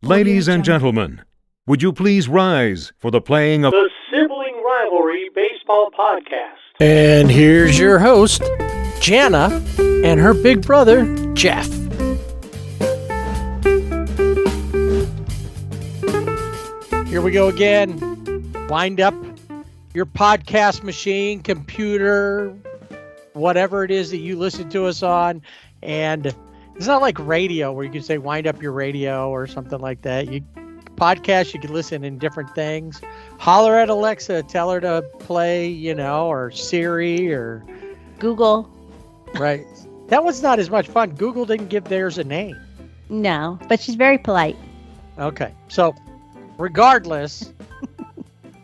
Ladies and gentlemen, would you please rise for the playing of the Sibling Rivalry Baseball Podcast. And here's your host, Jana, and her big brother, Jeff. Here we go again. Wind up your podcast machine, computer, whatever it is that you listen to us on. And it's not like radio where you can say wind up your radio or something like that. Podcast, you can listen in different things. Holler at Alexa, tell her to play, or Siri or Google. Right. That one's not as much fun. Google didn't give theirs a name. No, but she's very polite. Okay. So regardless,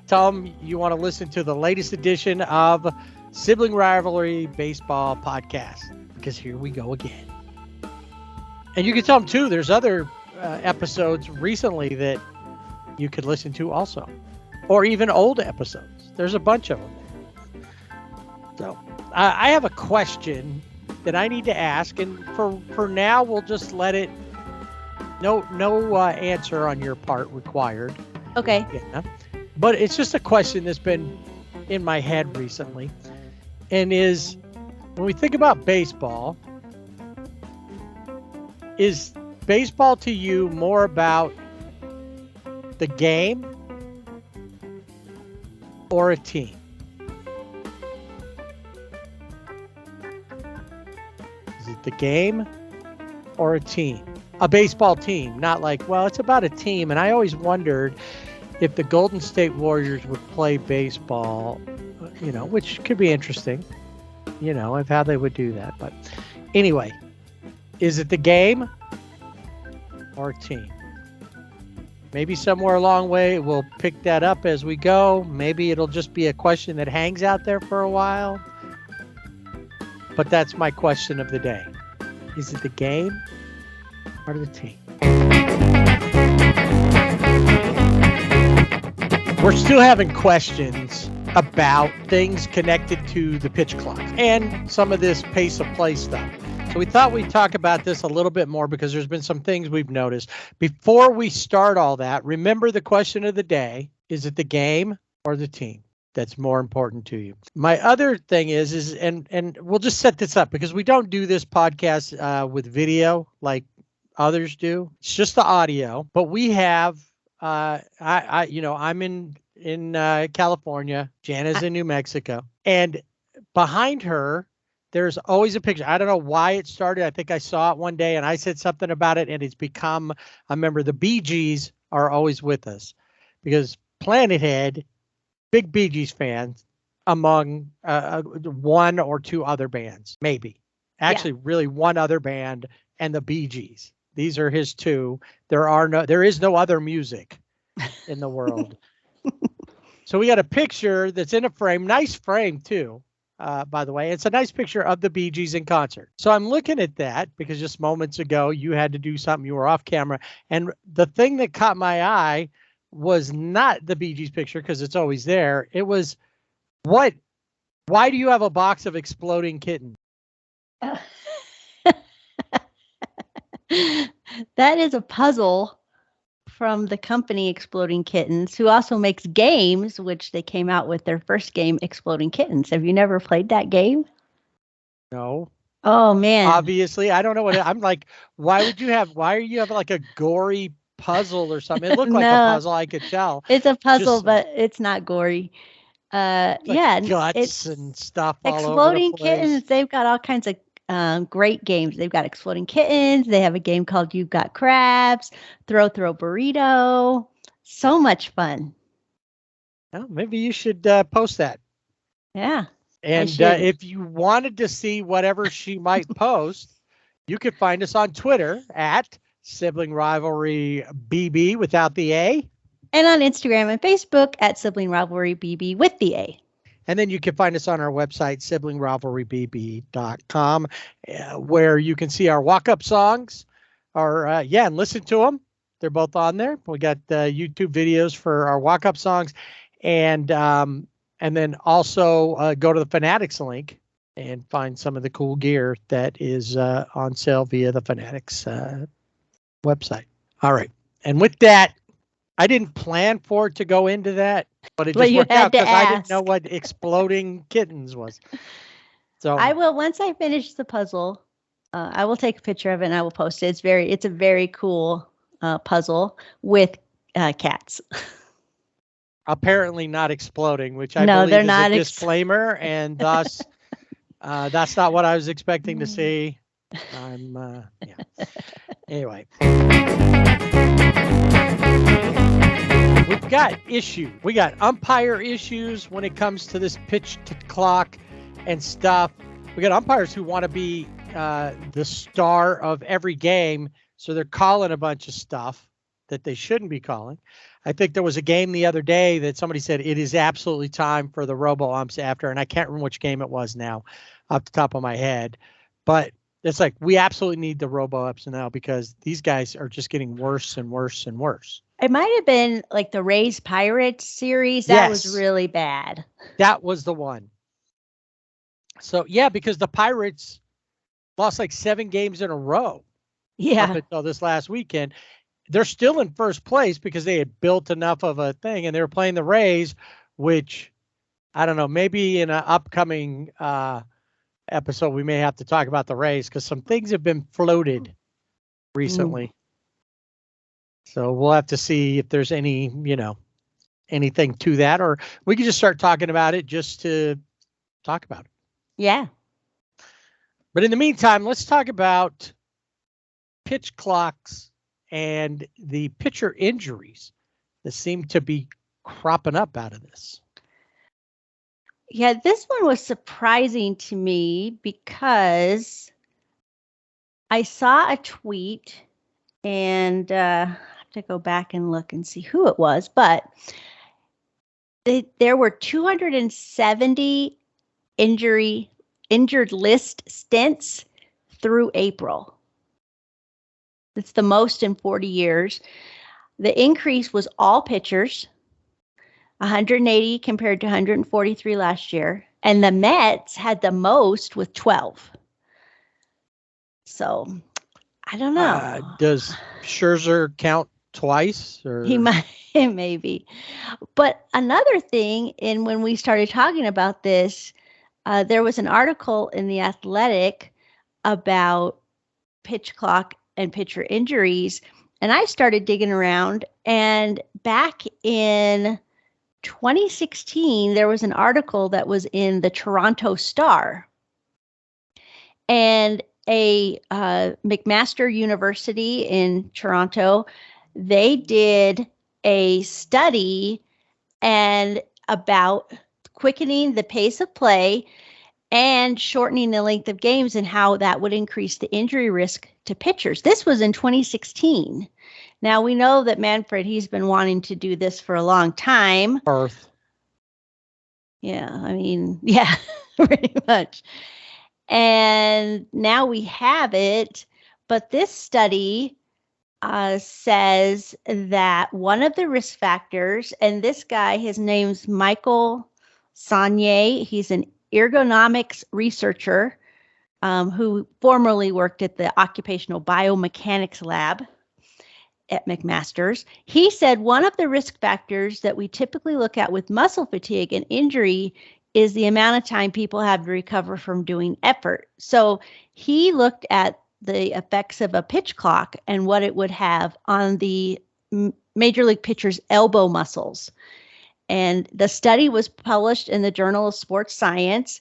tell them you want to listen to the latest edition of Sibling Rivalry Baseball Podcast, because here we go again. And you can tell them too, there's other episodes recently that you could listen to also, or even old episodes. There's a bunch of them. So I have a question that I need to ask, and for now we'll just let it. No answer on your part required. Okay. Yeah. But it's just a question that's been in my head recently, and is when we think about baseball, is baseball to you more about the game or a team? Is it the game or a team? A baseball team, not like, well, it's about a team. And I always wondered if the Golden State Warriors would play baseball, which could be interesting, of how they would do that. But anyway, is it the game or a team? Maybe somewhere along the way we'll pick that up as we go. Maybe it'll just be a question that hangs out there for a while. But that's my question of the day. Is it the game or the team? We're still having questions about things connected to the pitch clock and some of this pace of play stuff. So we thought we'd talk about this a little bit more because there's been some things we've noticed. Before we start all that, remember the question of the day: is it the game or the team that's more important to you? My other thing is and we'll just set this up because we don't do this podcast with video like others do. It's just the audio, but we have I'm in California. Jana's in New Mexico, and behind her there's always a picture. I don't know why it started. I think I saw it one day and I said something about it, and it's become a member. The Bee Gees are always with us because Planet Head, big Bee Gees fans, among one or two other bands, maybe. Actually, really one other band and the Bee Gees. These are his two. There is no other music in the world. So we got a picture that's in a frame, nice frame too. By the way, it's a nice picture of the Bee Gees in concert. So I'm looking at that because just moments ago you had to do something. You were off camera. And the thing that caught my eye was not the Bee Gees picture because it's always there. It was, why do you have a box of exploding kittens? That is a puzzle from the company Exploding Kittens, who also makes games, which they came out with their first game, Exploding Kittens. Have you never played that game? No. Oh, man. Obviously, I don't know I'm like, why are you have like a gory puzzle or something? It looked like a puzzle, I could tell. It's a puzzle, but it's not gory. Guts and stuff all over the Exploding place. Kittens, they've got all kinds of great games. They've got Exploding Kittens. They have a game called You've Got Crabs, Throw Burrito. So much fun. Well, maybe you should post that. Yeah. And if you wanted to see whatever she might post, you could find us on Twitter at Sibling Rivalry BB without the A. And on Instagram and Facebook at Sibling Rivalry BB with the A. And then you can find us on our website, siblingrivalrybb.com, where you can see our walk-up songs, and listen to them. They're both on there. We got YouTube videos for our walk-up songs, and then also go to the Fanatics link and find some of the cool gear that is on sale via the Fanatics website. All right. And with that, I didn't plan for it to go into that, but it But just you worked had out to because I didn't know ask. what exploding kittens was. So I will, once I finish the puzzle, I will take a picture of it and I will post it. It's a very cool puzzle with cats. apparently not exploding, which I No, they're believe is a not disclaimer, and thus that's not what I was expecting to Mm. see. I'm yeah. Anyway, we've got issues. We got umpire issues when it comes to this pitch to clock and stuff. We got umpires who want to be the star of every game, so they're calling a bunch of stuff that they shouldn't be calling. I think there was a game the other day that somebody said it is absolutely time for the robo umps after, and I can't remember which game it was now off the top of my head, but it's like we absolutely need the robo ups now because these guys are just getting worse and worse and worse. It might have been like the Rays Pirates series. That was Yes. really bad. That was the one. So yeah, because the Pirates lost like 7 games in a row up Yeah. until this last weekend. They're still in first place because they had built enough of a thing, and they were playing the Rays, which I don't know, maybe in an upcoming episode we may have to talk about the Rays because some things have been floated recently. So we'll have to see if there's any, anything to that, or we could just start talking about it just to talk about it. Yeah. But in the meantime, let's talk about pitch clocks and the pitcher injuries that seem to be cropping up out of this. Yeah, this one was surprising to me because I saw a tweet and I have to go back and look and see who it was, but there were 270 injured list stints through April. It's the most in 40 years. The increase was all pitchers, 180 compared to 143 last year. And the Mets had the most with 12. So I don't know. Does Scherzer count twice? Or? He might, maybe. But another thing, and when we started talking about this, there was an article in The Athletic about pitch clock and pitcher injuries. And I started digging around. And back in 2016, there was an article that was in the Toronto Star. And a McMaster University in Toronto, they did a study and about quickening the pace of play and shortening the length of games and how that would increase the injury risk to pitchers. This was in 2016. Now we know that Manfred, he's been wanting to do this for a long time. Earth. Yeah, I mean, yeah, pretty much. And now we have it. But this study says that one of the risk factors, and this guy, his name's Michael Saunier, he's an ergonomics researcher who formerly worked at the Occupational Biomechanics Lab at McMaster's. He said one of the risk factors that we typically look at with muscle fatigue and injury is the amount of time people have to recover from doing effort. So he looked at the effects of a pitch clock and what it would have on the major league pitcher's elbow muscles. And the study was published in the Journal of Sports Science.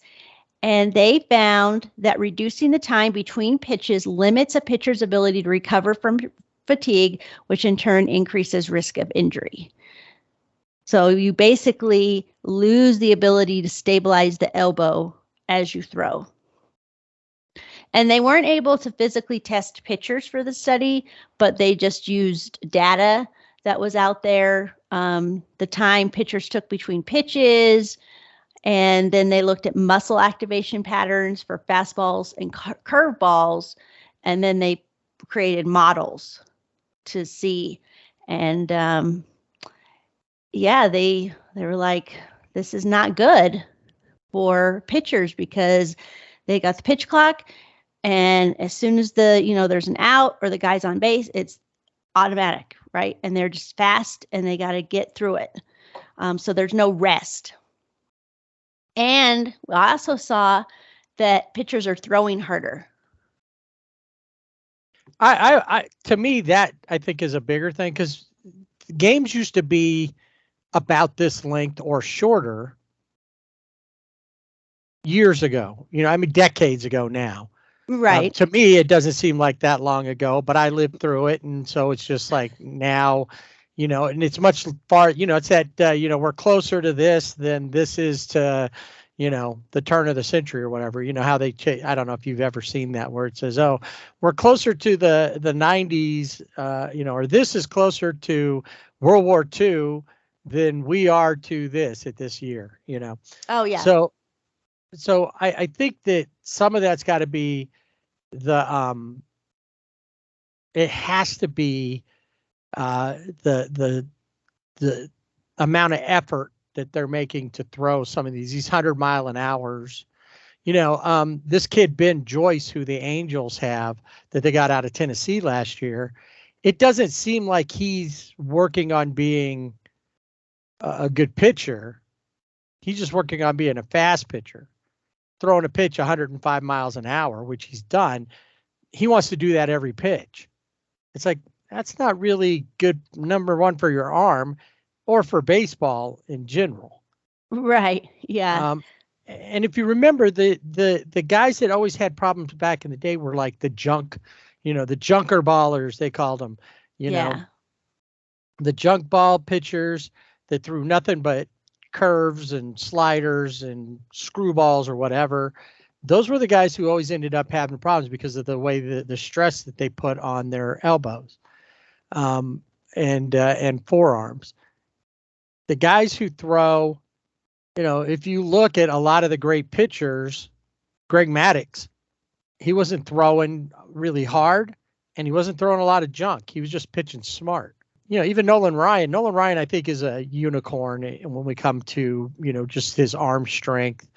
And they found that reducing the time between pitches limits a pitcher's ability to recover from fatigue, which in turn increases risk of injury. So you basically lose the ability to stabilize the elbow as you throw. And they weren't able to physically test pitchers for the study, but they just used data that was out there, the time pitchers took between pitches, and then they looked at muscle activation patterns for fastballs and curveballs, and then they created models to see. And yeah, they were like, this is not good for pitchers because they got the pitch clock, and as soon as there's an out or the guy's on base, it's automatic, right? And they're just fast and they got to get through it. So there's no rest. And I also saw pitchers are throwing harder. To me, that I think is a bigger thing, because games used to be about this length or shorter years ago. I mean, decades ago now. Right. To me, it doesn't seem like that long ago, but I lived through it, and so it's just like now, and it's much far. It's that we're closer to this than this is to, the turn of the century or whatever. How they I don't know if you've ever seen that, where it says, "Oh, we're closer to the 90s," or this is closer to World War II than we are to this at this year. Oh yeah. So I think that some of that's got to be it has to be the amount of effort that they're making to throw some of these 100-mile-an-hours. This kid Ben Joyce, who the Angels have, that they got out of Tennessee last year, it doesn't seem like he's working on being a good pitcher. He's just working on being a fast pitcher, throwing a pitch 105 miles an hour, which he's done. He wants to do that every pitch. It's like, that's not really good, number one, for your arm or for baseball in general. Right. Yeah. And if you remember, the guys that always had problems back in the day were like the junker ballers, they called them, yeah. The junk ball pitchers that threw nothing but curves and sliders and screwballs or whatever. Those were the guys who always ended up having problems because of the way the stress that they put on their elbows and forearms. The guys who throw, if you look at a lot of the great pitchers, Greg Maddux, he wasn't throwing really hard and he wasn't throwing a lot of junk. He was just pitching smart. Even Nolan Ryan, I think, is a unicorn when we come to, just his arm strength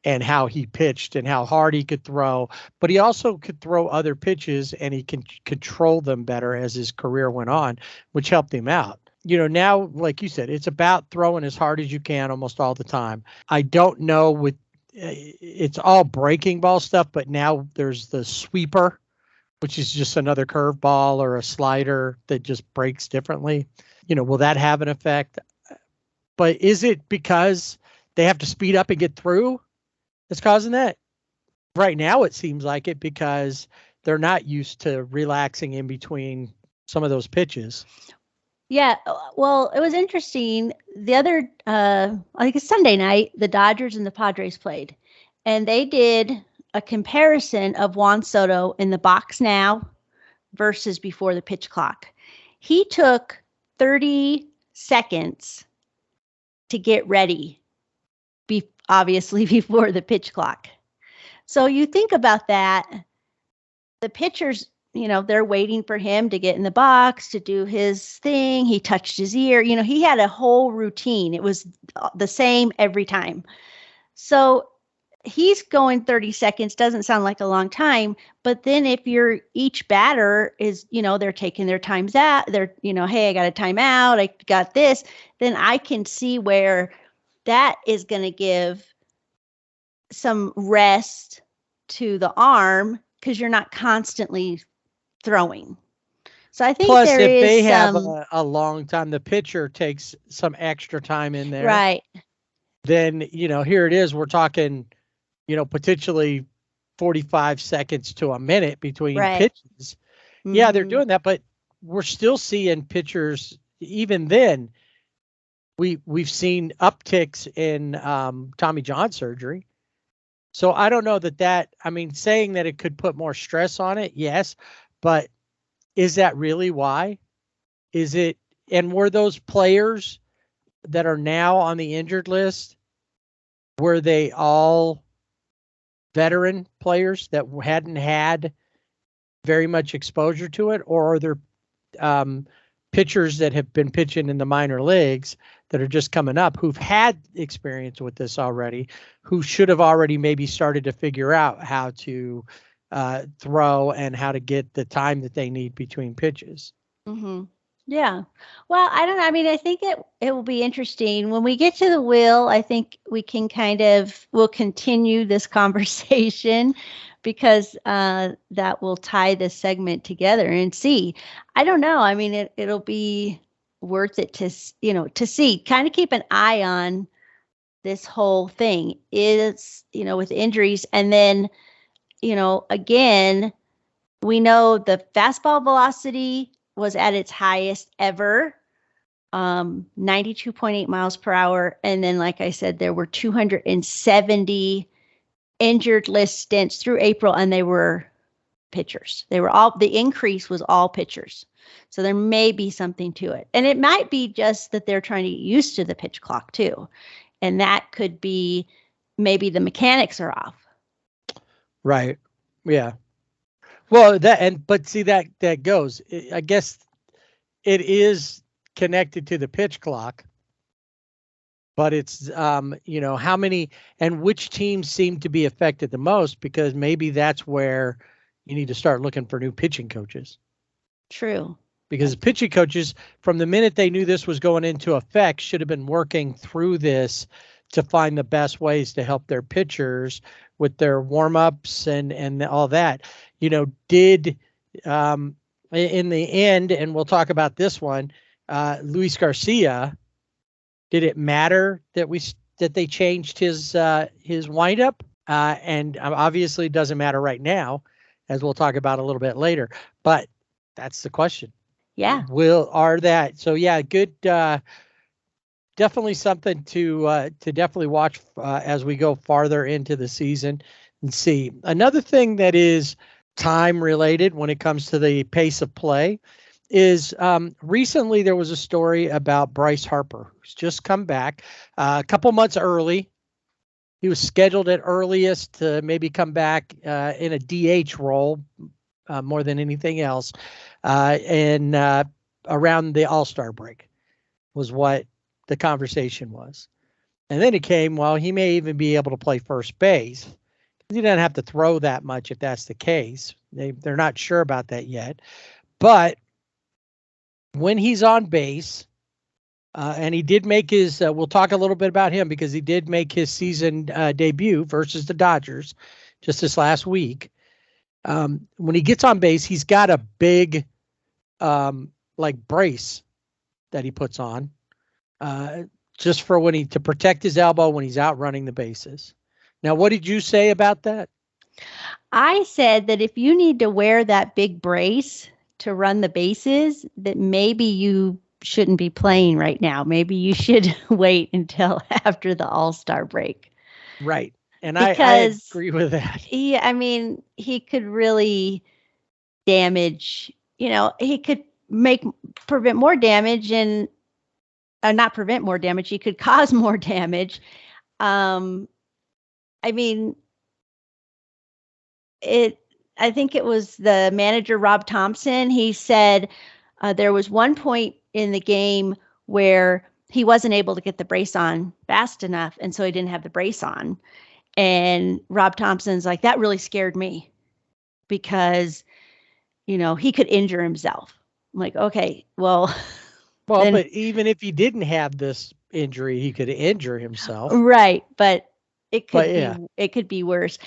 and how he pitched and how hard he could throw, but he also could throw other pitches and he can control them better as his career went on, which helped him out. Now, like you said, it's about throwing as hard as you can almost all the time. I don't know it's all breaking ball stuff, but now there's the sweeper, which is just another curveball or a slider that just breaks differently. Will that have an effect? But is it because they have to speed up and get through that's causing that? Right now, it seems like it, because they're not used to relaxing in between some of those pitches. Yeah, well, it was interesting. The other, I think it's Sunday night, the Dodgers and the Padres played, and they did a comparison of Juan Soto in the box now versus before the pitch clock. He took 30 seconds to get ready, obviously before the pitch clock. So you think about that, the pitchers, they're waiting for him to get in the box, to do his thing. He touched his ear. He had a whole routine. It was the same every time. So he's going 30 seconds, doesn't sound like a long time. But then if each batter is, they're taking their times out, they're, hey, I got a timeout, I got this, then I can see where that is going to give some rest to the arm, because you're not constantly throwing. So I think plus, if they have a long time, the pitcher takes some extra time in there. Right. Then, here it is. We're talking, potentially 45 seconds to a minute between pitches. Mm-hmm. Yeah, they're doing that, but we're still seeing pitchers. Even then, we've seen upticks in Tommy John surgery. So I don't know saying that it could put more stress on it, yes, but is that really why? Is it, and were those players that are now on the injured list, were they all veteran players that hadn't had very much exposure to it, or are there pitchers that have been pitching in the minor leagues that are just coming up who've had experience with this already, who should have already maybe started to figure out how to throw and how to get the time that they need between pitches? Mm-hmm. Yeah. Well, I don't know. I mean, I think it will be interesting when we get to the will. I think we can we'll continue this conversation because that will tie this segment together and see. I don't know. I mean, it'll be worth it to see. Kind of keep an eye on this whole thing is with injuries, and then again, we know the fastball velocity was at its highest ever, 92.8 miles per hour. And then, like I said, there were 270 injured list stints through April, and they were pitchers. The increase was all pitchers. So there may be something to it. And it might be just that they're trying to get used to the pitch clock too. And that could be maybe the mechanics are off. Right. Yeah. Well, but see that goes. I guess it is connected to the pitch clock, but it's how many and which teams seem to be affected the most, because maybe that's where you need to start looking for new pitching coaches. True. Because pitching coaches, from the minute they knew this was going into effect, should have been working through this to find the best ways to help their pitchers with their warm-ups and all that. Did in the end, and we'll talk about this one, Luis Garcia, did it matter that they changed his windup? And obviously it doesn't matter right now, as we'll talk about a little bit later. But that's the question. Yeah. So yeah, good. Definitely something to definitely watch as we go farther into the season and see. Another thing that is time related when it comes to the pace of play is recently there was a story about Bryce Harper, who's just come back a couple months early. He was scheduled at earliest to maybe come back in a DH role more than anything else, and around the All-Star break was what the conversation was. And then it came, well, he may even be able to play first base. He doesn't have to throw that much if that's the case. They're not sure about that yet. But when he's on base, and he did make his, we'll talk a little bit about him because he did make his season debut versus the Dodgers just this last week. When he gets on base, he's got a big brace that he puts on just for to protect his elbow when he's out running the bases. Now, what did you say about that? I said that if you need to wear that big brace to run the bases, that maybe you shouldn't be playing right now. Maybe you should wait until after the All-Star break. Right. And I agree with that. He could really damage, he could prevent more damage and not prevent more damage. He could cause more damage. I think it was the manager, Rob Thompson. He said there was one point in the game where he wasn't able to get the brace on fast enough, and so he didn't have the brace on. And Rob Thompson's like, that really scared me because, he could injure himself. I'm like, okay, well. Well, but even if he didn't have this injury, he could injure himself. Right. But it could be worse.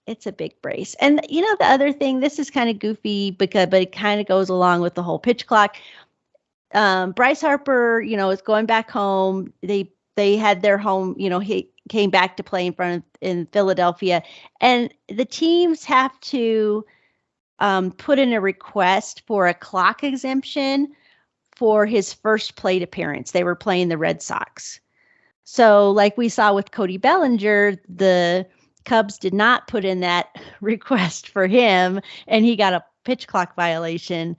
It's a big brace. And the other thing, this is kind of goofy but it kind of goes along with the whole pitch clock. Bryce Harper, is going back home. They had their home, he came back to play in Philadelphia, and the teams have to put in a request for a clock exemption for his first plate appearance. They were playing the Red Sox. So like we saw with Cody Bellinger, the Cubs did not put in that request for him, and he got a pitch clock violation,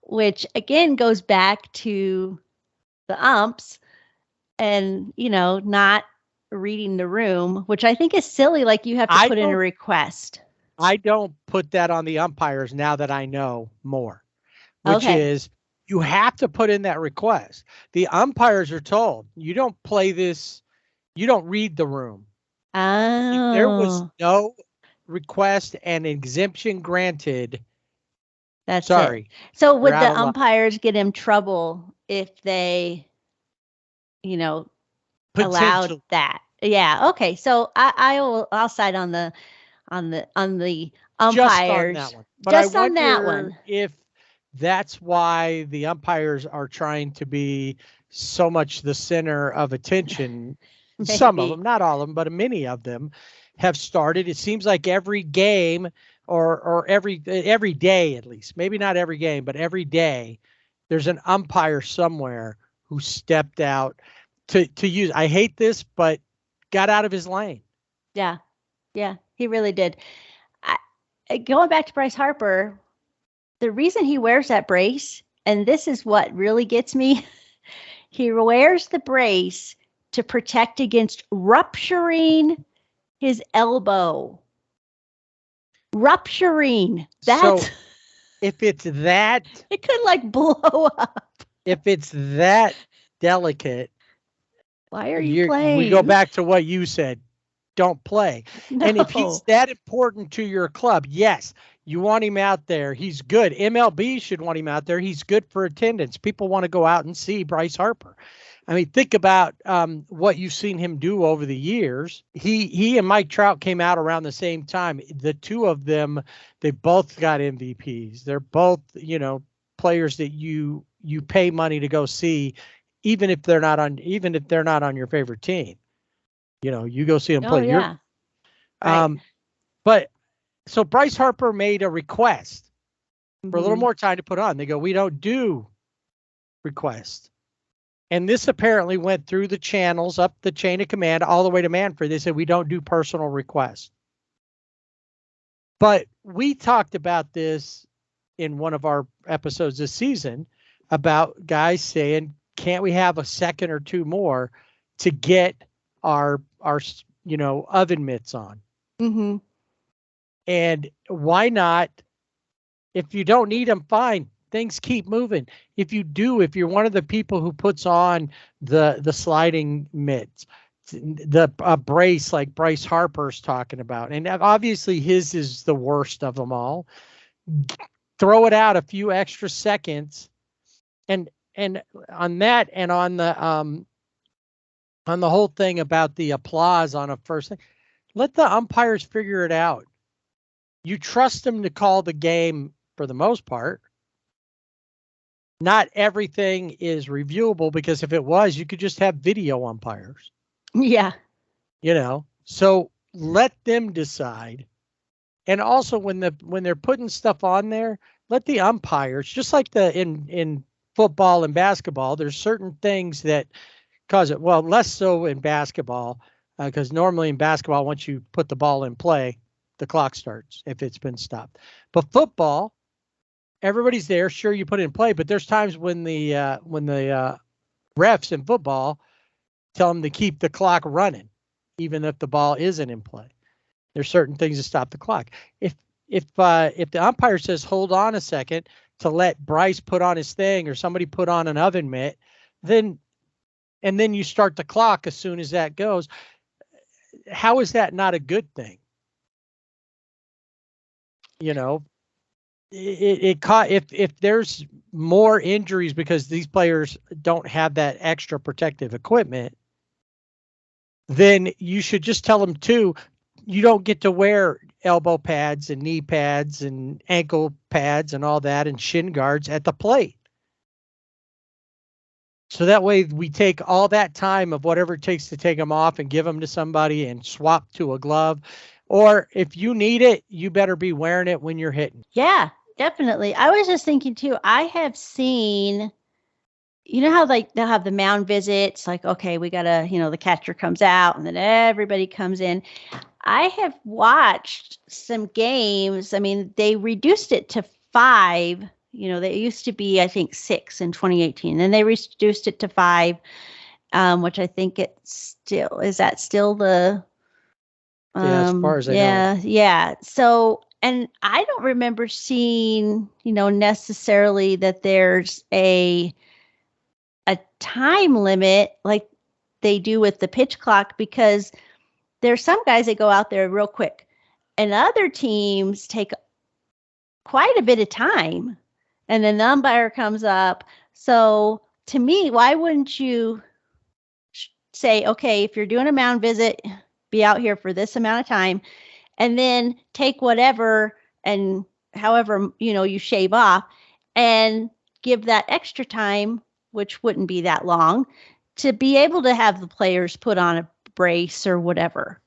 which again goes back to the umps and, not reading the room, which I think is silly. Like you have to put in a request. I don't put that on the umpires now that I know more, which is you have to put in that request. The umpires are told, you don't play this, you don't read the room. There was no request and exemption granted That's Sorry. it. So You're would out the of luck. umpires get him trouble if they, you know, allowed Potential. that? Yeah. Okay. So I'll side on the Just on that umpires. one. But I Just on that wonder one. if that's why the umpires are trying to be so much the center of attention. Some of Maybe. them, not all of them, but many of them have started. It seems like every game or every day at least, maybe not every game, but every day, there's an umpire somewhere who stepped out to use. I hate this, but got out of his lane. Yeah. Yeah. He really did. Going back to Bryce Harper, the reason he wears that brace, and this is what really gets me, he wears the brace to protect against rupturing his elbow. Rupturing. That's So if it's that it could like blow up. if it's that delicate, Why are you we go playing? back to what you said. Don't play. And if he's No. that important to your club, yes, you want him out there. He's good. MLB should want him out there. He's good for attendance. People want to go out and see Bryce Harper. I mean, think about what you've seen him do over the years. He and Mike Trout came out around the same time. The two of them, they both got MVPs. They're both, players that you pay money to go see, even if they're not on your favorite team. You go see them Oh play. yeah. Right. But so Bryce Harper made a request for a little Mhm. more time to put on. They go, we don't do requests. And this apparently went through the channels, up the chain of command, all the way to Manfred. They said, we don't do personal requests. But we talked about this in one of our episodes this season about guys saying, can't we have a second or two more to get our oven mitts on? Mm-hmm. And why not? If you don't need them, fine. Things keep moving. If you're one of the people who puts on the sliding mitts, the brace like Bryce Harper's talking about, and obviously his is the worst of them all. Throw it out a few extra seconds, and on that, and on the whole thing about the applause on a first thing, let the umpires figure it out. You trust them to call the game for the most part. Not everything is reviewable, because if it was, you could just have video umpires. Yeah. So let them decide. And also when they're putting stuff on there, let the umpires, just like in football and basketball, there's certain things that cause it. Well, less so in basketball, because normally in basketball, once you put the ball in play, the clock starts if it's been stopped. But football, everybody's there. Sure, you put it in play, but there's times when the refs in football tell them to keep the clock running, even if the ball isn't in play. There's certain things to stop the clock. If the umpire says hold on a second to let Bryce put on his thing, or somebody put on an oven mitt, then you start the clock as soon as that goes. How is that not a good thing? If there's more injuries because these players don't have that extra protective equipment, then you should just tell them you don't get to wear elbow pads and knee pads and ankle pads and all that and shin guards at the plate. So that way we take all that time of whatever it takes to take them off and give them to somebody and swap to a glove. Or if you need it, you better be wearing it when you're hitting. Yeah, definitely. I was just thinking too, I have seen, how like they'll have the mound visits, like, okay, we gotta, the catcher comes out and then everybody comes in. I have watched some games. I mean, they reduced it to 5. They used to be, I think, 6 in 2018. Then they reduced it to 5, which I think is that still the Yeah, as far as I know. Yeah. So, and I don't remember seeing, necessarily that there's a time limit like they do with the pitch clock, because there's some guys that go out there real quick, and other teams take quite a bit of time and then the umpire comes up. So to me, why wouldn't you say, okay, if you're doing a mound visit, be out here for this amount of time, and then take whatever and however, you shave off, and give that extra time, which wouldn't be that long, to be able to have the players put on a brace or whatever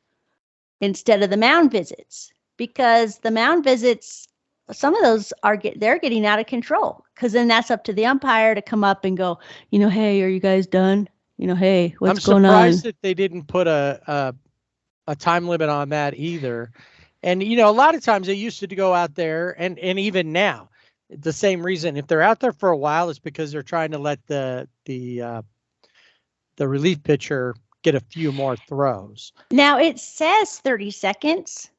instead of the mound visits, because the mound visits, some of those they're getting out of control, because then that's up to the umpire to come up and go, hey, are you guys done? Hey, what's going on? I'm surprised that they didn't put a time limit on that either. And, a lot of times they used to go out there, and even now, the same reason, if they're out there for a while, it's because they're trying to let the relief pitcher get a few more throws. Now it says 30 seconds.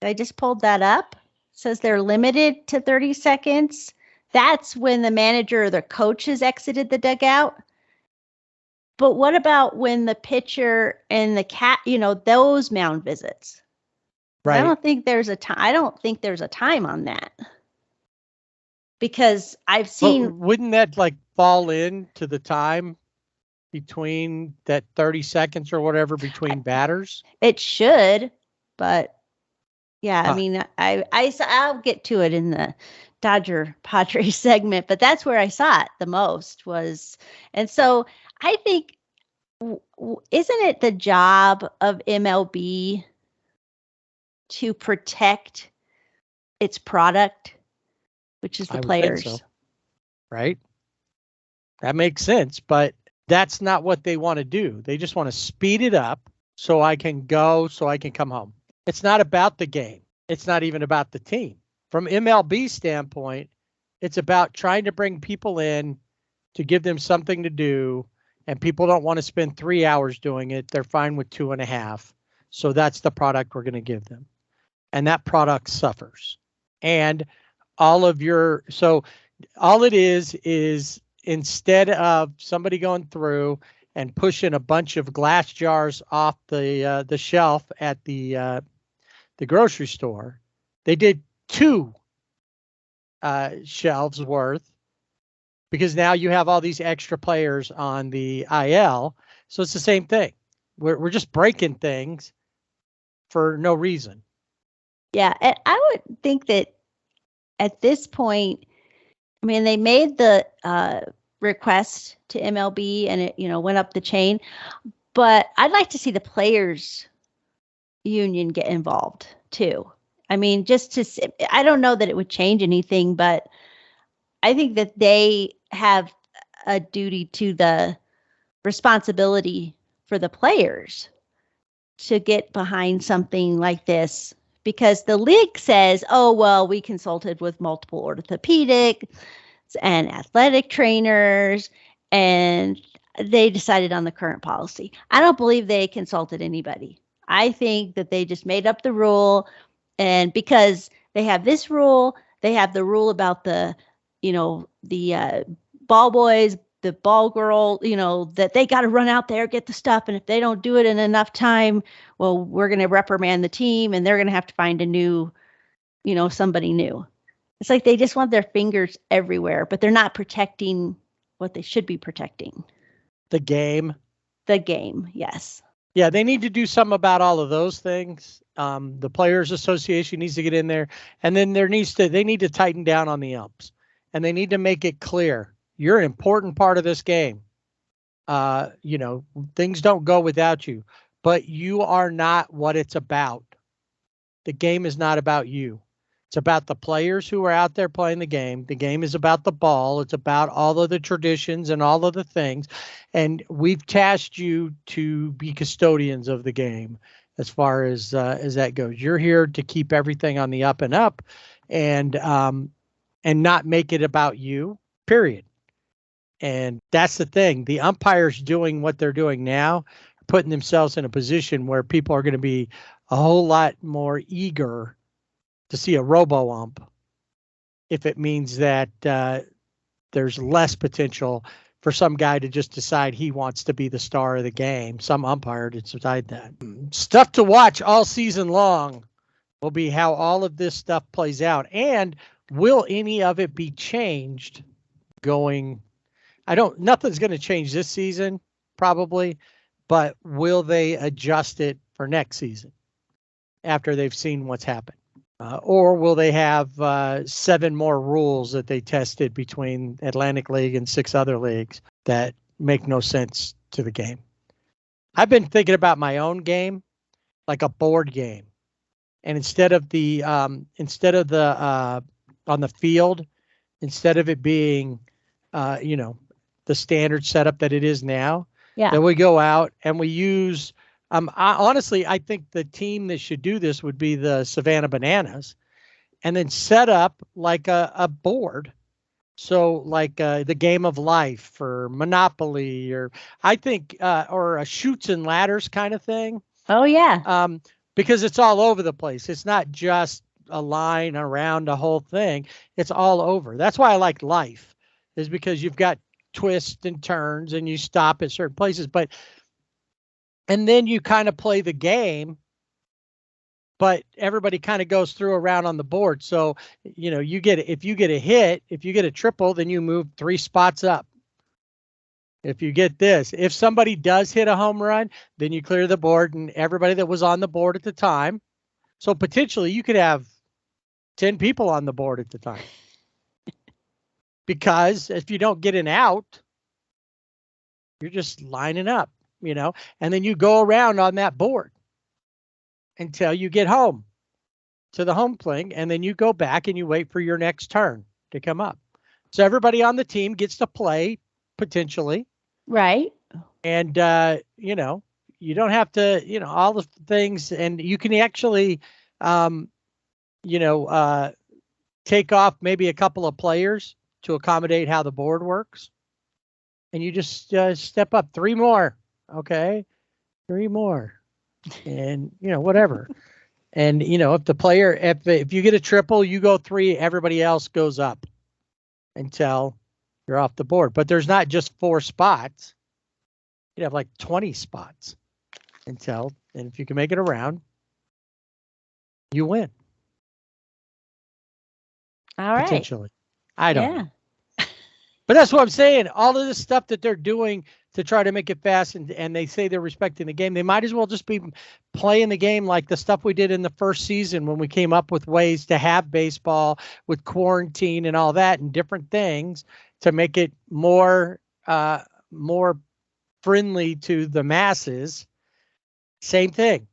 I just pulled that up. It says they're limited to 30 seconds. That's when the manager or the coach has exited the dugout. But what about when the pitcher and the cat, those mound visits? Right. I don't think there's a time. I don't think there's a time on that, because I've seen. But wouldn't that fall into the time between that 30 seconds or whatever between batters? It should, but yeah, I mean, I'll get to it in the Dodger Padres segment, but that's where I saw it the most was. And so I think, isn't it the job of MLB to protect its product, which is the players? So. Right? That makes sense, but that's not what they want to do. They just want to speed it up so I can come home. It's not about the game. It's not even about the team. From MLB's standpoint, it's about trying to bring people in to give them something to do, and people don't want to spend 3 hours doing it. They're fine with 2.5. So that's the product we're going to give them. And that product suffers. And all it is instead of somebody going through and pushing a bunch of glass jars off the shelf at the grocery store, they did 2 shelves worth, because now you have all these extra players on the IL. So it's the same thing. We're just breaking things for no reason. Yeah, and I would think that at this point, I mean, they made the request to MLB, and it went up the chain. But I'd like to see the players' union get involved too. I mean, I don't know that it would change anything, but I think that they have a duty to the responsibility for the players to get behind something like this, because the league says, oh, well, we consulted with multiple orthopedic and athletic trainers, and they decided on the current policy. I don't believe they consulted anybody. I think that they just made up the rule, and because they have this rule, they have the rule about the ball boys, the ball girl, that they got to run out there, get the stuff. And if they don't do it in enough time, well, we're going to reprimand the team, and they're going to have to find a new, somebody new. It's like they just want their fingers everywhere, but they're not protecting what they should be protecting. The game. The game, yes. Yeah, they need to do something about all of those things. The Players Association needs to get in there, and then they need to tighten down on the umps, and they need to make it clear you're an important part of this game. Things don't go without you, but you are not what it's about. The game is not about you. It's about the players who are out there playing the game. The game is about the ball. It's about all of the traditions and all of the things. And we've tasked you to be custodians of the game as far as that goes. You're here to keep everything on the up and up, and not make it about you, period. And that's the thing. The umpires doing what they're doing now, putting themselves in a position where people are going to be a whole lot more eager to see a robo-ump if it means that there's less potential for some guy to just decide he wants to be the star of the game, some umpire to decide that. Stuff to watch all season long will be how all of this stuff plays out. And will any of it be changed going? Nothing's going to change this season, probably, but will they adjust it for next season after they've seen what's happened? Or will they have 7 more rules that they tested between Atlantic League and 6 other leagues that make no sense to the game? I've been thinking about my own game, like a board game. And instead of the on the field, instead of it being, the standard setup that it is now, that we go out and we use. Honestly, I think the team that should do this would be the Savannah Bananas, and then set up like a board. So like the Game of Life or Monopoly, or I think, or a Chutes and Ladders kind of thing. Oh, yeah. Because it's all over the place. It's not just a line around a whole thing. It's all over. That's why I like Life, is because you've got twists and turns and you stop at certain places. And then you kind of play the game, but everybody kind of goes through around on the board. So, if you get a triple, then you move 3 spots up. If you get this, if somebody does hit a home run, then you clear the board and everybody that was on the board at the time. So potentially you could have 10 people on the board at the time. Because if you don't get an out, you're just lining up. And then you go around on that board until you get home to the home thing. And then you go back and you wait for your next turn to come up. So everybody on the team gets to play potentially. Right. And, you don't have to, all the things, and you can actually, take off maybe a couple of players to accommodate how the board works. And you just step up 3 more. Okay, 3 more, and whatever. And if the player, if you get a triple, you go 3. Everybody else goes up until you're off the board. But there's not just 4 spots. You'd have like 20 spots and if you can make it around, you win. All right. Potentially. I don't know. But that's what I'm saying. All of this stuff that they're doing to try to make it fast, and they say they're respecting the game, they might as well just be playing the game like the stuff we did in the first season when we came up with ways to have baseball with quarantine and all that and different things to make it more friendly to the masses. Same thing.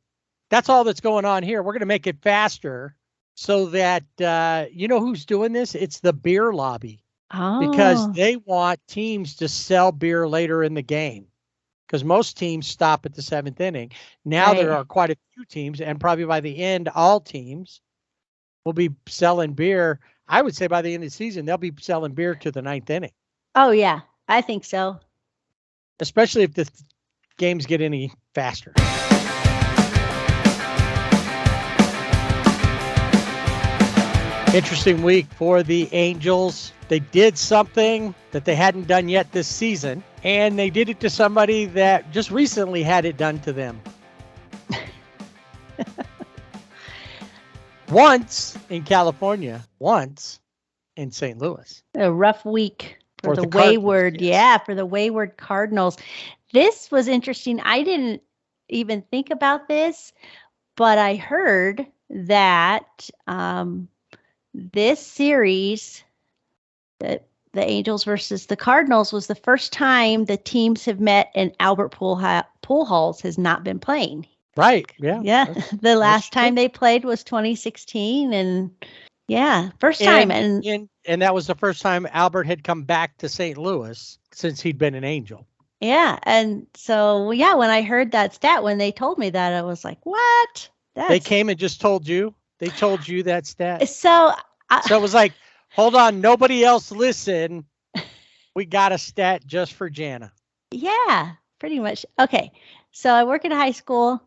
That's all that's going on here. We're going to make it faster so that, who's doing this? It's the beer lobby. Because they want teams to sell beer later in the game, because most teams stop at the 7th inning. Now there are quite a few teams, and probably by the end, all teams will be selling beer. I would say by the end of the season, they'll be selling beer to the 9th inning. Oh, yeah, I think so. Especially if the games get any faster. Interesting week for the Angels. They did something that they hadn't done yet this season, and they did it to somebody that just recently had it done to them. Once in California, once in St. Louis. A rough week for the wayward, for the wayward Cardinals. This was interesting. I didn't even think about this, but I heard that this series, the Angels versus the Cardinals, was the first time the teams have met and Albert Pujols has not been playing. Right. Yeah. Yeah. The last time they played was 2016, and first time. And that was the first time Albert had come back to St. Louis since he'd been an Angel. Yeah. And so, when I heard that stat, when they told me that, I was like, what? They came and just told you? They told you that stat? So it was like, hold on, nobody else listen. We got a stat just for Jana. Yeah, pretty much. Okay. So I work at a high school,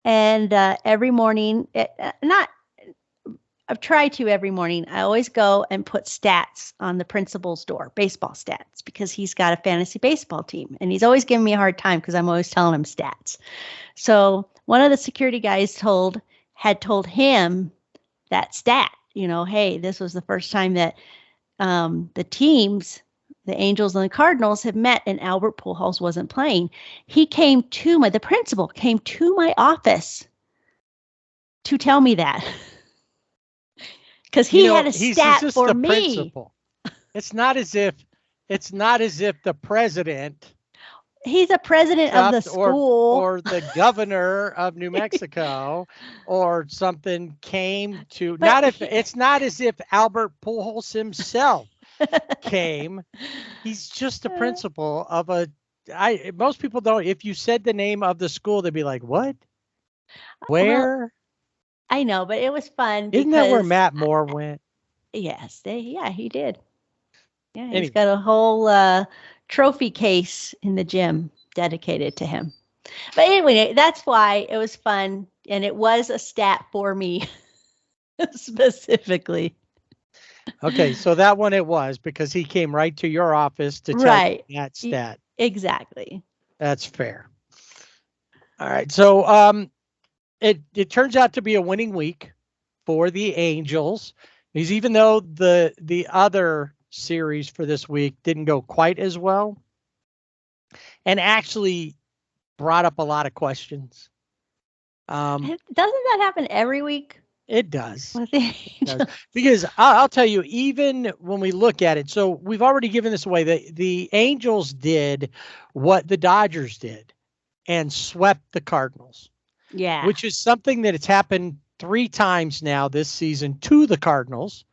and every morning, I've tried to every morning, I always go and put stats on the principal's door, baseball stats, because he's got a fantasy baseball team. And he's always giving me a hard time because I'm always telling him stats. So one of the security guys had told him that stat. Hey, this was the first time that the teams, the Angels and the Cardinals, have met, and Albert Pujols wasn't playing. The principal came to my office to tell me that. Because he had a stat just for the me. Principal. It's not as if the president. He's a president of the school, or the governor of New Mexico, or something came to. It's not as if Albert Pujols himself came. He's just the principal of a. Most people don't. If you said the name of the school, they'd be like, "What? Where?" Well, I know, but it was fun. Isn't that where Matt Moore went? Yes, he did. Yeah, Anyway. He's got a whole trophy case in the gym dedicated to him. But anyway, that's why it was fun, and it was a stat for me specifically. Okay, so that one it was, because he came right to your office to tell you that stat. Exactly. That's fair. All right, so it turns out to be a winning week for the Angels, because even though the other series for this week didn't go quite as well, and actually brought up a lot of questions. Doesn't that happen every week? It does. With the Angels? Because I'll tell you, even when we look at it, so we've already given this away. The Angels did what the Dodgers did and swept the Cardinals. Yeah. Which is something that it's happened 3 times now this season to the Cardinals.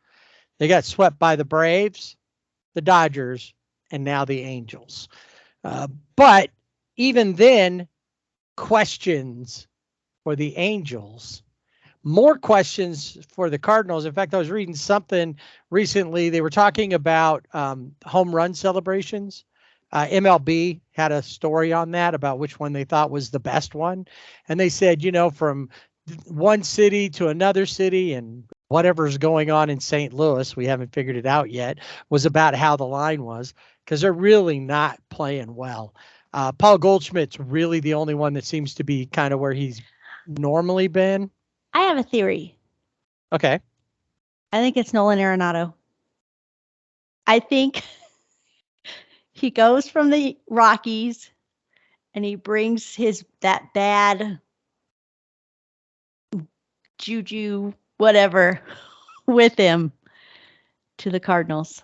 They got swept by the Braves, the Dodgers, and now the Angels. But even then, questions for the Angels. More questions for the Cardinals. In fact, I was reading something recently. They were talking about home run celebrations. MLB had a story on that about which one they thought was the best one. And they said, from one city to another city, and whatever's going on in St. Louis, we haven't figured it out yet, was about how the line was, because they're really not playing well. Paul Goldschmidt's really the only one that seems to be kind of where he's normally been. I have a theory. Okay. I think it's Nolan Arenado. I think he goes from the Rockies and he brings that bad juju, whatever, with him to the Cardinals.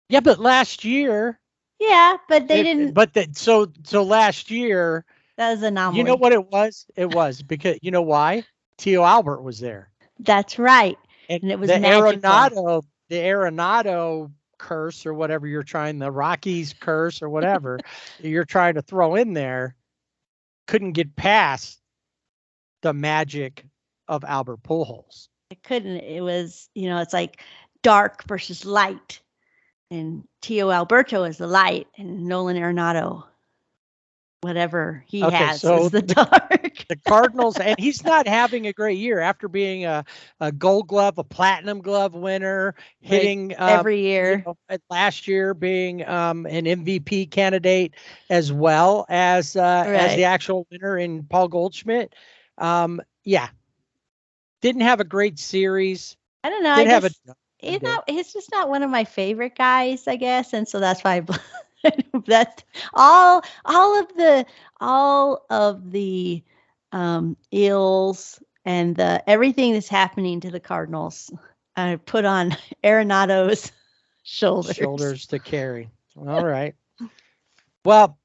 Yeah, but last year. Yeah, but they didn't. But so last year. That was an anomaly. You know what it was? It was because, you know why? Tio Albert was there. That's right. And it was the magical. The Arenado curse, or whatever the Rockies curse, or whatever you're trying to throw in there, couldn't get past the magic of Albert Pujols. It couldn't. It was, it's like dark versus light. And Tio Alberto is the light, and Nolan Arenado, whatever he has, is the dark. The Cardinals, and he's not having a great year after being a Gold Glove, a Platinum Glove winner, hitting every year. Last year being an MVP candidate, as well as the actual winner in Paul Goldschmidt. Yeah, didn't have a great series. I don't know. He's just not one of my favorite guys, I guess, and so that's why. That's all of the ills and everything that's happening to the Cardinals. I put on Arenado's shoulders to carry. All right. Well,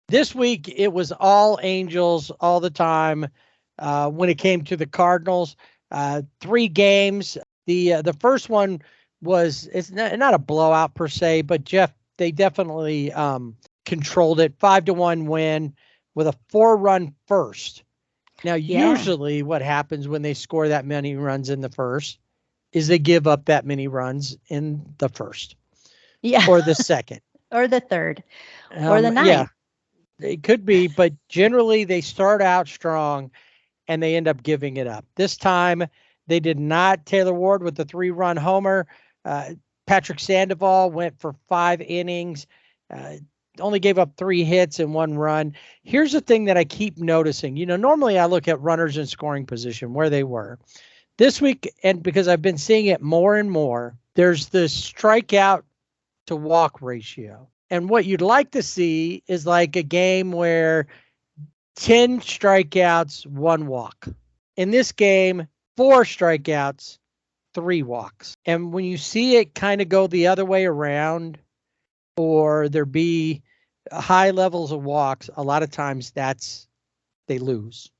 this week it was all Angels all the time. When it came to the Cardinals, 3 games. The first one it's not a blowout per se, but they definitely controlled it. 5-1 win with a 4-run first. Now, usually what happens when they score that many runs in the first is they give up that many runs in the first. Yeah. Or the second. Or the third. Or the ninth. Yeah. It could be, but generally they start out strong and they end up giving it up. This time they did not. Taylor Ward with the 3-run homer. Patrick Sandoval went for 5 innings, only gave up 3 hits and 1 run. Here's the thing that I keep noticing. Normally I look at runners in scoring position, where they were. this week, and because I've been seeing it more and more, there's the strikeout to walk ratio. And what you'd like to see is like a game where 10 strikeouts, 1 walk. In this game, 4 strikeouts, 3 walks. And when you see it kind of go the other way around, or there be high levels of walks, a lot of times they lose.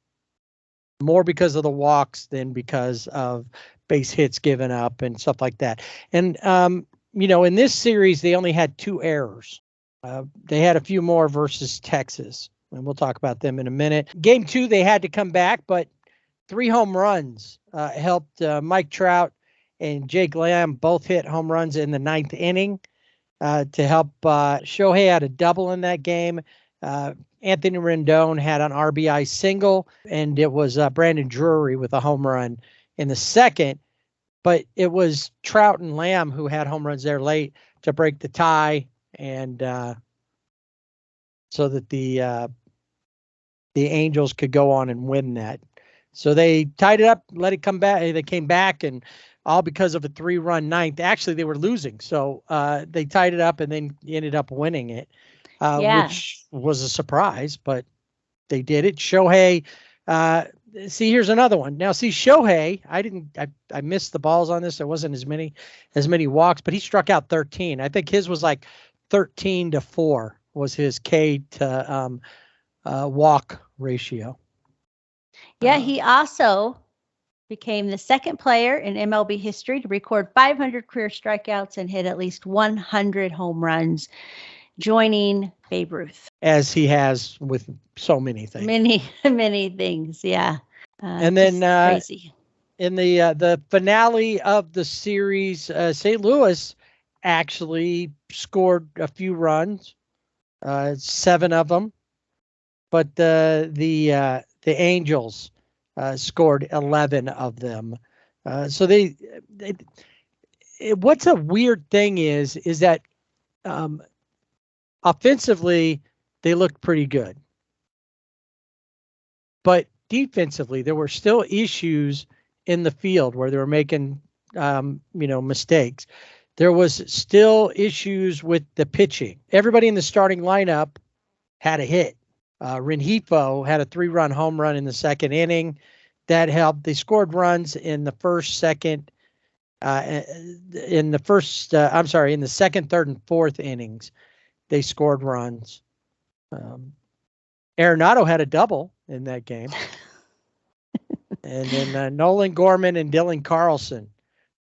More because of the walks than because of base hits given up and stuff like that. And, in this series, they only had 2 errors. They had a few more versus Texas, and we'll talk about them in a minute. Game 2, they had to come back, but 3 home runs helped Mike Trout and Jake Lamb both hit home runs in the 9th inning to help. Shohei had a double in that game. Anthony Rendon had an RBI single, and it was Brandon Drury with a home run in the 2nd. But it was Trout and Lamb who had home runs there late to break the tie, and so that the Angels could go on and win that. So they tied it up, let it come back. They came back, and all because of a 3-run 9th. Actually, they were losing, so they tied it up and then ended up winning it, which was a surprise, but they did it. Shohei, see, here's another one. Now, see, Shohei, I missed the balls on this. There wasn't as many walks, but he struck out 13. I think his was like 13-4 was his K to walk ratio. Yeah, he also became the 2nd player in MLB history to record 500 career strikeouts and hit at least 100 home runs, joining Babe Ruth. As he has with so many things. Many things, yeah. And then crazy. In the finale of the series, St. Louis actually scored a few runs, 7 of them, but the Angels scored 11 of them. So what's a weird thing is that offensively they looked pretty good, but defensively there were still issues in the field where they were making mistakes. There was still issues with the pitching. Everybody in the starting lineup had a hit. Rengifo had a 3-run home run in the 2nd inning. That helped. They scored runs in the 1st, 2nd, in the 2nd, 3rd, and 4th innings. They scored runs. Arenado had a double in that game. And then Nolan Gorman and Dylan Carlson,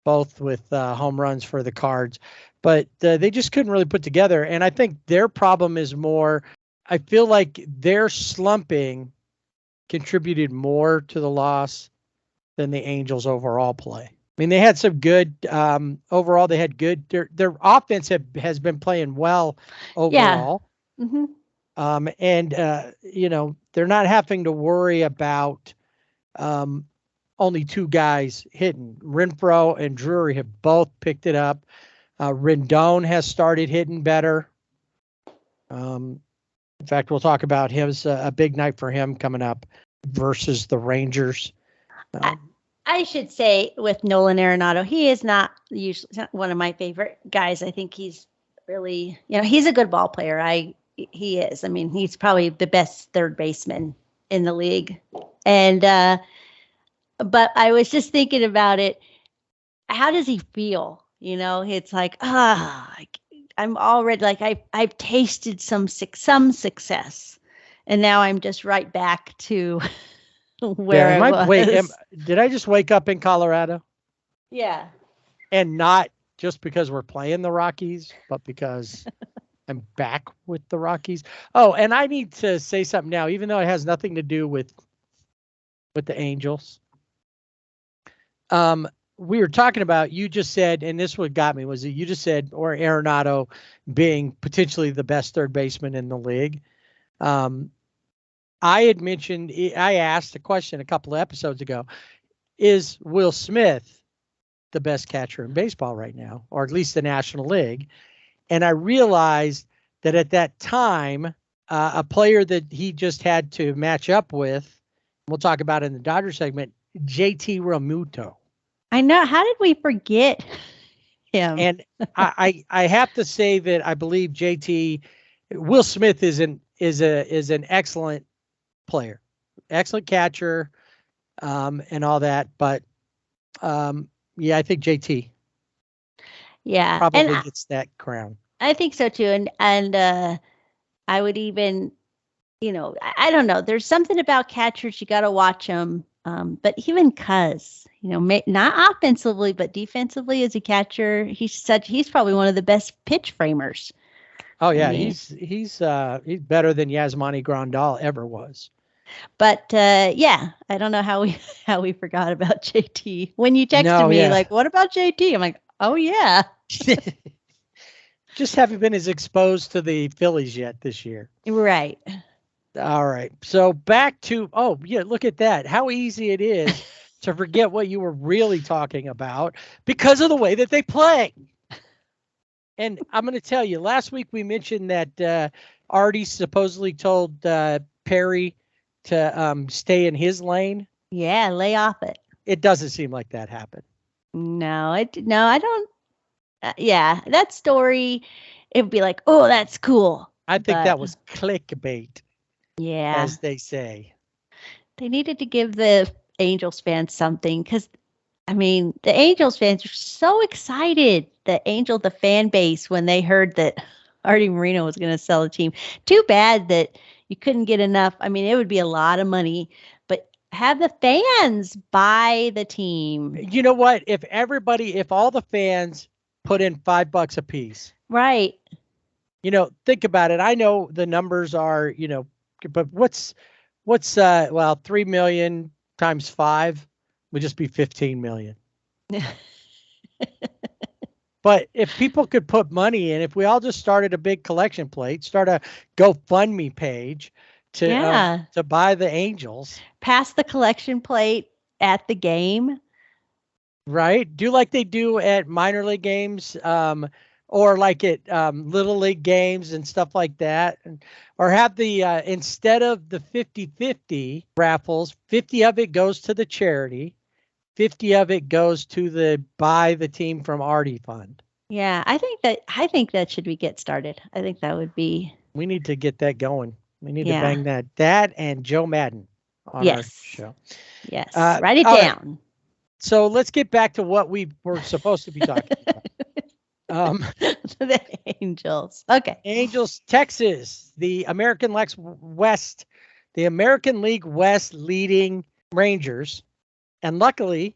both with home runs for the Cards. But they just couldn't really put together. And I think their problem is more, I feel like their slumping contributed more to the loss than the Angels' overall play. I mean, they had some good, overall, they had good, their offense has been playing well overall. Yeah. Mm-hmm. And they're not having to worry about only 2 guys hitting. Renfroe and Drury have both picked it up. Rendon has started hitting better. In fact, we'll talk about him. It's a big night for him coming up versus the Rangers. I should say with Nolan Arenado, he is not one of my favorite guys. I think he's really, he's a good ball player. He is. I mean, he's probably the best third baseman in the league. And, but I was just thinking about it. How does he feel? It's like, I'm already like, I've tasted some success, and now I'm just right back to where I was. Wait, did I just wake up in Colorado? Yeah. And not just because we're playing the Rockies, but because I'm back with the Rockies. Oh, and I need to say something now, even though it has nothing to do with the Angels. We were talking about, you just said, and this what got me was that you just said, or Arenado being potentially the best third baseman in the league. I had mentioned, I asked a question a couple of episodes ago, is Will Smith the best catcher in baseball right now, or at least the National League? And I realized that at that time, a player that he just had to match up with, we'll talk about in the Dodger segment, JT Realmuto. I know. How did we forget him? And I have to say that I believe JT Will Smith is an excellent player, excellent catcher, and all that. But yeah, I think JT Yeah, and probably gets that crown. I think so too. And I would even, I don't know. There's something about catchers, you got to watch them. But even Cuz, not offensively, but defensively as a catcher, he's probably one of the best pitch framers. Oh yeah, mean- he's better than Yasmani Grandal ever was. But yeah, I don't know how we forgot about JT. When you texted No, me yeah. like, "What about JT?" I'm like, "Oh yeah." Just haven't been as exposed to the Phillies yet this year. Right. All right. So back to, oh, yeah, look at that. How easy it is to forget what you were really talking about because of the way that they play. And I'm going to tell you, last week we mentioned that Artie supposedly told Perry to stay in his lane. Yeah, lay off it. It doesn't seem like that happened. No, I don't. Yeah, that story, it would be like, oh, that's cool. I think But, that was clickbait, yeah. as they say. They needed to give the Angels fans something because, I mean, the Angels fans are so excited. The fan base, when they heard that Artie Moreno was going to sell the team. Too bad that you couldn't get enough. I mean, it would be a lot of money, but have the fans buy the team. You know what? If all the fans put in $5 a piece, Right. Think about it. I know the numbers are, but what's 3 million times 5 would just be 15 million. But if people could put money in, if we all just started a big collection plate, start a GoFundMe page to buy the Angels, Pass the collection plate at the game. right? Do like they do at minor league games, or like at little league games and stuff like that. Or have the, instead of the 50-50 raffles, 50 of it goes to the charity, 50 of it goes to the buy the team from Artie fund. Yeah, I think that should we get started. I think that would be. We need to get that going. We need Yeah. to bang that and Joe Madden on our Yes. show. Yes. Uh, Write it all right. down. So let's get back to what we were supposed to be talking about. The Angels. Okay. Angels, Texas, the American League West leading Rangers. And luckily,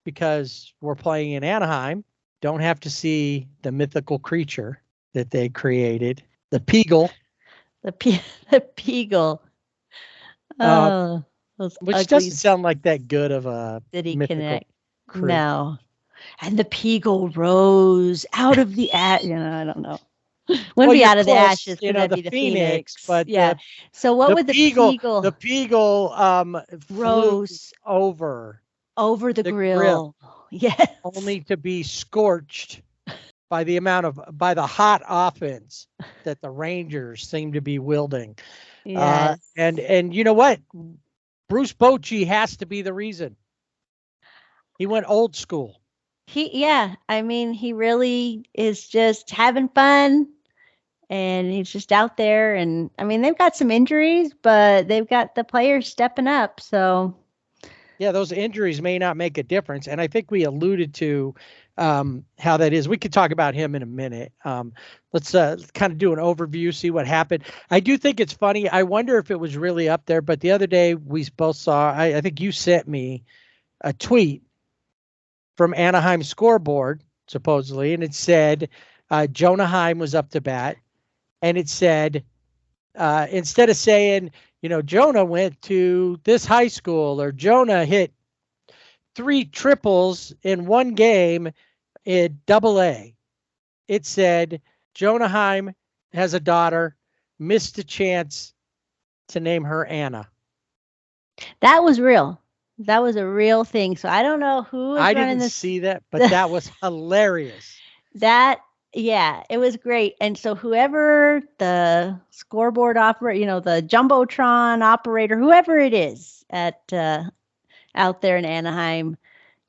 because we're playing in Anaheim, don't have to see the mythical creature that they created, the Peagle. The Peagle. Oh, those Which ugly doesn't sound like that good of a City mythical Connect. creature. No. And the Peagle rose out of the I don't know. Wouldn't be you're out of the close, ashes, but that'd the be the Phoenix, Phoenix. but yeah. So what would the Peagle The Peagle flew rose over over the the grill? grill. Yes. only to be scorched by the hot offense that the Rangers seem to be wielding. Yes. And you know what? Bruce Bochy has to be the reason. He went old school. I mean, he really is just having fun and he's just out there. And I mean, they've got some injuries, but they've got the players stepping up. So, Yeah, those injuries may not make a difference. And I think we alluded to how that is. We could talk about him in a minute. Let's kind of do an overview, see what happened. I do think it's funny. I wonder if it was really up there. But the other day we both saw, I think you sent me a tweet from Anaheim scoreboard, supposedly, and it said Jonah Heim was up to bat. And it said, instead of saying, Jonah went to this high school or Jonah hit 3 triples in one game in AA, it said Jonah Heim has a daughter, missed a chance to name her Anna. that was real. That was a real thing. So I don't know who was I running didn't this. see that, but that was hilarious. Yeah, it was great. And so whoever the scoreboard operator, the Jumbotron operator, whoever it is at out there in Anaheim,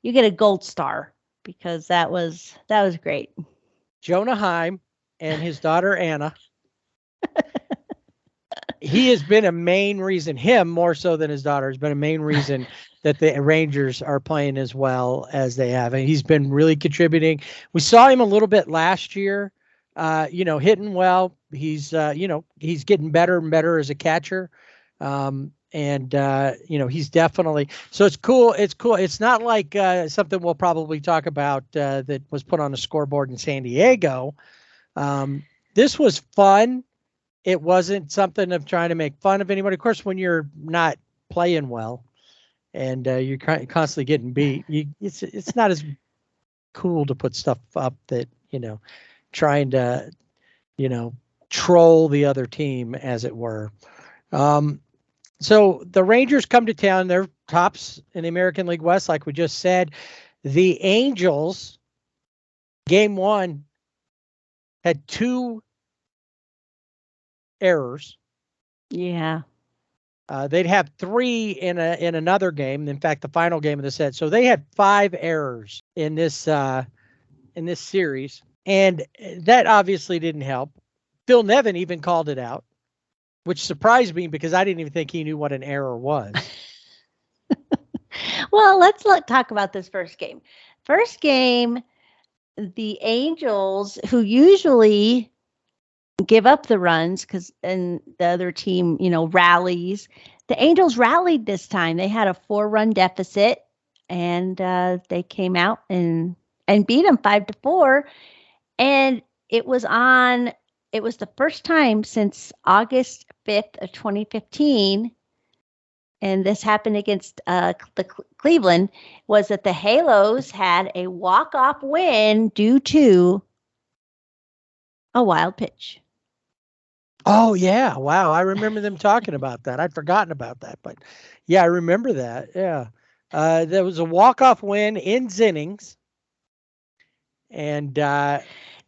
you get a gold star because that was great. Jonah Heim and his daughter Anna. He has been a main reason, him more so than his daughter, has been a main reason that the Rangers are playing as well as they have. And he's been really contributing. We saw him a little bit last year, hitting well. He's, he's getting better and better as a catcher. He's definitely, so it's cool. It's cool. It's not like something we'll probably talk about that was put on a scoreboard in San Diego. This was fun. It wasn't something of trying to make fun of anybody. Of course, when you're not playing well and you're constantly getting beat, it's not as cool to put stuff up that, trying to, troll the other team, as it were. So the Rangers come to town. They're tops in the American League West, like we just said. The Angels, game one, had 2 errors. Yeah. They'd have 3 in another game. In fact, the final game of the set. So they had 5 errors in this series, and that obviously didn't help. Phil Nevin even called it out, which surprised me because I didn't even think he knew what an error was. Well, let's talk about this first game. First game, the Angels, who usually give up the runs and the other team, rallies. The Angels rallied this time. They had a 4-run deficit, and they came out and beat them 5-4. And it was the first time since August 5th of 2015, and this happened against the Cleveland, was that the Halos had a walk-off win due to a wild pitch. Oh, yeah. Wow. I remember them talking about that. I'd forgotten about that. But, yeah, I remember that. Yeah. There was a walk-off win in Zinnings. And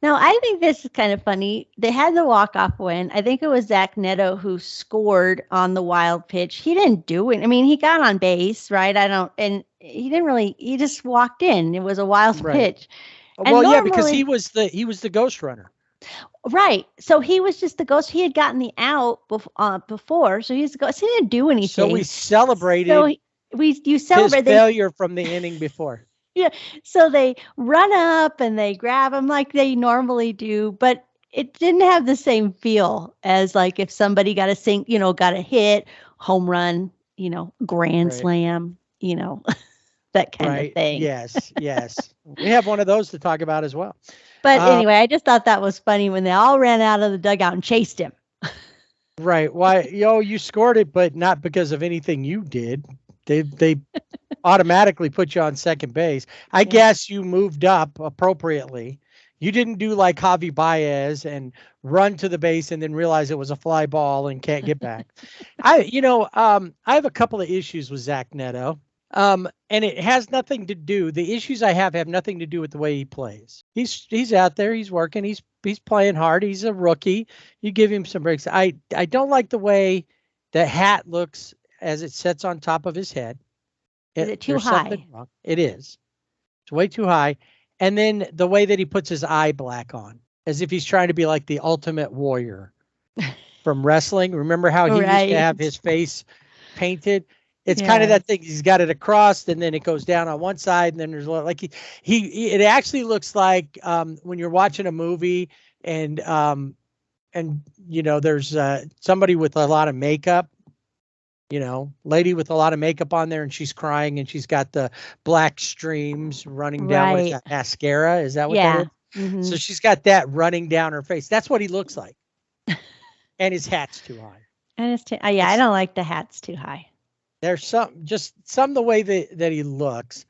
now, I think this is kind of funny. They had the walk-off win. I think it was Zach Neto who scored on the wild pitch. He didn't do it. I mean, he got on base, right? And he just walked in. It was a wild pitch. Well, yeah, because he was the ghost runner. Right. So he was just the ghost. He had gotten the out before. So he's the ghost. He didn't do anything. So we celebrated you celebrate his failure from the inning before. Yeah. So they run up and they grab him like they normally do, but it didn't have the same feel as like if somebody got a hit, home run, grand slam, that kind of thing. Yes. We have one of those to talk about as well. But anyway, I just thought that was funny when they all ran out of the dugout and chased him. Right. Why, you scored it, but not because of anything you did. They automatically put you on second base. I guess you moved up appropriately. You didn't do like Javi Baez and run to the base and then realize it was a fly ball and can't get back. I have a couple of issues with Zach Neto. And it has nothing to do. The issues I have nothing to do with the way he plays. He's out there. He's working. He's playing hard. He's a rookie. You give him some breaks. I don't like the way the hat looks as it sits on top of his head. Is it too high? It is. It's way too high. And then the way that he puts his eye black on, as if he's trying to be like the ultimate warrior from wrestling. Remember how he used to have his face painted? It's kind of that thing. He's got it across, and then it goes down on one side, and then there's like it actually looks like when you're watching a movie and there's somebody with a lot of makeup, lady with a lot of makeup on there, and she's crying, and she's got the black streams running down. What is that, mascara? Is that what that is? Mm-hmm. So she's got that running down her face. That's what he looks like. And his hat's too high. And I don't like the hats too high. There's some the way that he looks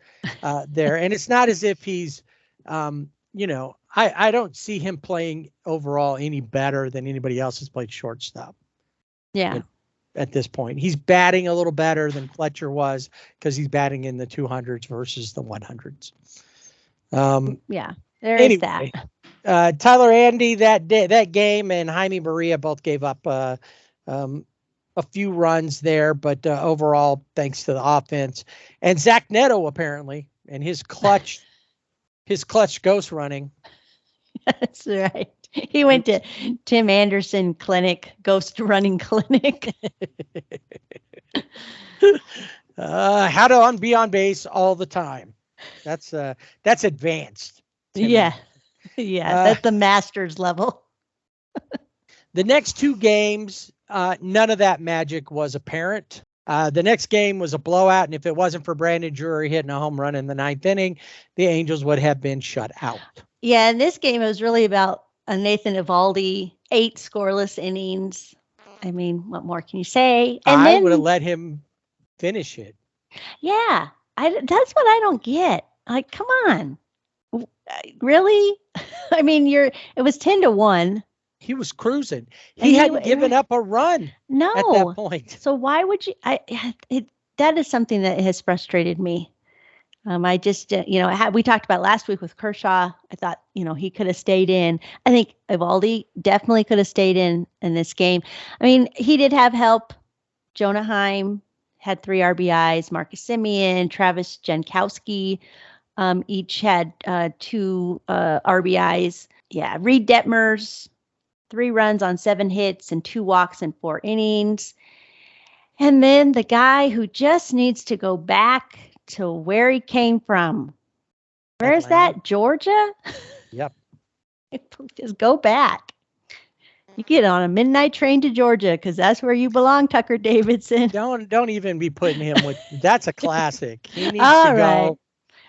there. And it's not as if he's, I don't see him playing overall any better than anybody else has played shortstop. Yeah. At this point, he's batting a little better than Fletcher was because he's batting in the 200s versus the 100s. Is that. Tyler Andy that game and Jaime Maria both gave up a few runs there, but overall, thanks to the offense and Zach Neto apparently and his clutch ghost running. That's right. He went to Tim Anderson Clinic, ghost running clinic. How to be on base all the time. That's advanced. Tim Yeah. Anderson. Yeah, that's the master's level. The next two games, none of that magic was apparent. The next game was a blowout, and if it wasn't for Brandon Drury hitting a home run in the 9th inning, the Angels would have been shut out. Yeah, in this game, it was really about Nathan Eovaldi, 8 scoreless innings. I mean, what more can you say? And I then, would have let him finish it. Yeah, that's what I don't get. Like, come on. Really? I mean, it was 10-1. He was cruising. He hadn't given up a run at that point. So why would you? That is something that has frustrated me. I just, we talked about last week with Kershaw. I thought, he could have stayed in. I think Eovaldi definitely could have stayed in this game. I mean, he did have help. Jonah Heim had 3 RBIs. Marcus Semien, Travis Jankowski, each had 2 RBIs. Yeah, Reed Detmers, 3 runs on 7 hits and 2 walks in 4 innings. And then the guy who just needs to go back to where he came from. Where's that? Georgia? Yep. Just go back. You get on a midnight train to Georgia because that's where you belong, Tucker Davidson. Don't even be putting him with. That's a classic. He needs to go.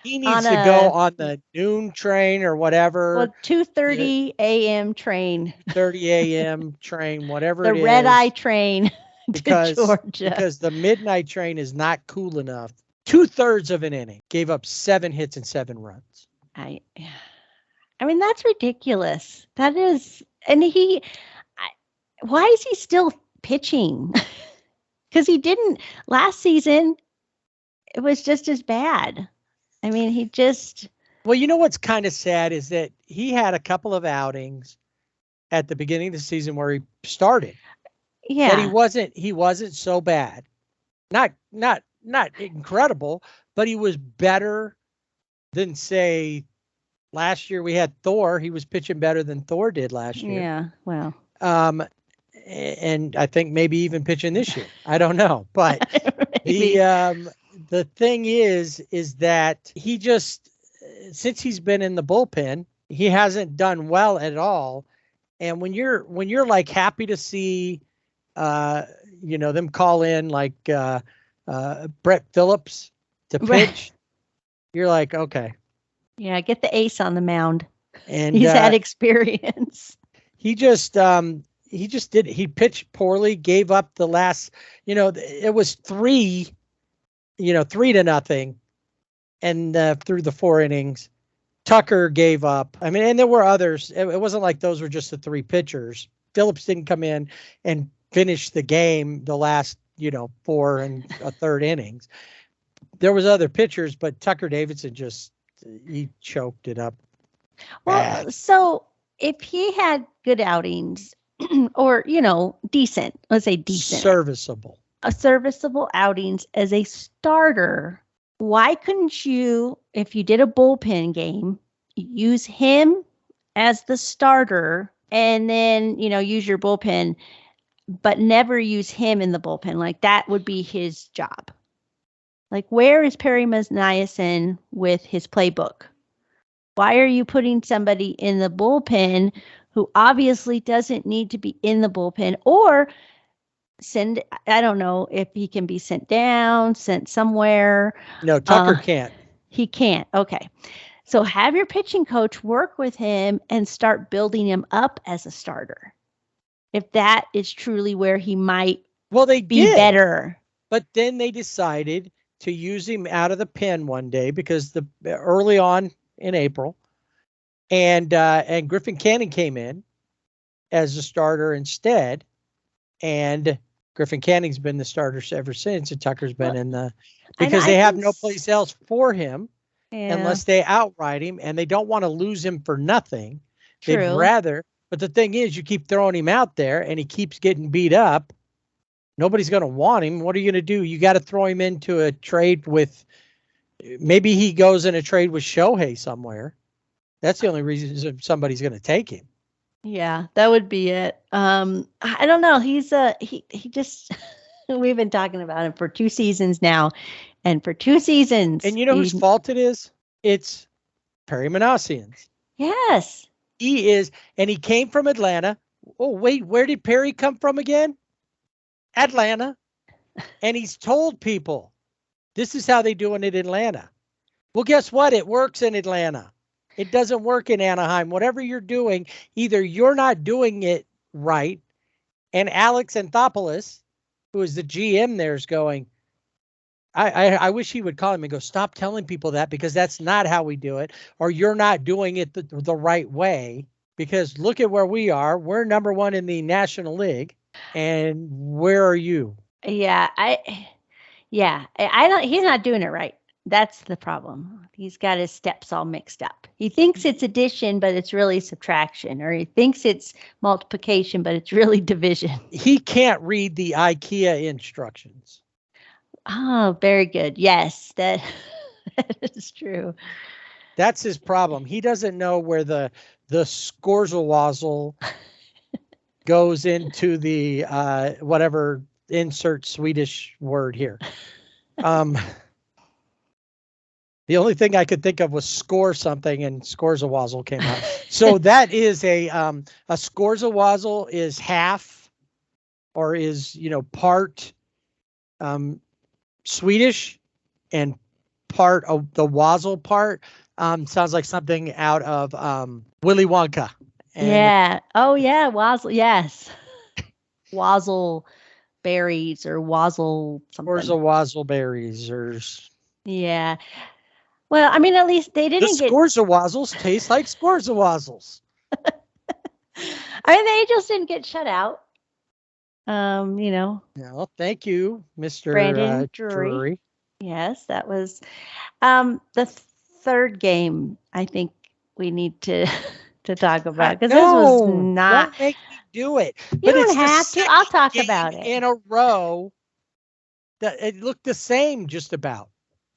He needs to go on the noon train or whatever. Well, 2:30 a.m. train. 30 a.m. train, whatever it is. The red eye train to Georgia. Because the midnight train is not cool enough. 2/3 of an inning. Gave up 7 hits and 7 runs. I mean, that's ridiculous. That is, and why is he still pitching? Because he didn't last season. It was just as bad. I mean, he just. Well, you know what's kind of sad is that he had a couple of outings at the beginning of the season where he started. Yeah. But he wasn't so bad. Not incredible, but he was better than, say, last year we had Thor. He was pitching better than Thor did last year. Yeah, well. And I think maybe even pitching this year. I don't know, but the thing is that he just, since he's been in the bullpen, he hasn't done well at all. And when you're like happy to see, them call in like Brett Phillips to pitch, You're like, okay. Yeah, get the ace on the mound. And he's had experience. He pitched poorly, gave up the last, it was 3-0. And through the 4 innings, Tucker gave up. I mean, and there were others. It wasn't like those were just the 3 pitchers. Phillips didn't come in and finish the game the last, 4 and a third innings. There was other pitchers, but Tucker Davidson he choked it up. Well, bad. So if he had good outings or, decent, let's say decent. Serviceable outings as a starter, why couldn't you, if you did a bullpen game, use him as the starter and then, use your bullpen, but never use him in the bullpen? Like that would be his job. Like, where is Perry Niasen with his playbook? Why are you putting somebody in the bullpen who obviously doesn't need to be in the bullpen, or I don't know if he can be sent down, sent somewhere. No, Tucker can't. He can't. Okay. So have your pitching coach work with him and start building him up as a starter. If that is truly where he might be better. But then they decided to use him out of the pen one day because early on in April, and Griffin Canning came in as a starter instead, and Griffin Canning's been the starter ever since, and Tucker's been because they have no place else for him unless they outright him, and they don't want to lose him for nothing. True. They'd rather, but the thing is, you keep throwing him out there, and he keeps getting beat up, Nobody's going to want him. What are you going to do? You got to throw him into a trade with, maybe he goes in a trade with Shohei somewhere. That's the only reason somebody's going to take him. Yeah, that would be it. I don't know. He just we've been talking about him for 2 seasons now, and for 2 seasons, And you know whose fault it is? It's Perry Manassian's. Yes. He is, and he came from Atlanta. Oh, wait, where did Perry come from again? Atlanta. And he's told people, this is how they do it in Atlanta. Well, guess what? It works in Atlanta. It doesn't work in Anaheim. Whatever you're doing, either you're not doing it right, and Alex Anthopoulos, who is the GM there, is going, I wish he would call him and go, stop telling people that, because that's not how we do it, or you're not doing it the right way, because look at where we are. We're number 1 in the National League, and where are you? Yeah, I don't, he's not doing it right. That's the problem. He's got his steps all mixed up. He thinks it's addition, but it's really subtraction, or he thinks it's multiplication, but it's really division. He can't read the IKEA instructions. Oh, very good. Yes, that is true. That's his problem. He doesn't know where the Skorzelwazel goes into the whatever, insert Swedish word here. The only thing I could think of was score something, and Skorzelwazel came out. So that is a Skorzelwazel is half, or is, part Swedish and part of the Wazzle part. Sounds like something out of Willy Wonka. And yeah. Oh yeah. Wazzle. Yes. Wazzle berries or Wazzle something. Or Wazzle berries, or yeah. Well, I mean, at least they didn't the get. Skorzelwazels taste like Skorzelwazels. I mean, the Angels didn't get shut out. Well, thank you, Mr. Brandon Drury. Yes, that was the third game. I think we need to talk about, because this was not. Don't make me do it. You don't have to. I'll talk about it in a row. That it looked the same, just about.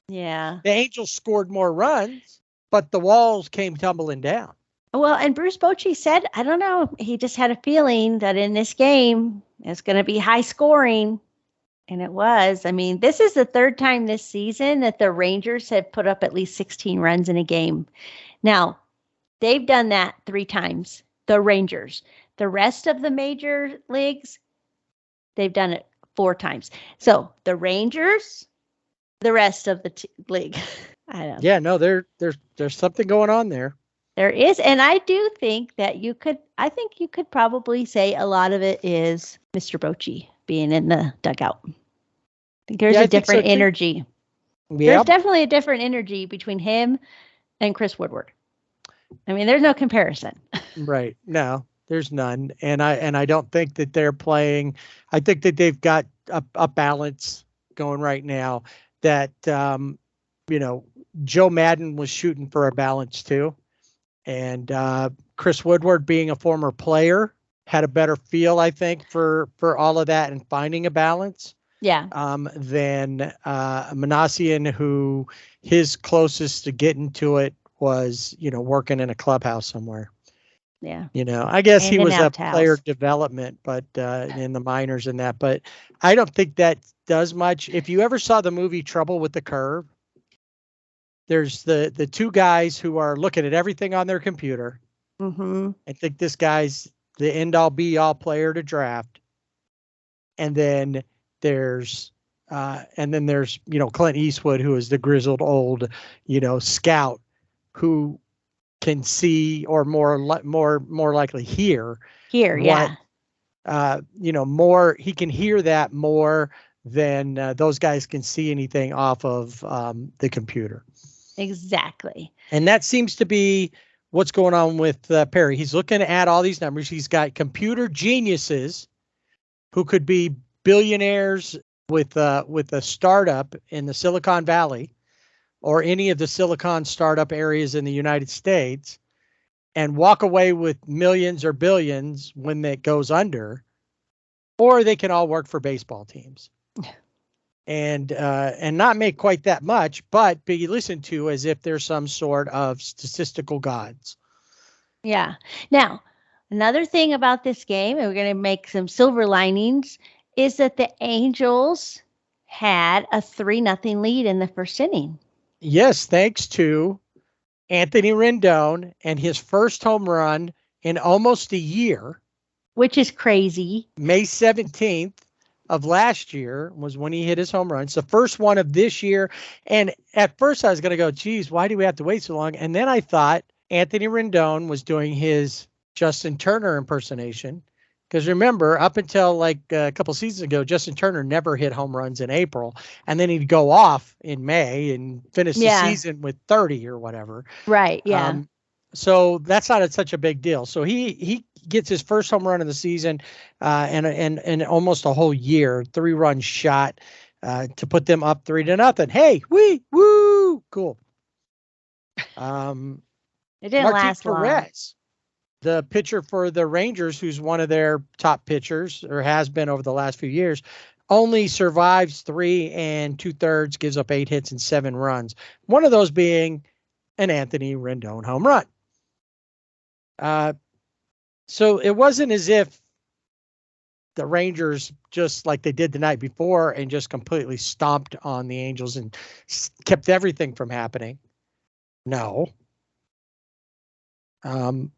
Yeah. The Angels scored more runs, but the walls came tumbling down. Well, and Bruce Bochy said, I don't know, he just had a feeling that in this game it's going to be high scoring. And it was. I mean, this is the third time this season that the Rangers have put up at least 16 runs in a game. Now, they've done that 3 times, the Rangers. The rest of the major leagues, they've done it 4 times. So the Rangers, the rest of the league. I don't know. Yeah, no, there's something going on there. There is, and I do think that I think you could probably say a lot of it is Mr. Bochy being in the dugout. I think there's a different energy. Yeah. There's definitely a different energy between him and Chris Woodward. I mean, there's no comparison. Right. No, there's none. And I don't think that they're playing. I think that they've got a balance going right now that, Joe Madden was shooting for a balance too. And Chris Woodward, being a former player, had a better feel, I think, for all of that and finding a balance. Yeah. Than Manassian, who his closest to getting to it was, working in a clubhouse somewhere. Yeah. I guess he was a player development, but in the minors and that. But I don't think that does much. If you ever saw the movie Trouble with the Curve, there's the 2 guys who are looking at everything on their computer. Mm-hmm. I think this guy's the end all be all player to draft. And then there's Clint Eastwood, who is the grizzled old, scout who can see, or more likely hear. Yeah. More, he can hear that more than those guys can see anything off of the computer. Exactly. And that seems to be what's going on with Perry. He's looking at all these numbers. He's got computer geniuses who could be billionaires with a startup in the Silicon Valley or any of the Silicon startup areas in the United States, and walk away with millions or billions when it goes under. or they can all work for baseball teams. And not make quite that much, but be listened to as if they're some sort of statistical gods. Yeah. Now, another thing about this game, and we're going to make some silver linings, is that the Angels had a 3-0 lead in the first inning. Yes, thanks to Anthony Rendon and his first home run in almost a year. Which is crazy. May 17th of last year was when he hit his home run. It's the first one of this year. And at first I was going to go, geez, why do we have to wait so long? And then I thought Anthony Rendon was doing his Justin Turner impersonation. Because remember, up until like a couple seasons ago, Justin Turner never hit home runs in April. And then he'd go off in May and finish the season with 30 or whatever. Right, yeah. So that's not such a big deal. So he gets his first home run of the season and almost a whole year, 3-run shot to put them up 3-0. Hey, woo, cool. It didn't Martin last Perez, long. the pitcher for the Rangers, who's one of their top pitchers or has been over the last few years, only survives 3 2/3, gives up 8 hits and 7 runs. One of those being an Anthony Rendon home run. So it wasn't as if the Rangers, just like they did the night before, and just completely stomped on the Angels and kept everything from happening. No. The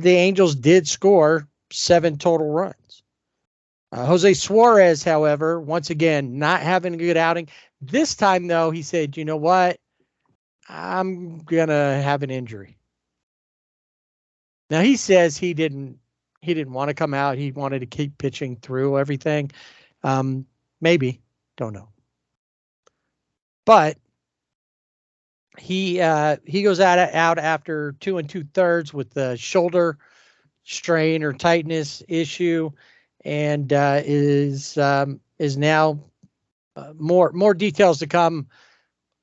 Angels did score 7 total runs. Jose Suarez, however, once again, not having a good outing. This time, though, he said, you know what? I'm going to have an injury. Now, he says he didn't want to come out. He wanted to keep pitching through everything. Maybe. Don't know. But he goes out after 2 2/3 with the shoulder strain or tightness issue, and is now more details to come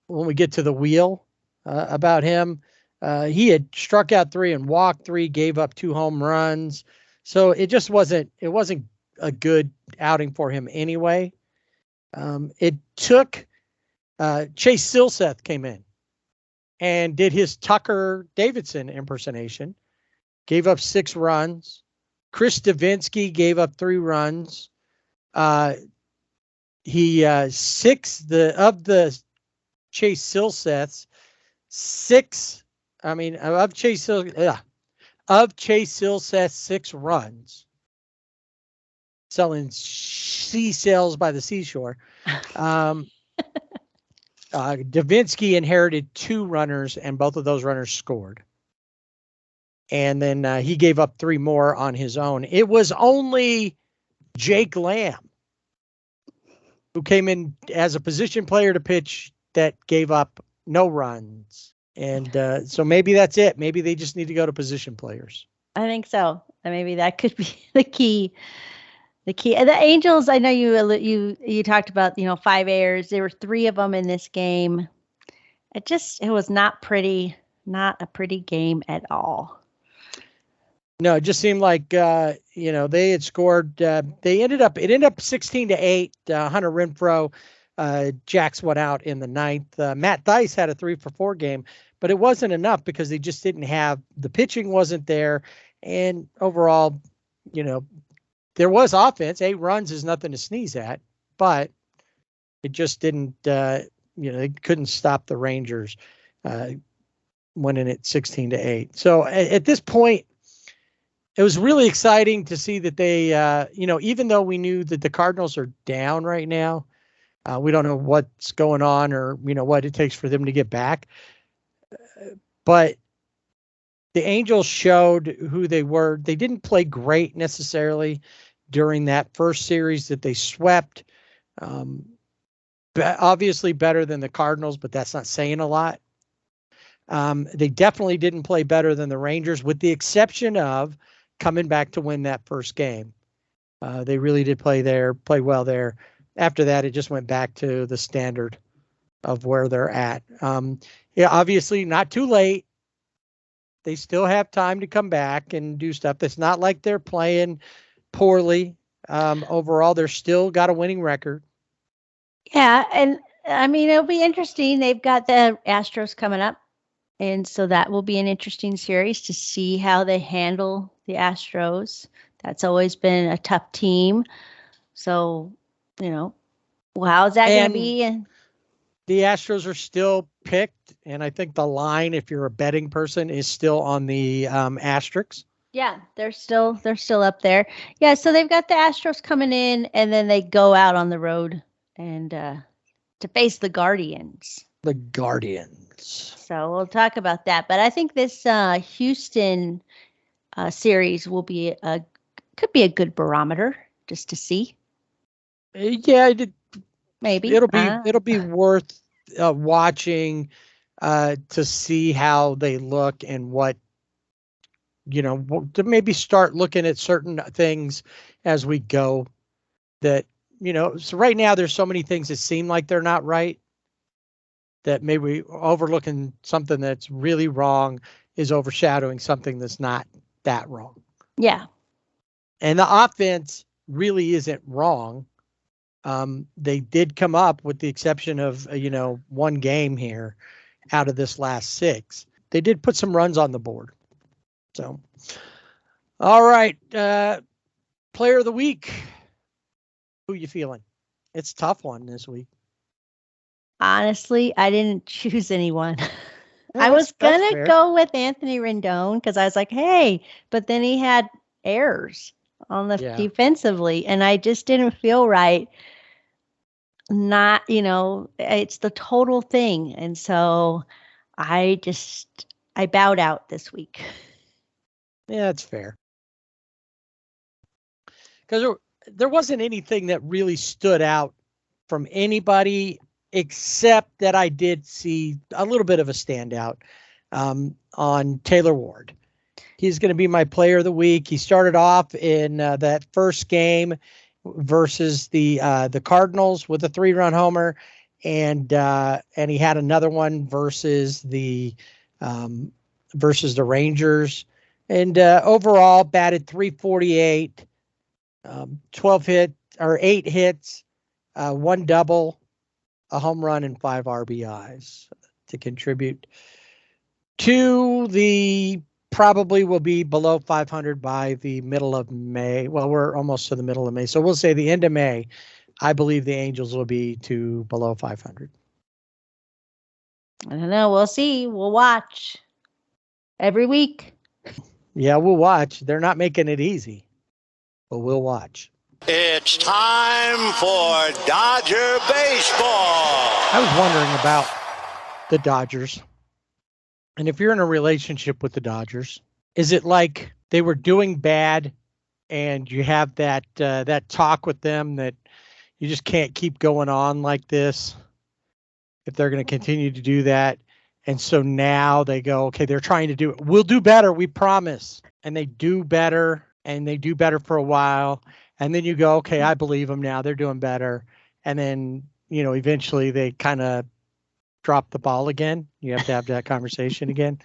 when we get to the wheel about him. He had struck out 3 and walked 3, gave up 2 home runs. So it just wasn't a good outing for him anyway. It took Chase Silseth came in and did his Tucker Davidson impersonation, gave up 6 runs. Chris Davinsky gave up 3 runs. He of the Chase Silseths, of Chase Silseth's 6 runs, selling seashells by the seashore. Davinsky inherited 2 runners, and both of those runners scored. And then he gave up 3 more on his own. It was only Jake Lamb, who came in as a position player to pitch, that gave up no runs. And so maybe that's it. Maybe they just need to go to position players. I think so. And maybe that could be the key. The Angels, I know you talked about, 5 errors. There were 3 of them in this game. It was not a pretty game at all. No, it just seemed like they had scored. It ended up 16-8. Hunter Renfroe jacks one out in the 9th. Matt Thaiss had a 3-for-4 game, but it wasn't enough because they just didn't have the pitching wasn't there, and overall, there was offense. 8 runs is nothing to sneeze at, but it just didn't. They couldn't stop the Rangers winning it 16-8. So at this point, it was really exciting to see that they, even though we knew that the Cardinals are down right now, we don't know what's going on or, what it takes for them to get back. But the Angels showed who they were. They didn't play great necessarily during that first series that they swept. Obviously better than the Cardinals, but that's not saying a lot. They definitely didn't play better than the Rangers, with the exception of coming back to win that first game. They really did play well there. After that, it just went back to the standard of where they're at. Obviously not too late. They still have time to come back and do stuff. It's not like they're playing poorly. Overall, they're still got a winning record. Yeah, and I mean it'll be interesting. They've got the Astros coming up, and so that will be an interesting series to see how they handle the Astros. That's always been a tough team. So, you know, well, how's that going to And be? And the Astros are still picked, and I think the line, if you're a betting person, is still on the asterisks. yeah, they're still up there. Yeah, so they've got the Astros coming in, and then they go out on the road and to face the Guardians. The Guardians. So we'll talk about that. But I think this Houston series will be could be a good barometer just to see. Yeah, Maybe it'll be worth watching to see how they look and what to maybe start looking at certain things as we go. That so right now there's so many things that seem like they're not right. That maybe overlooking something that's really wrong is overshadowing something that's not that wrong. Yeah. And the offense really isn't wrong. They did come up, with the exception of one game here out of this last 6. They did put some runs on the board. So, all right, player of the week. Who you feeling? It's a tough one this week. Honestly, I didn't choose anyone. Well, I was that's gonna fair. go with Anthony Rendon because I was like, hey, but then he had errors on the defensively, and I just didn't feel right. Not, it's the total thing, and so I bowed out this week. Yeah, that's fair. Because there wasn't anything that really stood out from anybody, except that I did see a little bit of a standout on Taylor Ward. He's going to be my player of the week. He started off in that first game versus the Cardinals with a 3-run homer, and he had another one versus the Rangers, and overall batted .348, 8 hits, 1 double, a home run, and 5 RBIs to contribute to the probably will be below 500 by the middle of May. Well, we're almost to the middle of May, so we'll say the end of May. I believe the Angels will be to below 500. I don't know. We'll see. We'll watch every week. Yeah, we'll watch. They're not making it easy, but we'll watch. It's time for Dodger baseball. I was wondering about the Dodgers. And if you're in a relationship with the Dodgers, is it like they were doing bad and you have that talk with them that you just can't keep going on like this if they're going to continue to do that? And so now they go, okay, they're trying to do it. We'll do better, we promise. And they do better, and they do better for a while. And then you go, okay, I believe them now. They're doing better. And then, eventually they kind of drop the ball again. You have to have that conversation again.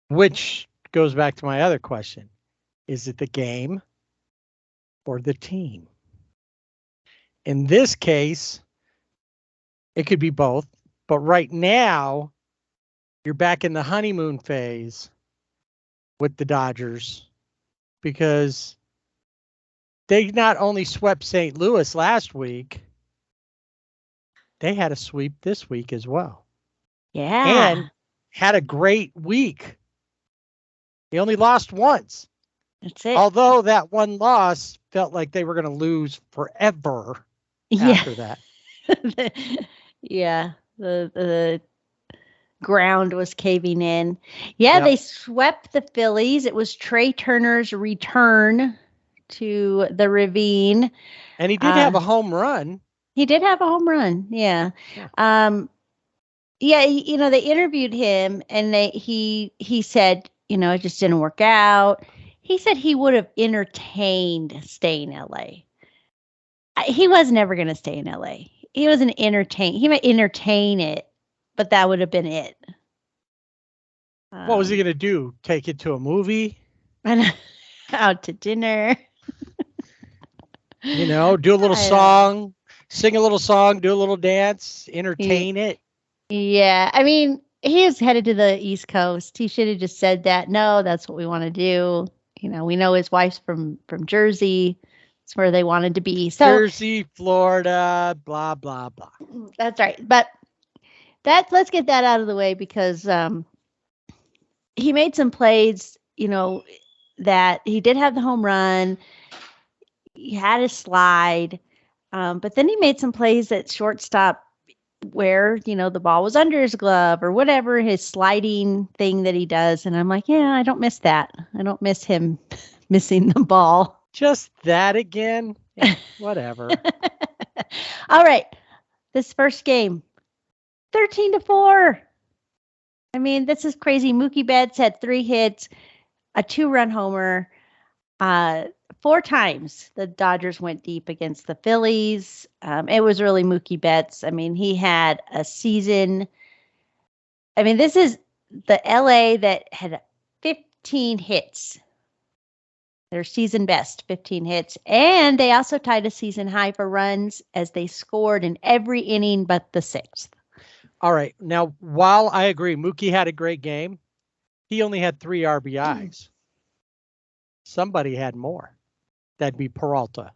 Which goes back to my other question. Is it the game or the team? In this case, it could be both. But right now, you're back in the honeymoon phase with the Dodgers because they not only swept St. Louis last week, they had a sweep this week as well. Yeah. And had a great week. They only lost once. That's it. Although that one loss felt like they were going to lose forever after that. Yeah. The ground was caving in. Yeah, Yep. They swept the Phillies. It was Trey Turner's return to the Ravine. And he did have a home run. He did have a home run. Yeah. Yeah, they interviewed him and he said, it just didn't work out. He said he would have entertained staying in LA. He was never going to stay in LA. He might entertain it, but that would have been it. What was he going to do? Take it to a movie? I out to dinner. You know, do a little I don't- song, sing a little song, do a little dance, entertain it. Yeah, I mean, he is headed to the East Coast. He should have just said that. No, that's what we want to do. You know, we know his wife's from Jersey. It's where they wanted to be. So Jersey, Florida, blah, blah, blah. that's right. But let's get that out of the way because he made some plays, you know, that he did have the home run. He had a slide. But then he made some plays at shortstop where, you know, the ball was under his glove or whatever, his sliding thing that he does. And I'm like, yeah, I don't miss that. I don't miss him missing the ball. Just that again? Yeah, whatever. All right. This first game, 13-4. I mean, this is crazy. Mookie Betts had 3 hits, a 2-run homer. 4 times the Dodgers went deep against the Phillies. It was really Mookie Betts. I mean, he had a season. I mean, this is the LA that had 15 hits. Their season best, 15 hits. And they also tied a season high for runs as they scored in every inning but the 6th. All right. Now, while I agree, Mookie had a great game, he only had 3 RBIs. Somebody had more. That'd be Peralta.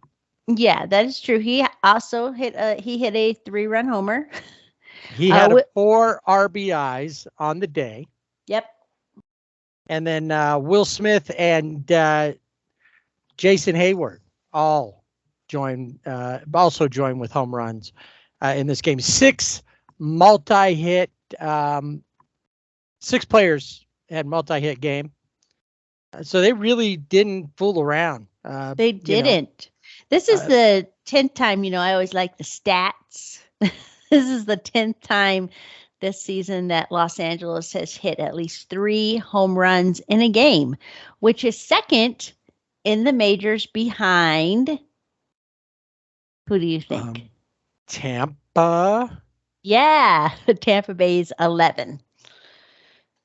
Yeah, that is true. He also hit a 3-run homer. He had 4 RBIs on the day. Yep. And then Will Smith and Jason Hayward also joined with home runs in this game. 6 multi-hit. 6 players had multi-hit game. So they really didn't fool around. They didn't. This is the 10th time, I always like the stats. This is the 10th time this season that Los Angeles has hit at least 3 home runs in a game, which is second in the majors behind. Who do you think? Tampa. Yeah, Tampa Bay's 11.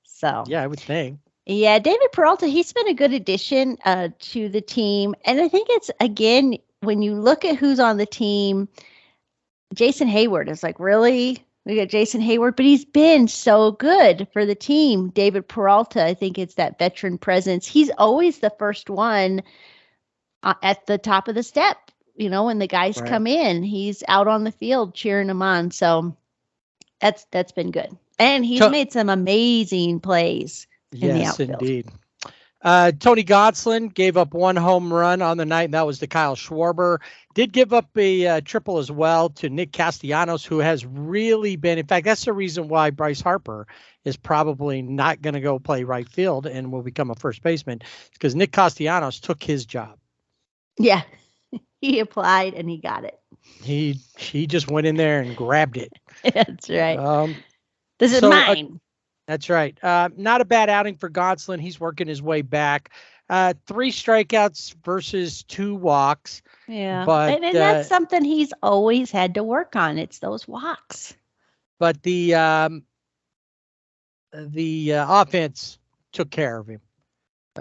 So yeah, I would think. Yeah, David Peralta, he's been a good addition to the team. And I think it's, again, when you look at who's on the team, Jason Hayward is like, really? We got Jason Hayward, but he's been so good for the team. David Peralta, I think it's that veteran presence. He's always the first one at the top of the step. When the guys come in, he's out on the field cheering them on. So that's been good. And he's made some amazing plays. Yes, indeed. Tony Gonsolin gave up 1 home run on the night, and that was to Kyle Schwarber. Did give up a triple as well to Nick Castellanos, who has really been, in fact, that's the reason why Bryce Harper is probably not going to go play right field and will become a first baseman, because Nick Castellanos took his job. Yeah, he applied and he got it. He just went in there and grabbed it. That's right. This is mine. That's right. Not a bad outing for Gonsolin. He's working his way back. 3 strikeouts versus 2 walks. Yeah, but and that's something he's always had to work on. It's those walks. But the offense took care of him,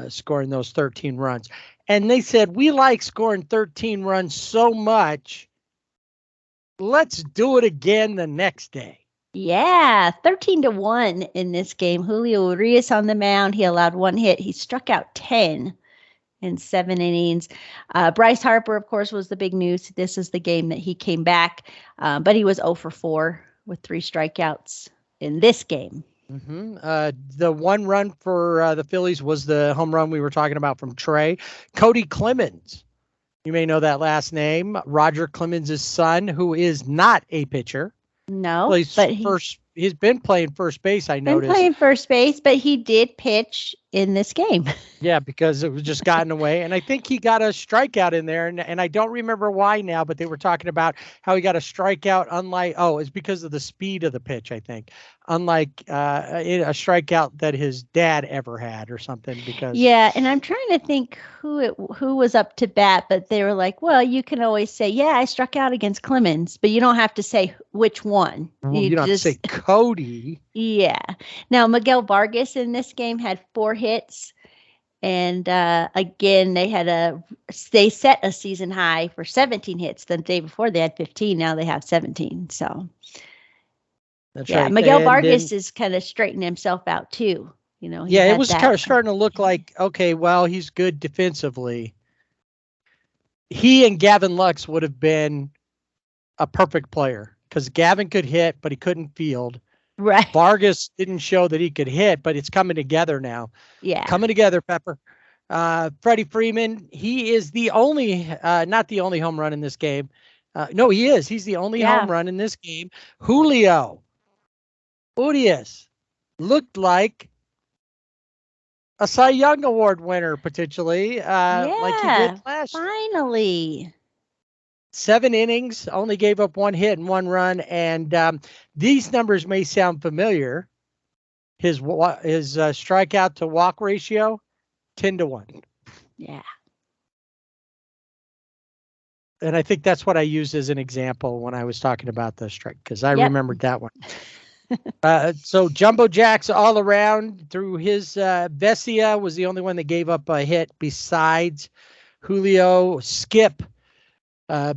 scoring those 13 runs. And they said, we like scoring 13 runs so much, let's do it again the next day. Yeah, 13-1 in this game. Julio Urias on the mound. He allowed 1 hit. He struck out 10 in 7 innings. Bryce Harper, of course, was the big news. This is the game that he came back, but he was 0 for 4 with 3 strikeouts in this game. Mm-hmm. The 1 run for the Phillies was the home run we were talking about from Trey. Cody Clemens, you may know that last name. Roger Clemens' son, who is not a pitcher. No, but he's been playing first base, I noticed. Been playing first base, but he did pitch in this game. Yeah, because it was just gotten away. And I think he got a strikeout in there. And I don't remember why now, but they were talking about how he got a strikeout it's because of the speed of the pitch, I think. Unlike a strikeout that his dad ever had or something. Yeah, and I'm trying to think who was up to bat, but they were like, well, you can always say, yeah, I struck out against Clemens, but you don't have to say which one. Well, you don't have to say Cody. Yeah. Now, Miguel Vargas in this game had 4 hits. And again, they set a season high for 17 hits. The day before they had 15. Now they have 17. So That's yeah, right. Miguel And Vargas then, is kind of straightening himself out too. He yeah, it had was that. kind of starting to look like, okay, well, he's good defensively. He and Gavin Lux would have been a perfect player because Gavin could hit, but he couldn't field. Right. Vargas didn't show that he could hit, but it's coming together now. Yeah. Coming together, Pepper. Freddie Freeman, he is the only, not the only home run in this game. No, he is. He's the only home run in this game. Julio Urias looked like a Cy Young Award winner, potentially, like he did last year. Finally. 7 innings, only gave up 1 hit and 1 run. And these numbers may sound familiar. His strikeout to walk ratio, 10-1. Yeah. And I think that's what I used as an example when I was talking about the strike, because I remembered that one. So Jumbo Jacks all around through his Vesia was the only one that gave up a hit besides Julio. Skip Phil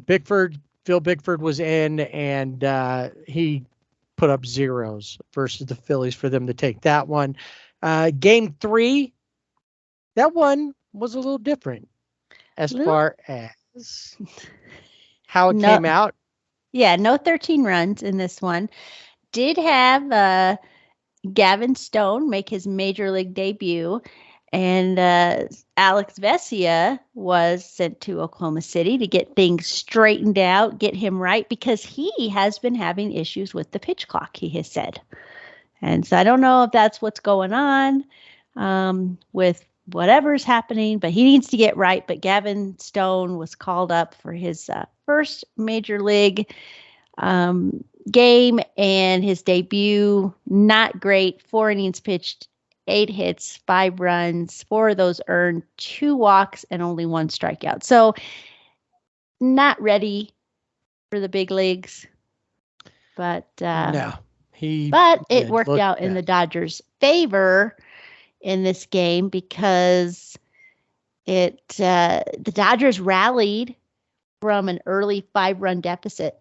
Bickford was in, and he put up zeros versus the Phillies for them to take that one. Game 3, that one was a little different as far as how it came out. Yeah, no 13 runs in this one. Did have Gavin Stone make his major league debut, and Alex Vesia was sent to Oklahoma City to get things straightened out, get him right, because he has been having issues with the pitch clock, he has said. And so I don't know if that's what's going on with whatever's happening, but he needs to get right. But Gavin Stone was called up for his first major league game, and his debut, not great. 4 innings pitched, 8 hits, 5 runs, 4 of those earned, 2 walks, and only 1 strikeout. So not ready for the big leagues. But no, it worked out in the Dodgers' favor in this game because the Dodgers rallied from an early 5-run deficit.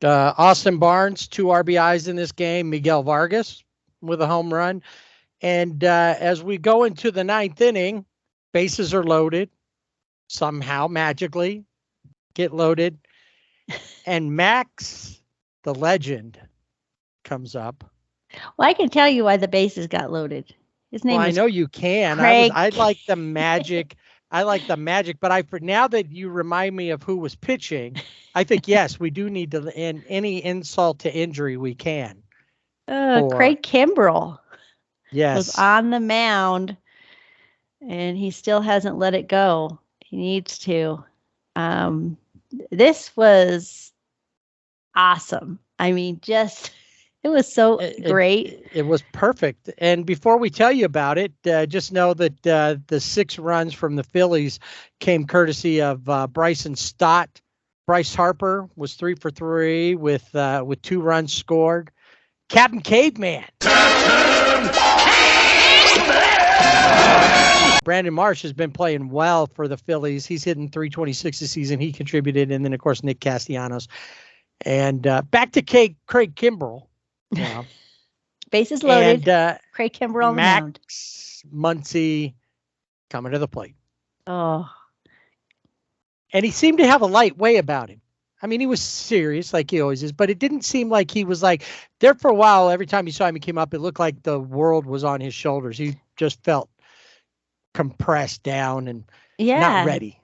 Austin Barnes, 2 RBIs in this game. Miguel Vargas with a home run. And as we go into the 9th inning, bases are loaded. Somehow, magically, get loaded. And Max, the legend, comes up. Well, I can tell you why the bases got loaded. His name I know you can. I like the magic. I like the magic, but now that you remind me of who was pitching, I think, yes, we do need to end any insult to injury we can. Craig Kimbrell was Yes. on the mound, and he still hasn't let it go. He needs to. This was awesome. I mean, it was so great. It was perfect. And before we tell you about it, just know that the 6 runs from the Phillies came courtesy of Bryson Stott. Bryce Harper was 3 for 3 with 2 runs scored. Captain Caveman. Brandon Marsh has been playing well for the Phillies. He's hitting .326 this season. He contributed. And then, of course, Nick Castellanos. And back to Craig Kimbrell. Yeah. Bases loaded. And Craig Kimbrell on the mound. Max Muncy coming to the plate. Oh. And he seemed to have a light way about him. I mean, he was serious like he always is, but it didn't seem like he was like there for a while. Every time you saw him, he came up, it looked like the world was on his shoulders. He just felt compressed down and not ready.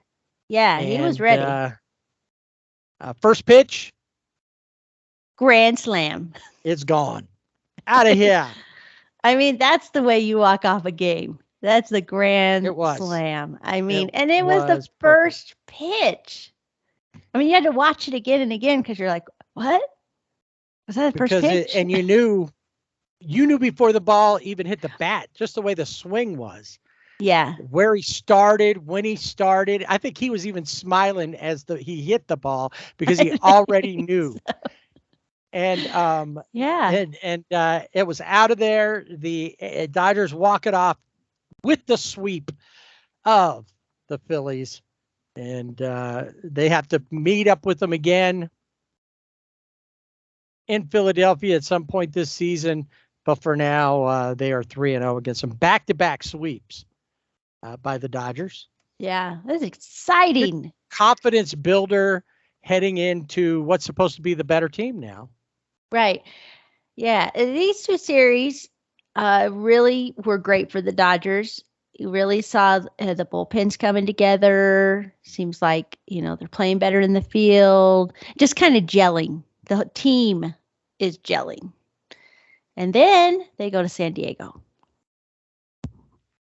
Yeah, he was ready. First pitch. Grand slam. It's gone. Out of here. I mean, that's the way you walk off a game. That's the grand slam. I mean, it was the first pitch. I mean, you had to watch it again and again because you're like, what? Was that the first pitch? And you knew before the ball even hit the bat, just the way the swing was. Yeah. Where he started, when he started. I think he was even smiling as he hit the ball because he already knew. And it was out of there. The Dodgers walk it off with the sweep of the Phillies. And they have to meet up with them again in Philadelphia at some point this season. But for now, they are 3-0 against some back-to-back sweeps by the Dodgers. Yeah, that's exciting. Confidence builder heading into what's supposed to be the better team now. Right. Yeah, these two series really were great for the Dodgers. You really saw the bullpens coming together. Seems like, they're playing better in the field, just kind of gelling. The team is gelling. And then they go to San Diego.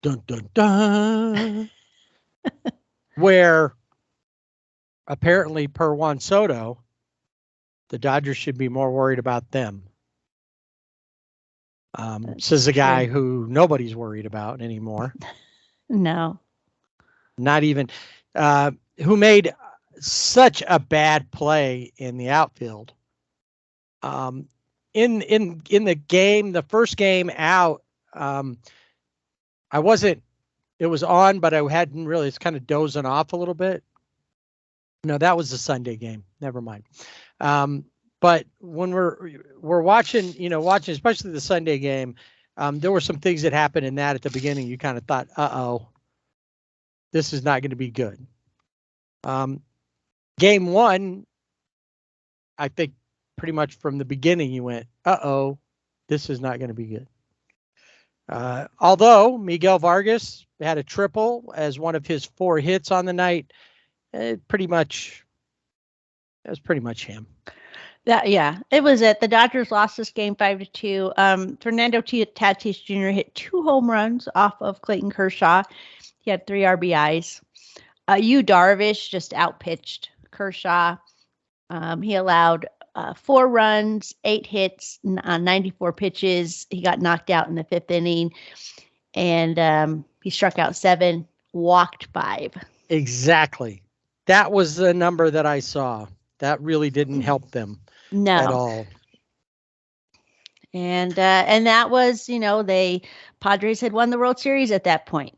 Dun, dun, dun. Where apparently, per Juan Soto, the Dodgers should be more worried about them. Says a guy who nobody's worried about anymore. No. Not even who made such a bad play in the outfield. In the game, the first game out, I wasn't. It was on, but I hadn't really. It's kind of dozing off a little bit. No, that was the Sunday game. Never mind. But when we're watching, especially the Sunday game, there were some things that happened in that at the beginning. You kind of thought, uh-oh, this is not going to be good. Game one, I think pretty much from the beginning you went, uh-oh, this is not going to be good. Although Miguel Vargas had a triple as one of his 4 hits on the night, that was pretty much him. It was it. The Dodgers lost this game 5-2. Fernando Tatis Jr. hit 2 home runs off of Clayton Kershaw. He had 3 RBIs. Yu Darvish just outpitched Kershaw. He allowed 4 runs, 8 hits on 94 pitches. He got knocked out in the 5th inning, and he struck out 7, walked 5. Exactly. That was the number that I saw. That really didn't help them at all. And that was, Padres had won the World Series at that point.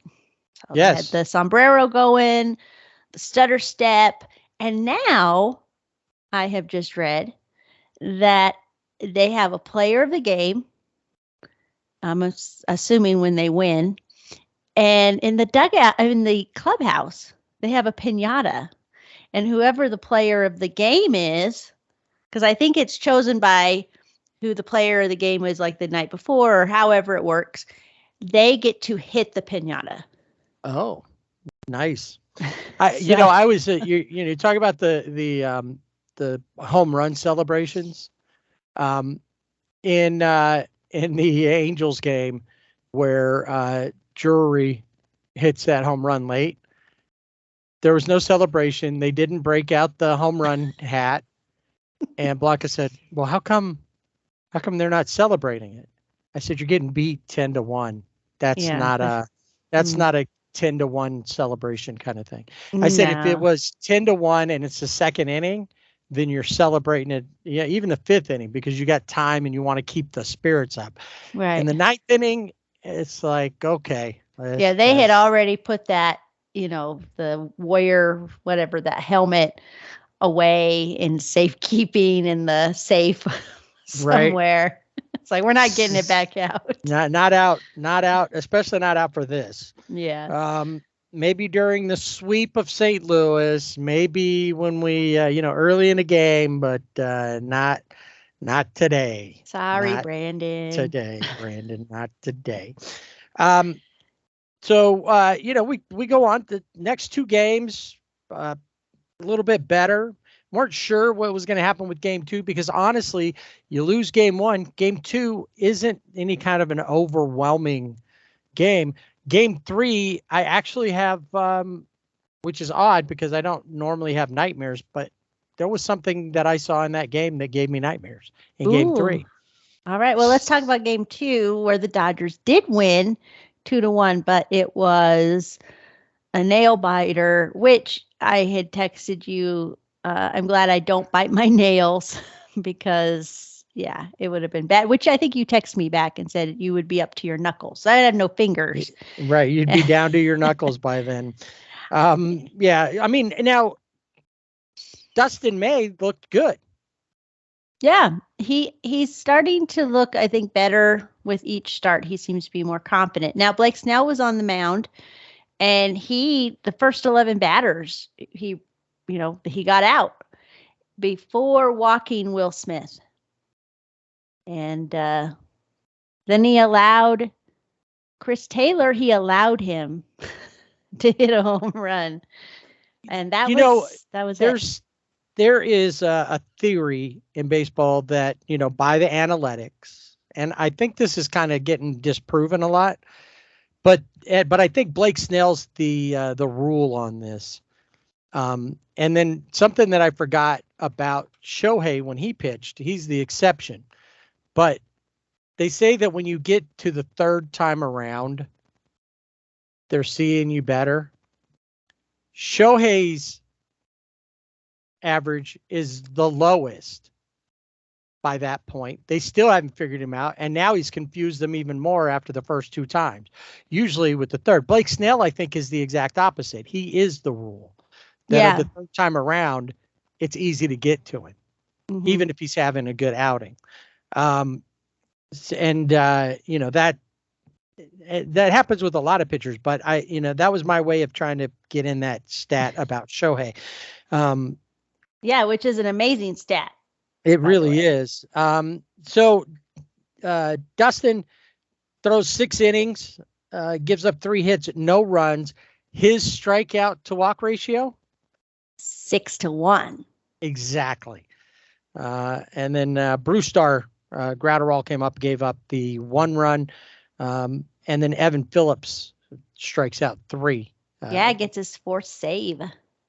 So yes. They had the sombrero going, the stutter step, and now I have just read that they have a player of the game. I'm assuming when they win, and in the dugout, in the clubhouse, they have a piñata, and whoever the player of the game is, because I think it's chosen by who the player of the game was like the night before, or however it works, they get to hit the piñata. Oh, nice. I was you talk about the home run celebrations in the Angels game where Drury hits that home run late. There was no celebration. They didn't break out the home run hat. And Blanca said, well, how come they're not celebrating it? I said, you're getting beat 10-1. That's not a 10-1 celebration kind of thing. I said, if it was 10-1 and it's the 2nd inning, then you're celebrating it. Yeah. Even the 5th inning, because you got time and you want to keep the spirits up. Right. In the 9th inning, it's like, okay. They had already put that, the Warrior, whatever, that helmet away in safekeeping in the safe somewhere. Right. It's like, we're not getting it back out. Not out, especially not out for this. Yeah. Maybe during the sweep of St. Louis, maybe when we, early in the game, but not today. Sorry, Brandon. Today, Brandon, not today. So, we go on to the next 2 games, a little bit better. Weren't sure what was going to happen with game 2 because honestly, you lose game 1, game 2 isn't any kind of an overwhelming game. Game 3, I actually have, which is odd because I don't normally have nightmares, but there was something that I saw in that game that gave me nightmares in game 3. All right. Well, let's talk about game 2 where the Dodgers did win 2-1, but it was a nail biter, which I had texted you. I'm glad I don't bite my nails because Yeah, it would have been bad, which I think you texted me back and said you would be up to your knuckles. I had no fingers. Right. You'd be down to your knuckles by then. Yeah. I mean, now Dustin May looked good. Yeah, he's starting to look, I think, better with each start. He seems to be more confident. Now, Blake Snell was on the mound, and the first 11 batters, he got out before walking Will Smith. And then he allowed Chris Taylor, he allowed him to hit a home run. And that was it. There is a theory in baseball that, by the analytics, and I think this is kind of getting disproven a lot, but I think Blake Snell's the rule on this. And then something that I forgot about Shohei when he pitched, he's the exception. But they say that when you get to the third time around, they're seeing you better. Shohei's average is the lowest by that point. They still haven't figured him out, and now he's confused them even more after the first two times. Usually with the third. Blake Snell, I think, is the exact opposite. He is the rule. That the third time around, it's easy to get to him, even if he's having a good outing. That happens with a lot of pitchers, but that was my way of trying to get in that stat about Shohei. Yeah, which is an amazing stat. It really is. So Dustin throws 6 innings, gives up 3 hits, no runs. His strikeout to walk ratio? 6-1. Exactly. And then Brewstar, Gratterall came up, gave up the 1 run. And then Evan Phillips strikes out 3. Gets his 4th save.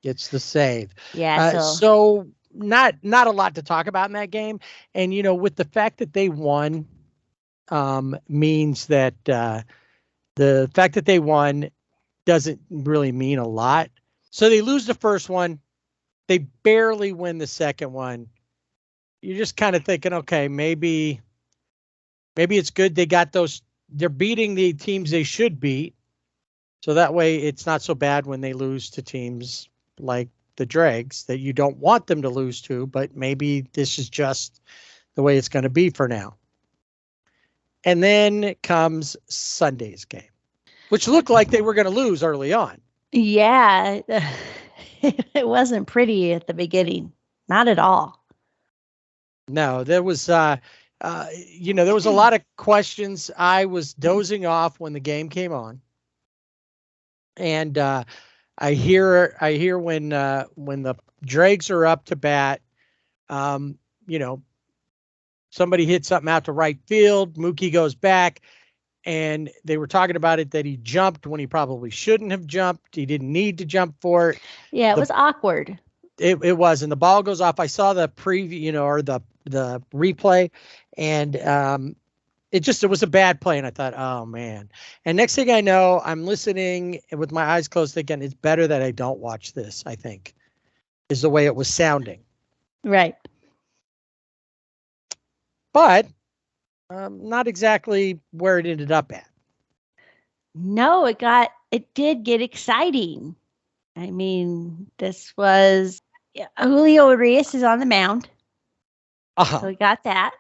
Gets the save. Yeah. So not a lot to talk about in that game. And, with the fact that they won, means that the fact that they won doesn't really mean a lot. So they lose the first one. They barely win the second one. You're just kind of thinking, okay, maybe it's good they got those. They're beating the teams they should beat. So that way it's not so bad when they lose to teams like the Dregs that you don't want them to lose to, but maybe this is just the way it's going to be for now. And then comes Sunday's game, which looked like they were going to lose early on. Yeah, it wasn't pretty at the beginning. Not at all. No, there was, there was a lot of questions. I was dozing off when the game came on. And I hear when the Dregs are up to bat, somebody hit something out to right field. Mookie goes back, and they were talking about it that he jumped when he probably shouldn't have jumped. He didn't need to jump for it. Yeah, it was awkward. It was, and the ball goes off. I saw the preview, or the replay, and it was a bad play, and I thought, oh man. And next thing I know, I'm listening with my eyes closed thinking it's better that I don't watch this, I think, is the way it was sounding. Right. But not exactly where it ended up at. No, it did get exciting. I mean, this was Julio Urias is on the mound. So we got that.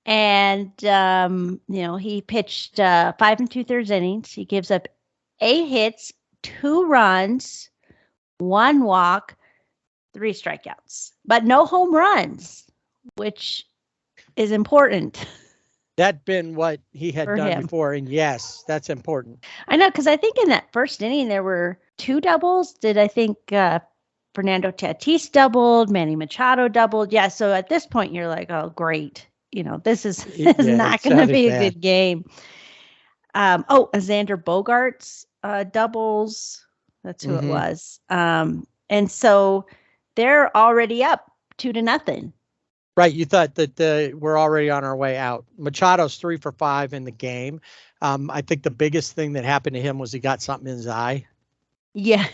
And, he pitched 5 2/3 innings. He gives up 8 hits, 2 runs, 1 walk, 3 strikeouts, but no home runs, which is important. That'd been what he had done him before. And yes, that's important. I know, because I think in that first inning, there were 2 doubles. Did I think Fernando Tatis doubled, Manny Machado doubled? Yeah. So at this point, you're like, oh, great. This is not going to be a good game. Xander Bogaerts doubles. That's who it was. And so they're already up 2-0. Right. You thought that we're already on our way out. Machado's 3 for 5 in the game. I think the biggest thing that happened to him was he got something in his eye. Yeah.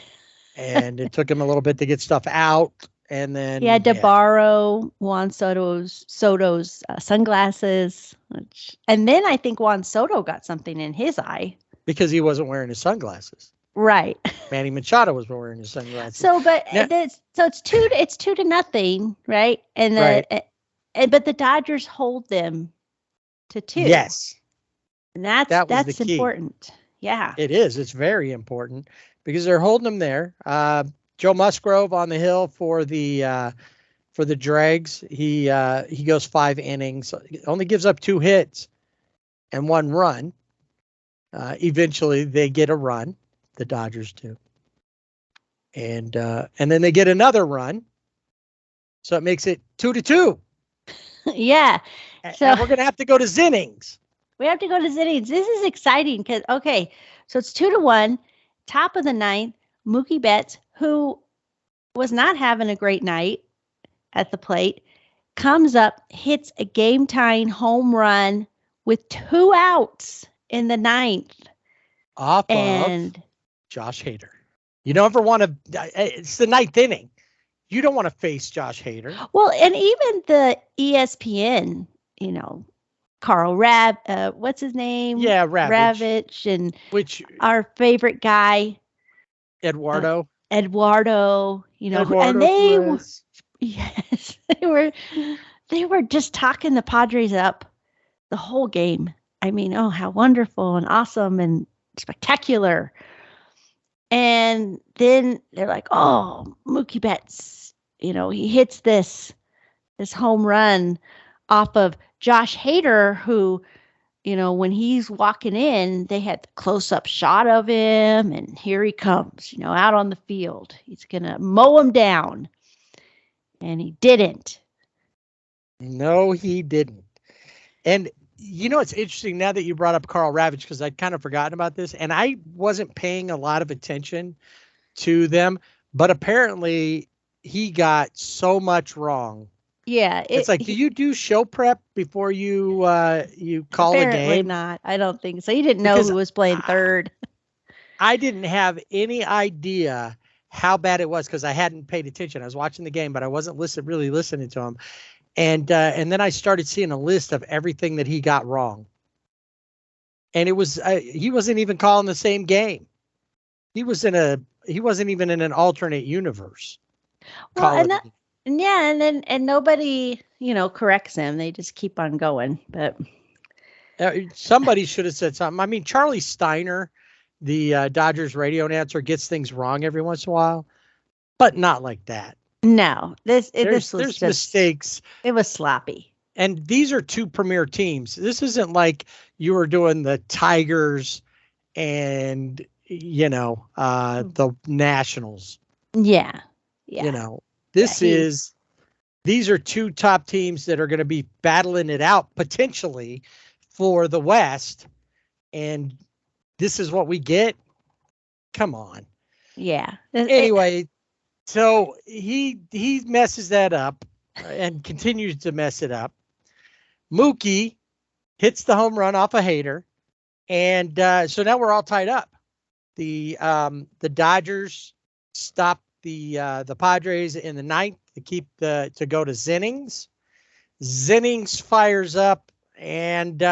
And it took him a little bit to get stuff out. and then He had to borrow Juan Soto's sunglasses, and then I think Juan Soto got something in his eye because he wasn't wearing his sunglasses. Right. Manny Machado was wearing his sunglasses. So, but Now- it's 2-0, right? And but the Dodgers hold them to 2. Yes, and that was the that's key. important. Yeah. It is. It's very important because they're holding them there. Joe Musgrove on the hill for the Dregs. He goes 5 innings, only gives up 2 hits and 1 run. Eventually, they get a run. The Dodgers do, and then they get another run. So it makes it 2-2. Yeah. So And we're gonna have to go to Zinnings. we have to go to Zinnings. This is exciting because so it's 2-1, top of the 9th. Mookie Betts, who was not having a great night at the plate, comes up, hits a game-tying home run with 2 outs in the 9th. Off And of Josh Hader. You don't ever want to. It's the 9th inning. You don't want to face Josh Hader. well, and even the ESPN, Carl what's his name? Yeah, Ravitch. And Which our favorite guy, Eduardo. Eduardo, Eduardo and they Perez. yes, they were just talking the Padres up the whole game. I mean, oh, how wonderful and awesome and spectacular. And then they're like, oh, Mookie Betts, he hits this home run off of Josh Hader, who, when he's walking in, they had the close-up shot of him, and here he comes, out on the field. He's going to mow him down. And he didn't. No, he didn't. And it's interesting now that you brought up Carl Ravitch, because I'd kind of forgotten about this, and I wasn't paying a lot of attention to them, but apparently he got so much wrong. Yeah, It's like, do you do show prep before you call a apparently game? not. I don't think so. He didn't know Because who was playing third. I didn't have any idea how bad it was because I hadn't paid attention. I was watching the game, but I wasn't really listening to him. And then I started seeing a list of everything that he got wrong. And it was he wasn't even calling the same game. He wasn't even in an alternate universe. Well, and nobody, corrects him. They just keep on going. But somebody should have said something. I mean, Charlie Steiner, the Dodgers radio announcer, gets things wrong every once in a while, but not like that. no, there's There's mistakes. It was sloppy. And these are 2 premier teams. This isn't like you were doing the Tigers and, the Nationals. Yeah. Yeah. These are 2 top teams that are going to be battling it out potentially for the West. And this is what we get. Come on. Yeah. Anyway, so he messes that up and continues to mess it up. Mookie hits the home run off a Hader, and so now we're all tied up. The Dodgers stop the Padres in the 9th to go to Zinnings. Zinnings fires up, and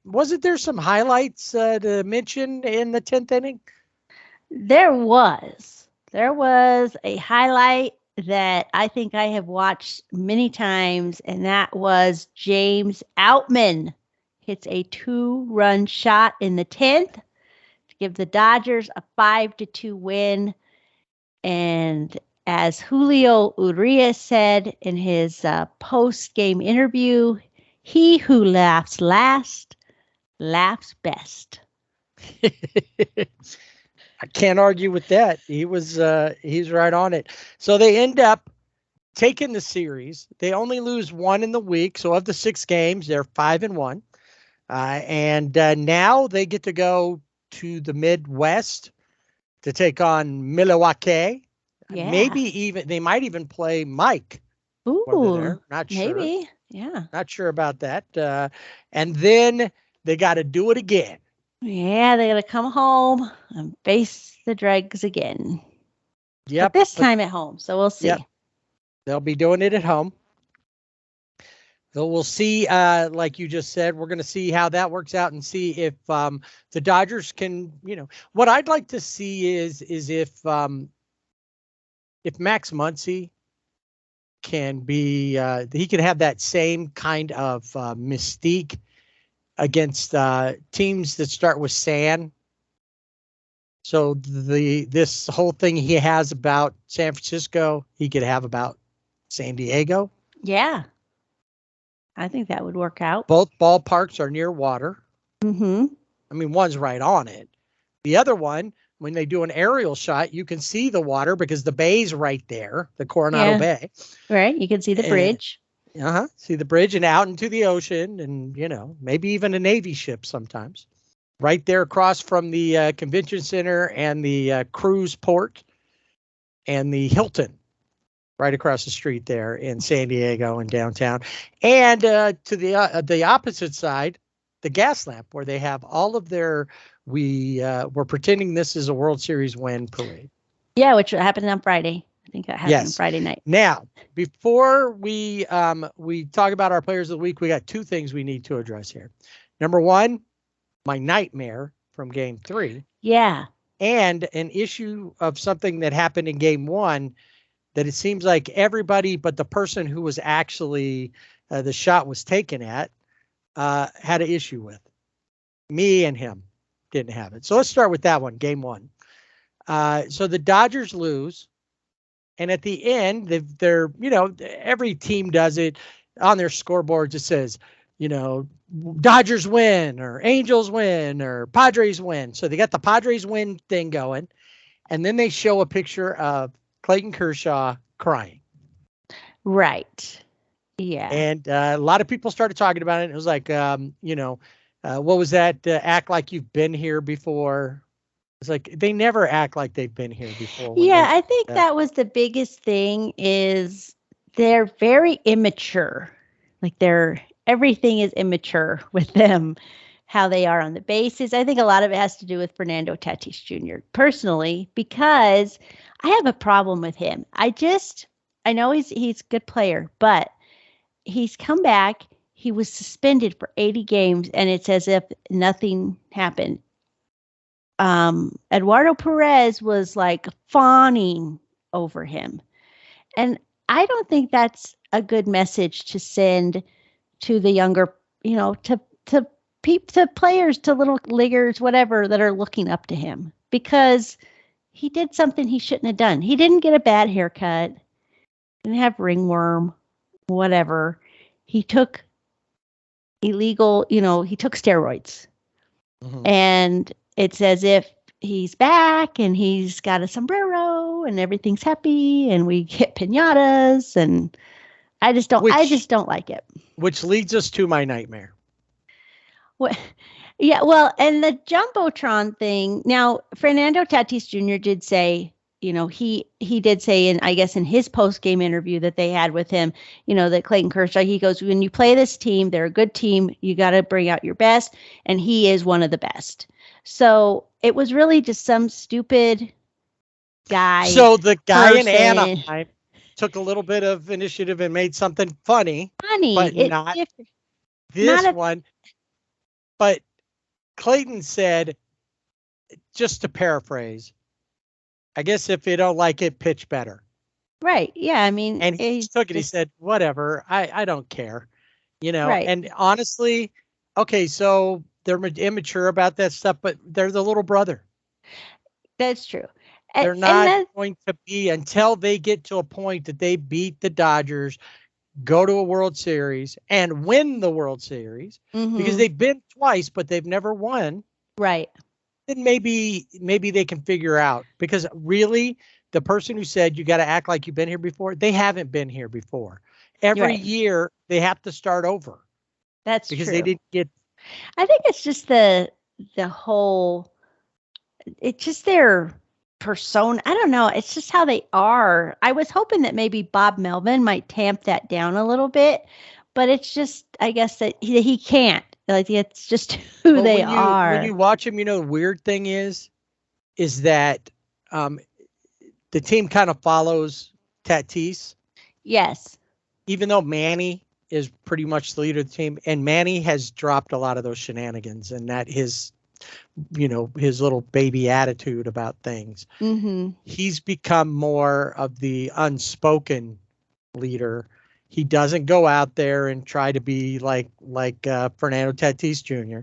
wasn't there some highlights to mention in the 10th inning? There was a highlight that I think I have watched many times, and that was James Outman hits a 2-run shot in the 10th to give the Dodgers a 5-2 win. And as Julio Urias said in his post-game interview, he who laughs last laughs best. I can't argue with that. He's right on it. So they end up taking the series. They only lose 1 in the week. So of the 6 games, they're 5-1. And now they get to go to the Midwest to take on Milwaukee. Yeah. They might even play Mike. Ooh, Not sure. maybe. Yeah. Not sure about that. And then they got to do it again. Yeah, they got to come home and face the Dregs again. Yep. But this time at home, so we'll see. Yep. They'll be doing it at home. So we'll see, like you just said, we're going to see how that works out and see if the Dodgers can, what I'd like to see is if Max Muncy can be, he can have that same kind of mystique against teams that start with San. So this whole thing he has about San Francisco, he could have about San Diego. Yeah. I think that would work out. Both ballparks are near water. Mm-hmm. I mean, one's right on it. The other one, when they do an aerial shot, you can see the water because the bay's right there, the Coronado Bay. Right. You can see the bridge. See the bridge and out into the ocean and, maybe even a Navy ship sometimes. Right there across from the convention center and the cruise port and the Hilton. Right across the street there in San Diego and downtown. And to the opposite side, the gas lamp, where they have all of their, we're pretending this is a World Series win parade. Yeah, which happened on Friday. I think that happened on Friday night. Now, before we talk about our players of the week, we got two things we need to address here. Number one, my nightmare from Game 3. Yeah. And an issue of something that happened in Game 1 that it seems like everybody but the person who was actually the shot was taken at had an issue with. Me and him didn't have it. So let's start with that one, Game 1. So the Dodgers lose. And at the end, they're, every team does it on their scoreboards. It says, Dodgers win or Angels win or Padres win. So they got the Padres win thing going. And then they show a picture of Clayton Kershaw crying. Right. Yeah. And a lot of people started talking about it. It was like, what was that? Act like you've been here before. It's like they never act like they've been here before. Yeah, I think that was the biggest thing is they're very immature. Like everything is immature with them, how they are on the bases. I think a lot of it has to do with Fernando Tatis Jr. personally, because I have a problem with him. I know he's a good player, but he's come back. He was suspended for 80 games, and it's as if nothing happened. Eduardo Perez was like fawning over him. And I don't think that's a good message to send to the younger, to players, to little leaguers, whatever, that are looking up to him, because he did something he shouldn't have done. He didn't get a bad haircut, didn't have ringworm, whatever. He took illegal, he took steroids. Mm-hmm. And it's as if he's back and he's got a sombrero and everything's happy and we get piñatas, and I just don't like it. Which leads us to my nightmare. Well, yeah, well, and the Jumbotron thing. Now, Fernando Tatis Jr. did say, he did say, I guess in his post-game interview that they had with him, that Clayton Kershaw, he goes, when you play this team, they're a good team. You got to bring out your best. And he is one of the best. So it was really just some stupid guy. So the guy in Anaheim took a little bit of initiative and made something funny. But not this one. But Clayton said, just to paraphrase, I guess if you don't like it, pitch better. Right. Yeah. I mean, and he took it. He said, whatever. I don't care. Right. And honestly, okay, so they're immature about that stuff, but they're the little brother. That's true. They're not going to be until they get to a point that they beat the Dodgers, go to a World Series and win the World Series, because they've been twice, but they've never won. Right. Then maybe they can figure out, because really the person who said you got to act like you've been here before, they haven't been here before. Every year they have to start over. That's because true. They didn't get. I think it's just the whole, it's just their persona. I don't know. It's just how they are. I was hoping that maybe Bob Melvin might tamp that down a little bit, but it's just, I guess that he can't. Like, it's just who they are. When you watch him, the weird thing is that the team kind of follows Tatis. Yes. Even though Manny is pretty much the leader of the team, and Manny has dropped a lot of those shenanigans and that his little baby attitude about things. Mm-hmm. He's become more of the unspoken leader. He doesn't go out there and try to be like Fernando Tatis Jr.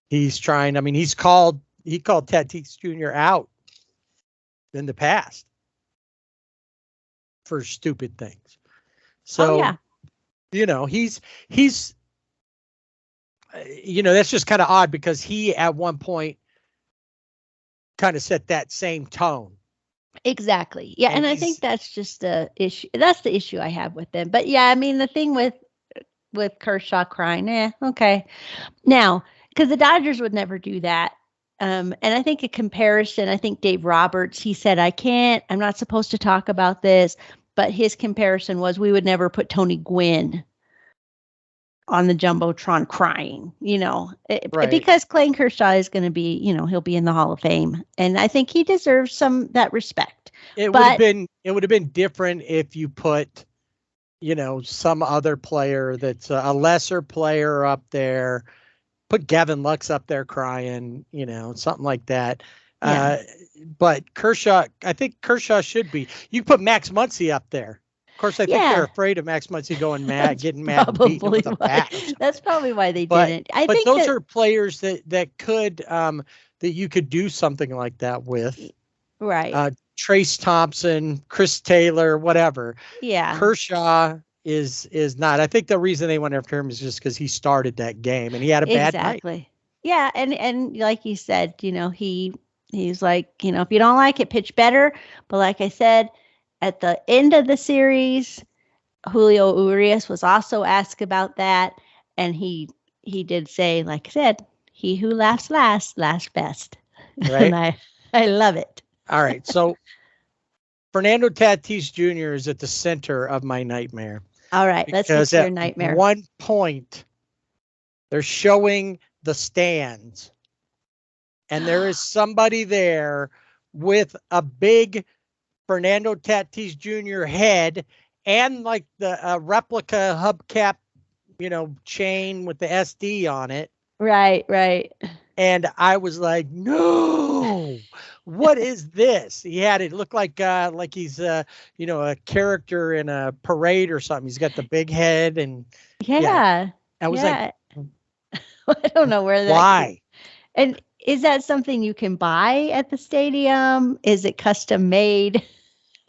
He's trying. I mean, he called Tatis Jr. out in the past for stupid things. So, yeah. He's that's just kind of odd because he at one point kind of set that same tone. Exactly. Yeah. And I think that's just the issue. That's the issue I have with them. But yeah, I mean, the thing with Kershaw crying, okay. Now, because the Dodgers would never do that. And I think a comparison, I think Dave Roberts, he said, I'm not supposed to talk about this, but his comparison was we would never put Tony Gwynn on the Jumbotron crying, because Clayton Kershaw is going to be, he'll be in the Hall of Fame. And I think he deserves that respect. It would have been different if you put, some other player that's a lesser player up there, put Gavin Lux up there crying, something like that. Yeah. But Kershaw, I think Kershaw should be. You put Max Muncy up there. Of course, I think they're afraid of Max Muncy going mad, getting mad, and beating him with a bat. That's probably why they didn't. I think those are players that could that you could do something like that with. Right. Trace Thompson, Chris Taylor, whatever. Yeah. Kershaw is not. I think the reason they went after him is just because he started that game and he had a bad night. Exactly. Yeah, and like you said, he's like, if you don't like it, pitch better. But like I said, at the end of the series, Julio Urias was also asked about that, and he did say, like I said, he who laughs last laughs best. Right. And I love it. All right, so Fernando Tatis Jr. is at the center of my nightmare. All right, let's get to your nightmare. At one point, they're showing the stands, and there is somebody there with a big Fernando Tatis Jr. head and like the replica hubcap, chain with the SD on it. Right. And I was like, no, what is this? It looked like he's a character in a parade or something. He's got the big head and yeah. I was like, I don't know where that. Why? And is that something you can buy at the stadium? Is it custom made?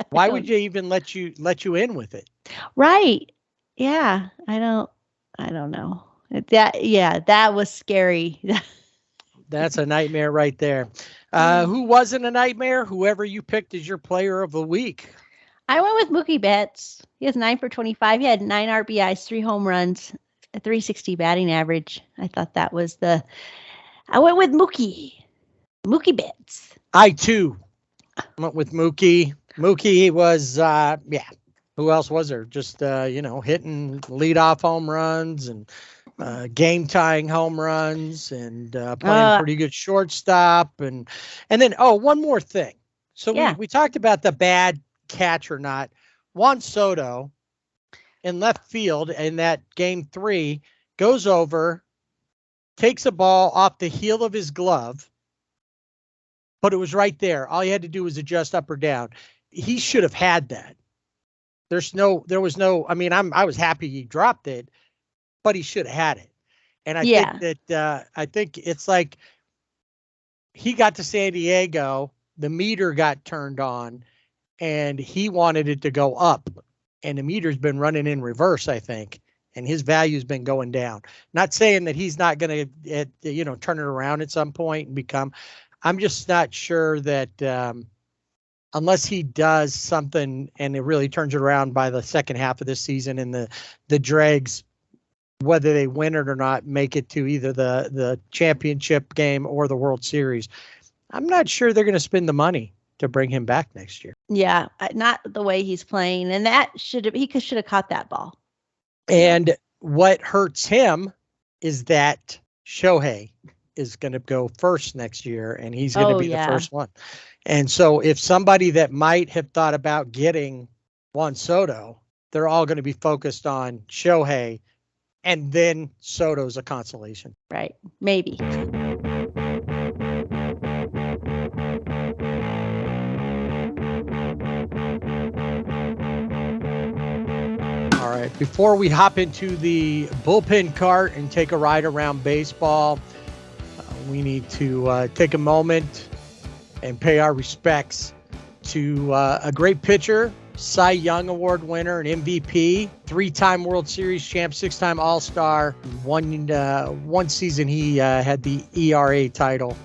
Why would you even let you in with it? Right. Yeah. I don't know. That was scary. That's a nightmare right there. Who wasn't a nightmare? Whoever you picked as your player of the week. I went with Mookie Betts. He has 9 for 25. He had 9 RBIs, 3 home runs, a 360 batting average. I thought that was I went with Mookie Betts. I too went with Mookie. Mookie was, who else was there? Just, hitting leadoff home runs and game tying home runs and playing pretty good shortstop. And then, one more thing. So we talked about the bad catch or not. Juan Soto in left field in that game 3 goes over, takes a ball off the heel of his glove, but it was right there. All he had to do was adjust up or down. He should have had that. There was no, I was happy he dropped it, but he should have had it. And I think it's like he got to San Diego, the meter got turned on and he wanted it to go up and the meter's been running in reverse, I think. And his value's been going down. Not saying that he's not going to, turn it around at some point and become, I'm just not sure that, unless he does something and it really turns it around by the second half of this season and the dregs, whether they win it or not, make it to either the championship game or the World Series. I'm not sure they're going to spend the money to bring him back next year. Yeah, not the way he's playing. And he should have caught that ball. And what hurts him is that Shohei is going to go first next year and he's going to be the first one. And so if somebody that might have thought about getting Juan Soto they're all going to be focused on Shohei, and then Soto's a consolation. Right. Maybe. All right. Before we hop into the bullpen cart and take a ride around baseball, we need to take a moment and pay our respects to a great pitcher, Cy Young Award winner, an MVP, 3-time World Series champ, 6-time All-Star. One season he had the ERA title,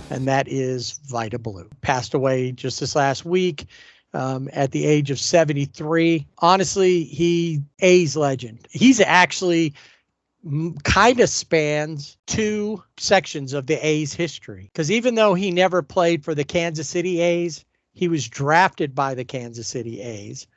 and that is Vida Blue. Passed away just this last week at the age of 73. Honestly, A's legend. He's actually kind of spans 2 sections of the A's history, because even though he never played for the Kansas City A's, he was drafted by the Kansas City A's,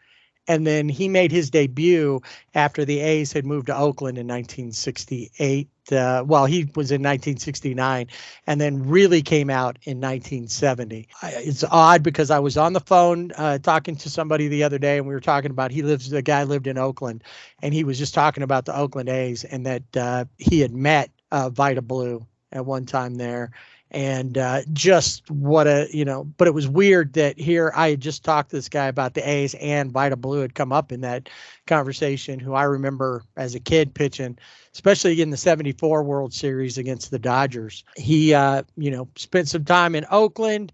and then he made his debut after the A's had moved to Oakland in 1968. He was in 1969, and then really came out in 1970. It's odd because I was on the phone talking to somebody the other day, and we were talking about the guy lived in Oakland, and he was just talking about the Oakland A's, and that he had met Vida Blue at one time there. And just what but it was weird that here I had just talked to this guy about the A's, and Vida Blue had come up in that conversation, who I remember as a kid pitching, especially in the 74 World Series against the Dodgers. He, spent some time in Oakland,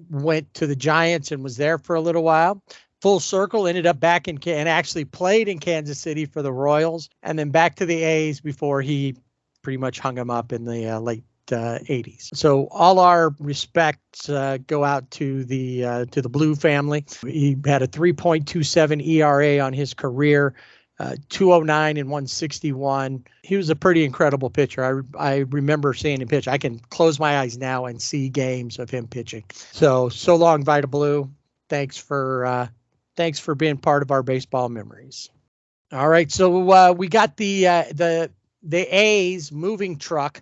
went to the Giants and was there for a little while. Full circle, ended up back and actually played in Kansas City for the Royals, and then back to the A's before he pretty much hung him up in the late 80s. So all our respects go out to the Blue family. He had a 3.27 ERA on his career, 209 and 161. He was a pretty incredible pitcher. I remember seeing him pitch. I can close my eyes now and see games of him pitching. So long, Vida Blue. Thanks for being part of our baseball memories. All right, so we got the A's moving truck,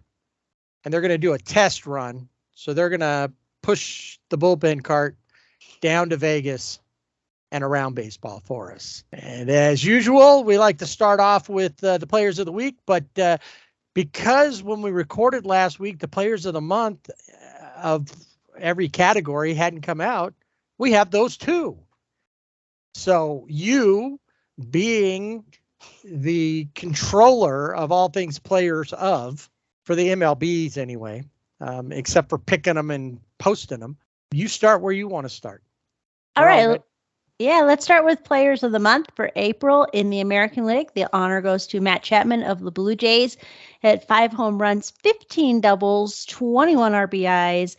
and they're going to do a test run. So they're going to push the bullpen cart down to Vegas and around baseball for us. And as usual, we like to start off with the players of the week. But because when we recorded last week, the players of the month of every category hadn't come out, we have those 2. So you, being the controller of all things players of, for the MLBs anyway, except for picking them and posting them, you start where you want to start. All right. Yeah, let's start with players of the month for April in the American League. The honor goes to Matt Chapman of the Blue Jays. Had 5 home runs, 15 doubles, 21 RBIs,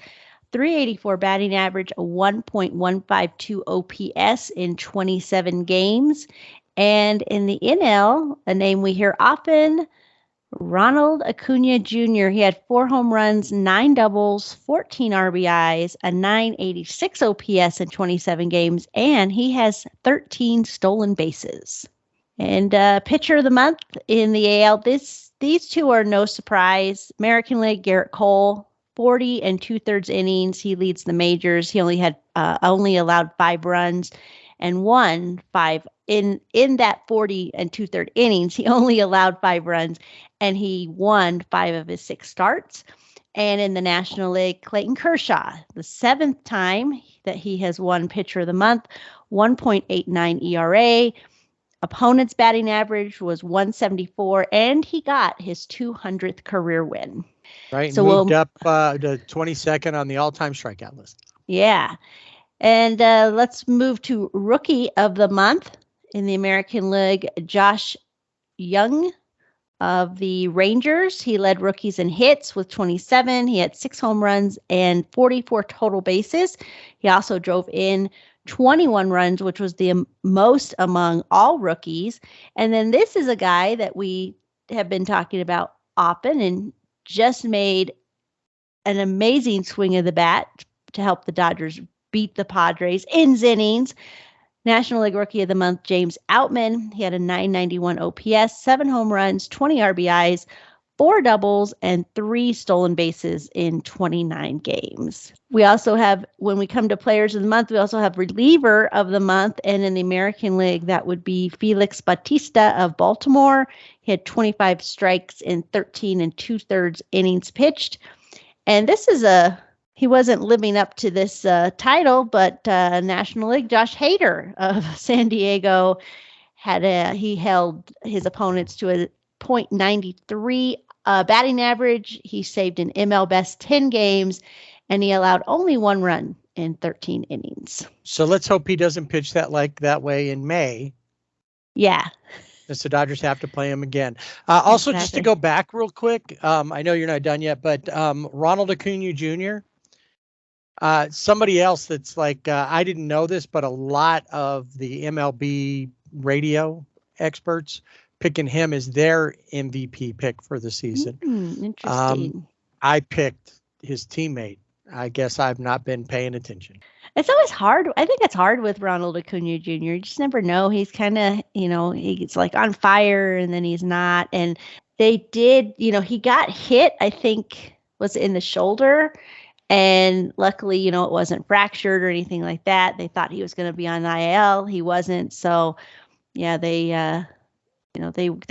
384 batting average, a 1.152 OPS in 27 games. And in the NL, a name we hear often, Ronald Acuna Jr. He had 4 home runs, 9 doubles, 14 RBIs, a 986 OPS in 27 games, and he has 13 stolen bases. And pitcher of the month in the AL, these 2 are no surprise. American League, Garrett Cole, 40 and 2/3 innings. He leads the majors. He only allowed 5 runs and won 5 in that 40 and 2/3 innings. He only allowed 5 runs, and he won 5 of his 6 starts. And in the National League, Clayton Kershaw, the 7th time that he has won pitcher of the month, 1.89 ERA. Opponent's batting average was 174, and he got his 200th career win. Right, so moved up to 22nd on the all-time strikeout list. Yeah. And let's move to Rookie of the Month in the American League, Josh Young of the Rangers. He led rookies in hits with 27. He had 6 home runs and 44 total bases. He also drove in 21 runs, which was the most among all rookies. And then this is a guy that we have been talking about often and just made an amazing swing of the bat to help the Dodgers beat the Padres in innings. National League Rookie of the Month, James Outman. He had a 991 OPS, 7 home runs, 20 RBIs, 4 doubles and 3 stolen bases in 29 games. We also have, when we come to players of the month, we also have reliever of the month. And in the American League, that would be Felix Bautista of Baltimore. He had 25 strikes in 13 and 2/3 innings pitched. And this is he wasn't living up to this title, but National League, Josh Hader of San Diego he held his opponents to a .93 batting average. He saved an ML best 10 games, and he allowed only 1 run in 13 innings. So let's hope he doesn't pitch that way in May. Yeah. The Dodgers have to play him again. Also, Exactly. just to go back real quick, I know you're not done yet, but Ronald Acuna Jr., somebody else that's like, I didn't know this, but a lot of the MLB radio experts picking him as their MVP pick for the season. Interesting. I picked his teammate. I guess I've not been paying attention. It's always hard. I think it's hard with Ronald Acuna Jr. You just never know. He's kind of, he's like on fire and then he's not. And they did, he got hit, I think, was in the shoulder. And luckily, it wasn't fractured or anything like that. They thought he was going to be on IL. He wasn't. So, yeah, they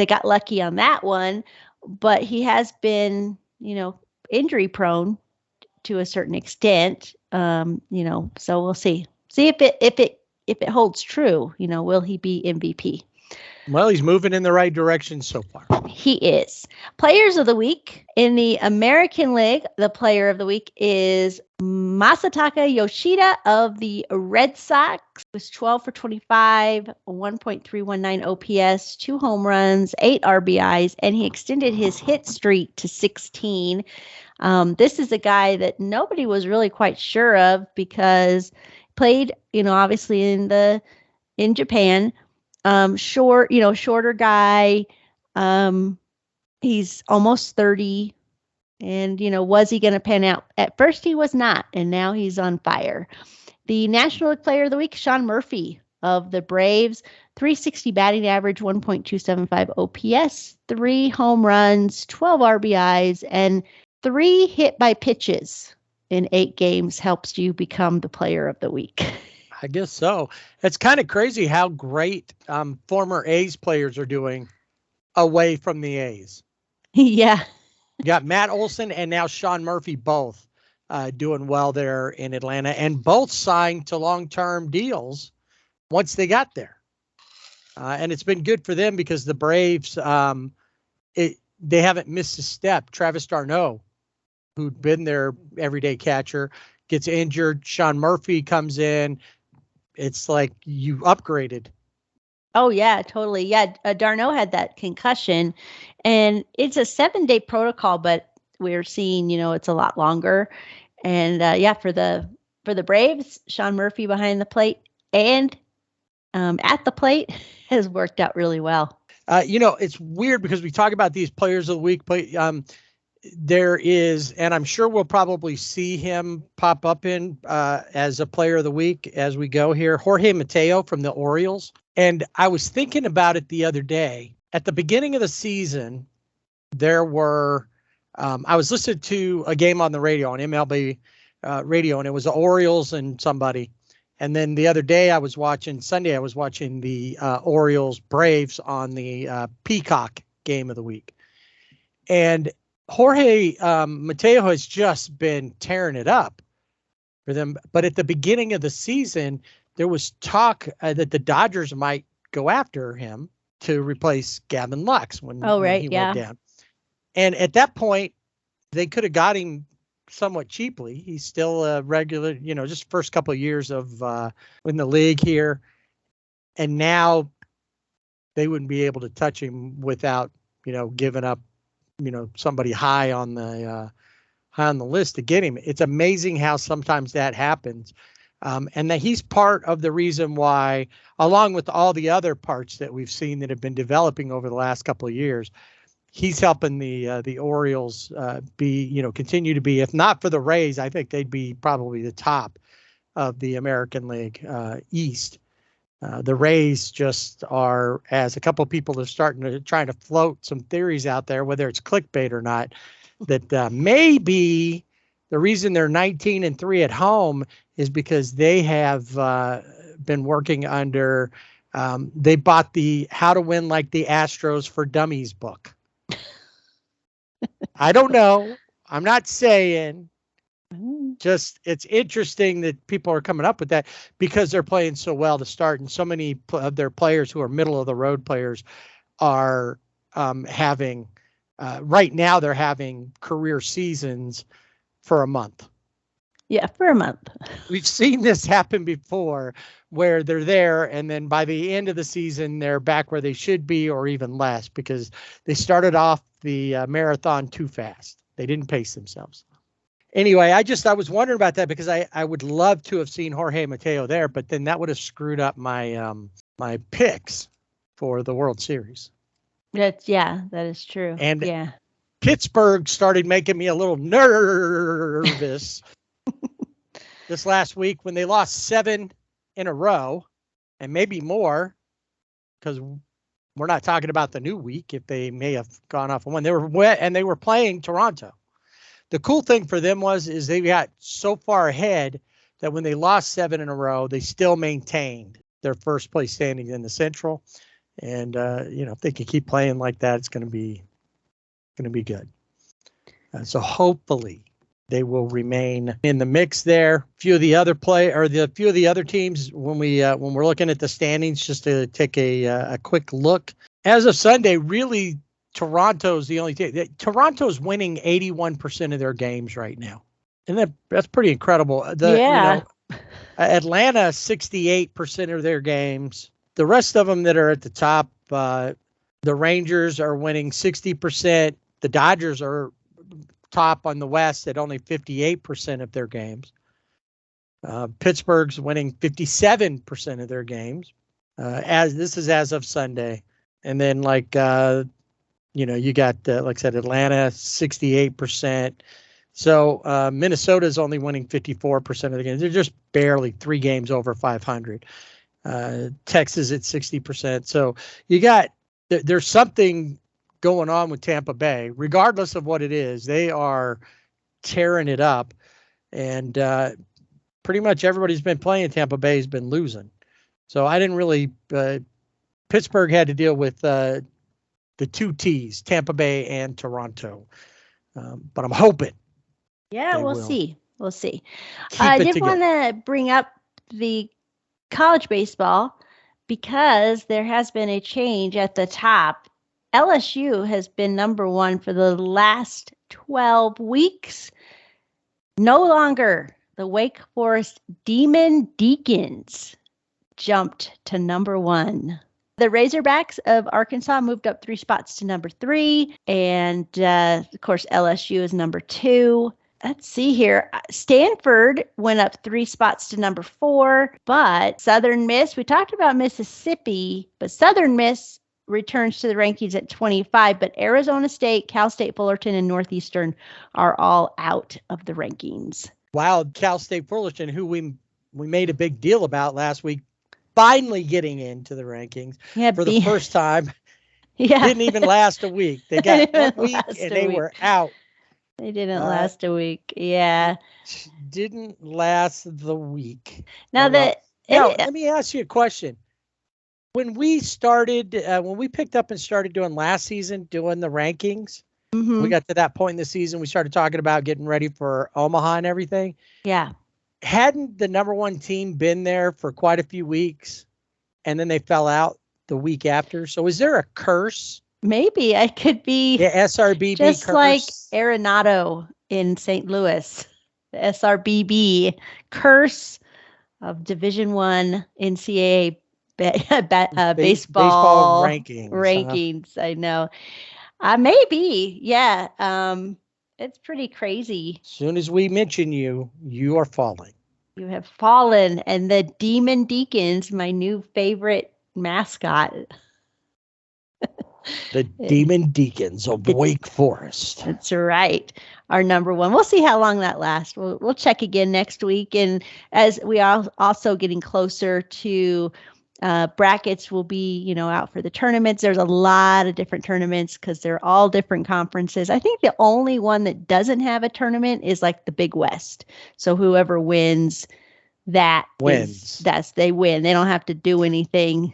got lucky on that one. But he has been, injury prone to a certain extent. So we'll see if it holds true. Will he be MVP? Well, he's moving in the right direction so far. He is. Players of the week in the American League. The player of the week is Masataka Yoshida of the Red Sox. It was 12 for 25, 1.319 OPS, 2 home runs, 8 RBIs, and he extended his hit streak to 16. This is a guy that nobody was really quite sure of because played, obviously in Japan. Shorter guy. He's almost 30. And, was he going to pan out? At first he was not, and now he's on fire. The National League Player of the Week, Sean Murphy of the Braves, 360 batting average, 1.275 OPS, 3 home runs, 12 RBIs, and 3 hit by pitches in 8 games helps you become the Player of the Week. I guess so. It's kind of crazy how great former A's players are doing away from the A's. Yeah. You got Matt Olson and now Sean Murphy both doing well there in Atlanta, and both signed to long-term deals once they got there. And it's been good for them because the Braves, they haven't missed a step. Travis d'Arnaud, who'd been their everyday catcher, gets injured. Sean Murphy comes in. It's like you upgraded. Oh, yeah, totally. Yeah, d'Arnaud had that concussion, and it's a 7-day protocol, but we're seeing, it's a lot longer. And for the Braves, Sean Murphy behind the plate and at the plate has worked out really well. It's weird because we talk about these players of the week, but there is, and I'm sure we'll probably see him pop up in as a player of the week as we go here, Jorge Mateo from the Orioles. And I was thinking about it the other day. At the beginning of the season, there were, I was listening to a game on the radio, on MLB radio, and it was the Orioles and somebody. And then the other day Sunday, I was watching the Orioles Braves on the Peacock game of the week. And Jorge Mateo has just been tearing it up for them. But at the beginning of the season, there was talk that the Dodgers might go after him to replace Gavin Lux when he went down. And at that point, they could have got him somewhat cheaply. He's still a regular, just first couple of years of in the league here. And now they wouldn't be able to touch him without, giving up, somebody high on the list to get him. It's amazing how sometimes that happens. And that he's part of the reason why, along with all the other parts that we've seen that have been developing over the last couple of years, he's helping the Orioles continue to be, if not for the Rays, I think they'd be probably the top of the American League East. The Rays just are, as a couple of people are trying to float some theories out there, whether it's clickbait or not, that maybe the reason they're 19-3 at home is because they have been working under. They bought the How to Win Like the Astros for Dummies book. I don't know. I'm not saying. Just it's interesting that people are coming up with that because they're playing so well to start, and so many of their players who are middle of the road players are having right now they're having career seasons for a month. Yeah, for a month. We've seen this happen before where they're there and then by the end of the season they're back where they should be or even less because they started off the marathon too fast. They didn't pace themselves. Anyway, I was wondering about that because I would love to have seen Jorge Mateo there, but then that would have screwed up my my picks for the World Series. That is true. And yeah, Pittsburgh started making me a little nervous this last week when they lost 7 in a row and maybe more because we're not talking about the new week if they may have gone off on one. They were wet and they were playing Toronto. The cool thing for them is they got so far ahead that when they lost 7 in a row, they still maintained their first place standings in the Central. And, if they can keep playing like that, it's going to be good. So hopefully they will remain in the mix there. Few of the other teams when we're looking at the standings, just to take a quick look as of Sunday, really. Toronto's the only team. Toronto's winning 81% of their games right now. And that's pretty incredible. Atlanta, 68% of their games. The rest of them that are at the top, the Rangers are winning 60%. The Dodgers are top on the West at only 58% of their games. Pittsburgh's winning 57% of their games. This is as of Sunday. And then you got, like I said, Atlanta, 68%. So Minnesota's only winning 54% of the games. They're just barely 3 games over 500. Texas at 60%. So there's something going on with Tampa Bay. Regardless of what it is, they are tearing it up. And pretty much everybody's been playing Tampa Bay has been losing. So I didn't really Pittsburgh had to deal with the 2 T's, Tampa Bay and Toronto. But I'm hoping. Yeah, we'll see. We'll see. Keep I it did together. want to bring up the college baseball because there has been a change at the top. LSU has been number 1 for the last 12 weeks. No longer the Wake Forest Demon Deacons jumped to number 1. The Razorbacks of Arkansas moved up 3 spots to number 3. And, of course, LSU is number 2. Let's see here. Stanford went up 3 spots to number 4. But Southern Miss, we talked about Mississippi, but Southern Miss returns to the rankings at 25. But Arizona State, Cal State Fullerton, and Northeastern are all out of the rankings. Wow, Cal State Fullerton, who we made a big deal about last week, finally getting into the rankings for the first time. Yeah. Didn't even last a week. They got 1 week and they were out. They didn't last a week. Yeah. Didn't last the week. Now let me ask you a question. When we picked up and started doing last season, doing the rankings, we got to that point in the season, we started talking about getting ready for Omaha and everything. Yeah. Hadn't the number 1 team been there for quite a few weeks and then they fell out the week after? So is there a curse? Maybe it could be the SRBB just curse? like Arenado in St. Louis, the SRBB curse of Division I NCAA baseball rankings. I know. Maybe. Yeah. It's pretty crazy. As soon as we mention you are falling. You have fallen. And the Demon Deacons, my new favorite mascot. The Demon Deacons of Wake Forest. That's right. Our number 1. We'll see how long that lasts. We'll check again next week. And as we are also getting closer to Brackets will be, out for the tournaments. There's a lot of different tournaments because they're all different conferences. I think the only one that doesn't have a tournament is like the Big West. So whoever wins that they win. They don't have to do anything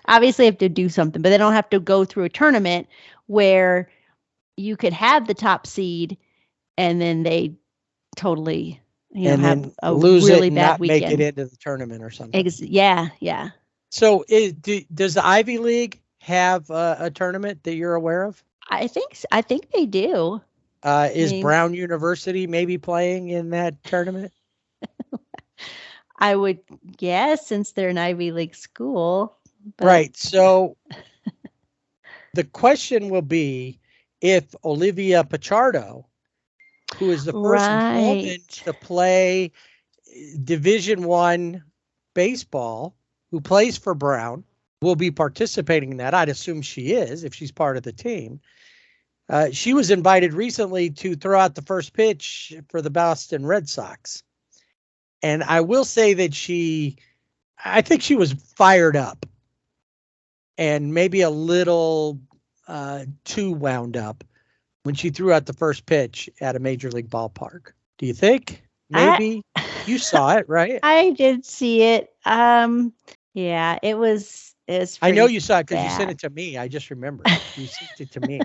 obviously have to do something, but they don't have to go through a tournament where you could have the top seed and then they totally, and have then a lose really it and bad not weekend. make it into the tournament or something. Yeah. So does the Ivy League have a tournament that you're aware of? I think they do. Is Brown University maybe playing in that tournament? I would guess, since they're an Ivy League school. Right. So the question will be if Olivia Pichardo, who is the first woman to play Division I baseball, who plays for Brown, will be participating in that. I'd assume she is if she's part of the team. She was invited recently to throw out the first pitch for the Boston Red Sox. And I will say that I think she was fired up and maybe a little too wound up when she threw out the first pitch at a major league ballpark. Do you think? Maybe you saw it, right? I did see it. Yeah, it was I know you saw it because you sent it to me. I just remember you sent it to me.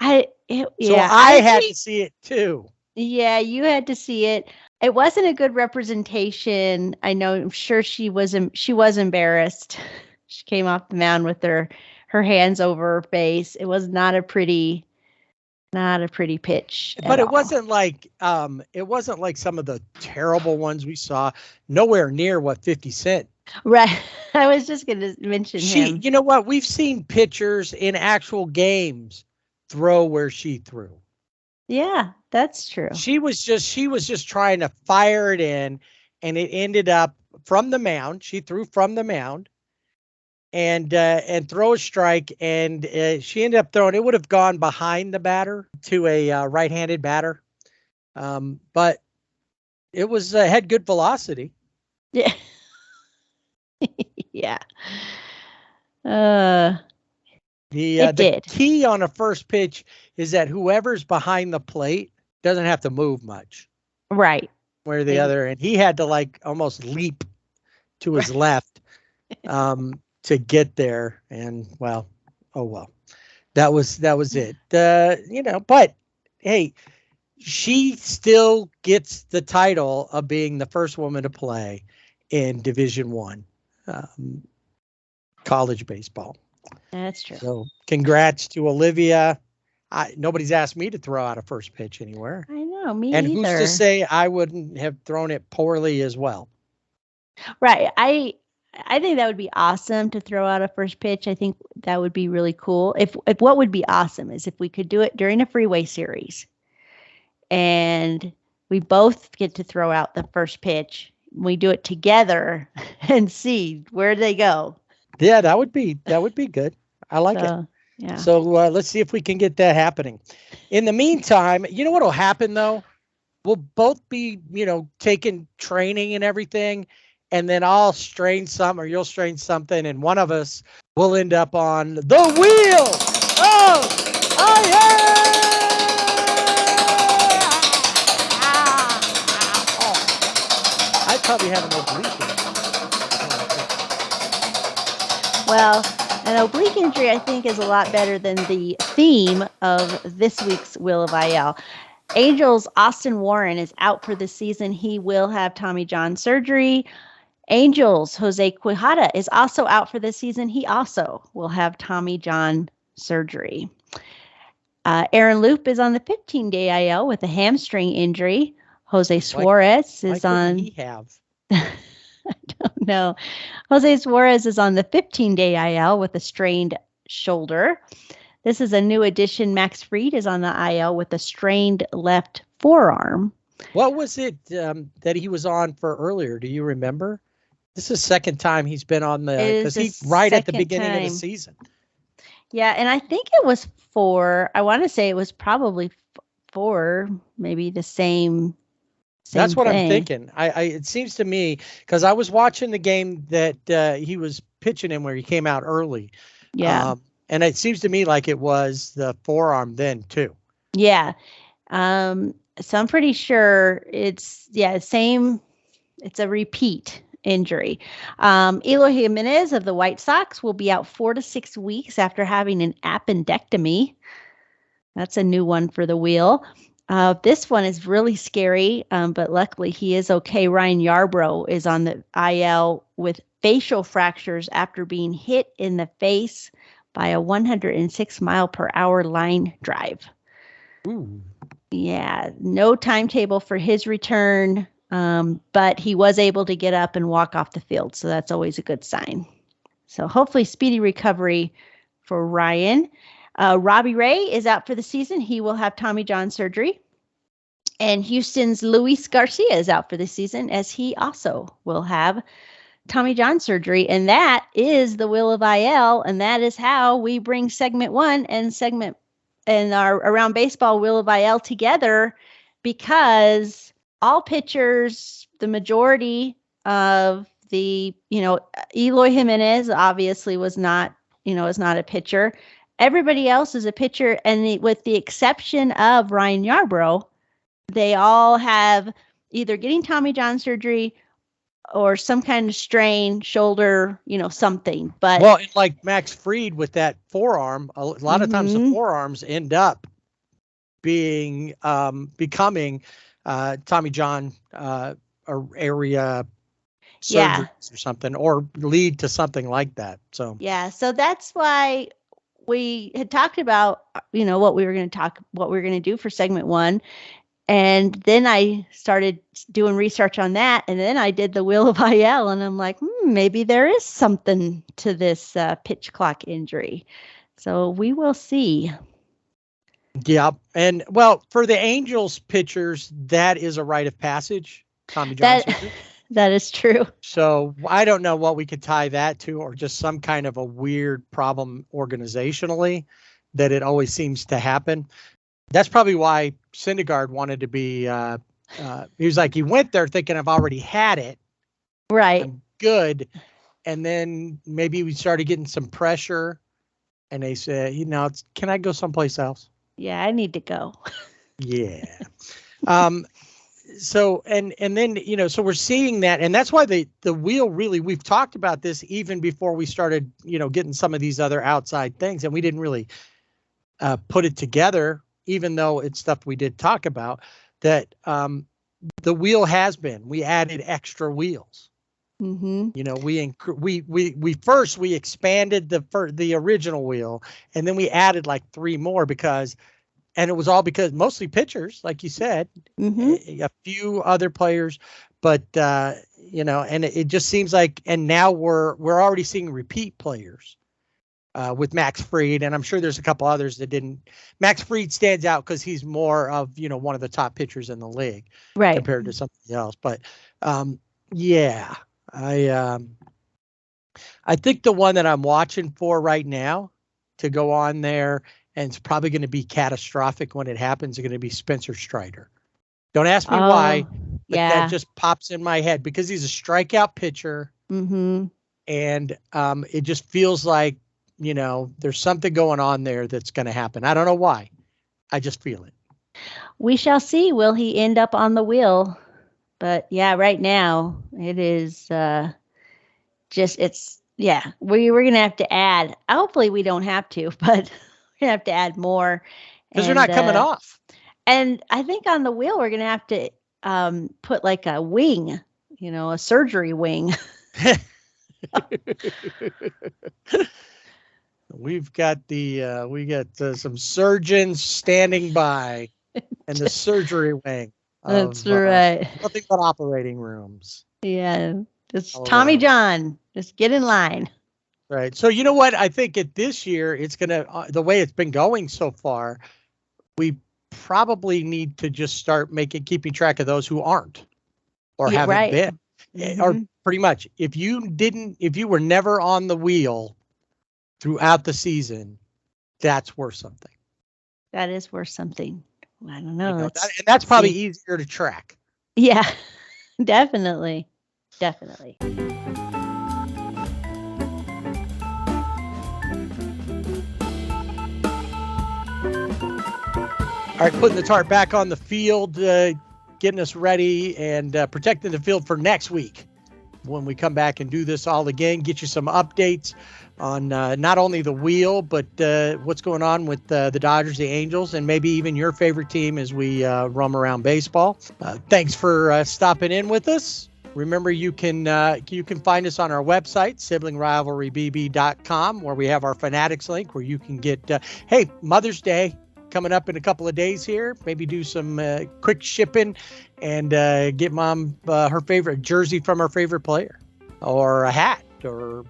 I had to see it too. Yeah, you had to see it. It wasn't a good representation. I'm sure she was embarrassed. She came off the mound with her hands over her face. It was not a pretty pitch. But it wasn't like some of the terrible ones we saw. Nowhere near what 50 Cent. Right. I was just going to mention him. You know what? We've seen pitchers in actual games throw where she threw. Yeah, that's true. She was just trying to fire it in, and it ended up from the mound. She threw from the mound and throw a strike, and she ended up throwing. It would have gone behind the batter to a right-handed batter, but it was had good velocity. Yeah. Yeah. The key on a first pitch is that whoever's behind the plate doesn't have to move much. Right. Where the other, and he had to like almost leap to his left to get there. And well, that was it. But hey, she still gets the title of being the first woman to play in Division I college baseball. That's true. So congrats to Olivia. Nobody's asked me to throw out a first pitch anywhere. I know, me and either. Who's to say I wouldn't have thrown it poorly as well? Right. I think that would be awesome to throw out a first pitch. I think that would be really cool. If what would be awesome is if we could do it during a freeway series and we both get to throw out the first pitch. We do it together and see where they go. Yeah, that would be good. I like it. Yeah. So let's see if we can get that happening. In the meantime, you know what will happen though? We'll both be, taking training and everything, and then I'll strain some or you'll strain something, and one of us will end up on the wheel. I probably have an oblique. Well, an oblique injury, I think, is a lot better than the theme of this week's Wheel of IL. Angels' Austin Warren is out for the season. He will have Tommy John surgery. Angels' Jose Quijada is also out for the season. He also will have Tommy John surgery. Aaron Loop is on the 15-day IL with a hamstring injury. Jose Suarez is on. What did he have? I don't know. Jose Suarez is on the 15-day IL with a strained shoulder. This is a new addition. Max Fried is on the IL with a strained left forearm. What was it that he was on for earlier? Do you remember? This is the second time he's been on because he's right at the beginning of the season. Yeah, and I think it was I want to say it was probably for maybe the same That's what I'm thing. thinking. It seems to me, because I was watching the game that he was pitching in where he came out early. Yeah. And it seems to me like it was the forearm then too. Yeah. So I'm pretty sure same. It's a repeat injury. Eloy Jimenez of the White Sox will be out 4 to 6 weeks after having an appendectomy. That's a new one for the wheel. This one is really scary, but luckily he is okay. Ryan Yarbrough is on the IL with facial fractures after being hit in the face by a 106 mile per hour line drive. Ooh. Yeah, no timetable for his return, but he was able to get up and walk off the field, so that's always a good sign. So hopefully speedy recovery for Ryan. Robbie Ray is out for the season. He will have Tommy John surgery. And Houston's Luis Garcia is out for the season, as he also will have Tommy John surgery. And that is the Wheel of IL, and that is how we bring segment 1 and our Around Baseball Wheel of IL together, because all pitchers, the majority of the, Eloy Jimenez obviously is not a pitcher. Everybody else is a pitcher, and with the exception of Ryan Yarbrough, they all have either getting Tommy John surgery or some kind of strain, shoulder, something. But well, like Max Fried with that forearm, a lot of times the forearms end up becoming Tommy John area surgeries or something, or lead to something like that. So so that's why we had talked about what we were going to do for segment 1. And then I started doing research on that, and then I did the Wheel of IL, and I'm like, maybe there is something to this pitch clock injury. So we will see. Yeah, and well, for the Angels pitchers, that is a rite of passage, Tommy John surgery. That is true. So I don't know what we could tie that to, or just some kind of a weird problem organizationally that it always seems to happen. That's probably why Syndergaard wanted to be, he was like, he went there thinking I've already had it. Right. I'm good. And then maybe we started getting some pressure, and they said, can I go someplace else? Yeah, I need to go. Yeah. So, and then, so we're seeing that, and that's why the wheel really, we've talked about this even before we started, getting some of these other outside things, and we didn't really put it together, even though it's stuff we did talk about, that the wheel we added extra wheels. Mm-hmm. We expanded the original wheel, and then we added like 3 more and it was all because mostly pitchers, like you said, a few other players, but and it just seems like, and now we're already seeing repeat players. With Max Fried, and I'm sure there's a couple others that didn't. Max Fried stands out because he's more of one of the top pitchers in the league, right, compared to something else. But I think the one that I'm watching for right now to go on there, and it's probably going to be catastrophic when it happens, is going to be Spencer Strider. Don't ask me why, but that just pops in my head because he's a strikeout pitcher, and it just feels like, there's something going on there that's going to happen. I don't know why. I just feel it. We shall see. Will he end up on the wheel? But yeah, right now it is we're going to have to add. Hopefully we don't have to, but we're going to have to add more. Because they're not coming off. And I think on the wheel, we're going to have to put like a wing, a surgery wing. We've got some surgeons standing by in the surgery wing. That's right. Nothing but operating rooms. Yeah. Just Tommy John. Just get in line. Right. So you know what? I think this year it's going to, the way it's been going so far, we probably need to just start keeping track of those who aren't or haven't been. Or pretty much, if you were never on the wheel throughout the season, that's worth something. That is worth something. I don't know. And that's probably easier to track. Yeah, definitely. Definitely. All right, putting the tarp back on the field, getting us ready and protecting the field for next week when we come back and do this all again. Get you some updates on not only the wheel, but what's going on with the Dodgers, the Angels, and maybe even your favorite team as we roam around baseball. Thanks for stopping in with us. Remember, you can find us on our website, siblingrivalrybb.com, where we have our Fanatics link where you can get, hey, Mother's Day coming up in a couple of days here. Maybe do some quick shipping and get mom her favorite jersey from her favorite player, or a hat, or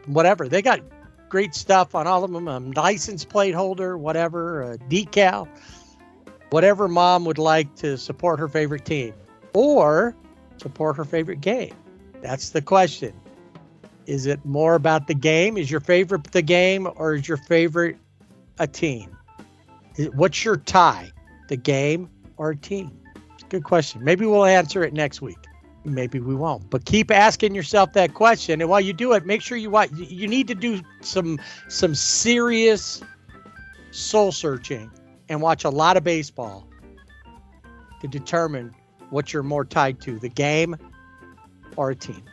whatever. They got great stuff on all of them. License plate holder, whatever, a decal, whatever mom would like to support her favorite team or support her favorite game. That's the question. Is it more about the game? Is your favorite the game, or is your favorite a team? What's your tie? The game or a team? Good question. Maybe we'll answer it next week. Maybe we won't. But keep asking yourself that question. And while you do it, make sure you need to do some serious soul searching and watch a lot of baseball to determine what you're more tied to, the game or a team.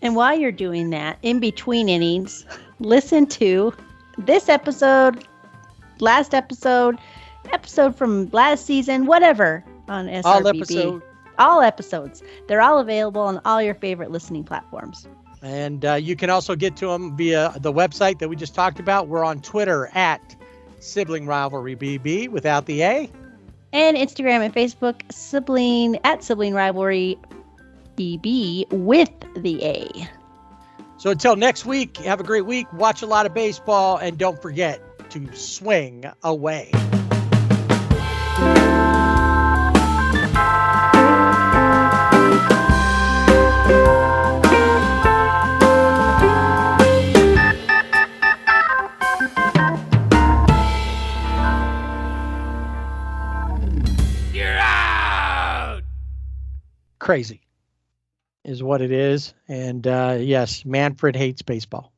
And while you're doing that, in between innings, listen to this episode, last episode from last season, whatever, on SRBB. All episodes. They're all available on all your favorite listening platforms. And you can also get to them via the website that we just talked about. We're on Twitter at Sibling Rivalry BB without the A. And Instagram and Facebook, Sibling Rivalry BB with the A. So until next week, have a great week. Watch a lot of baseball, and don't forget to swing away. You're out! Crazy is what it is. And yes, Manfred hates baseball.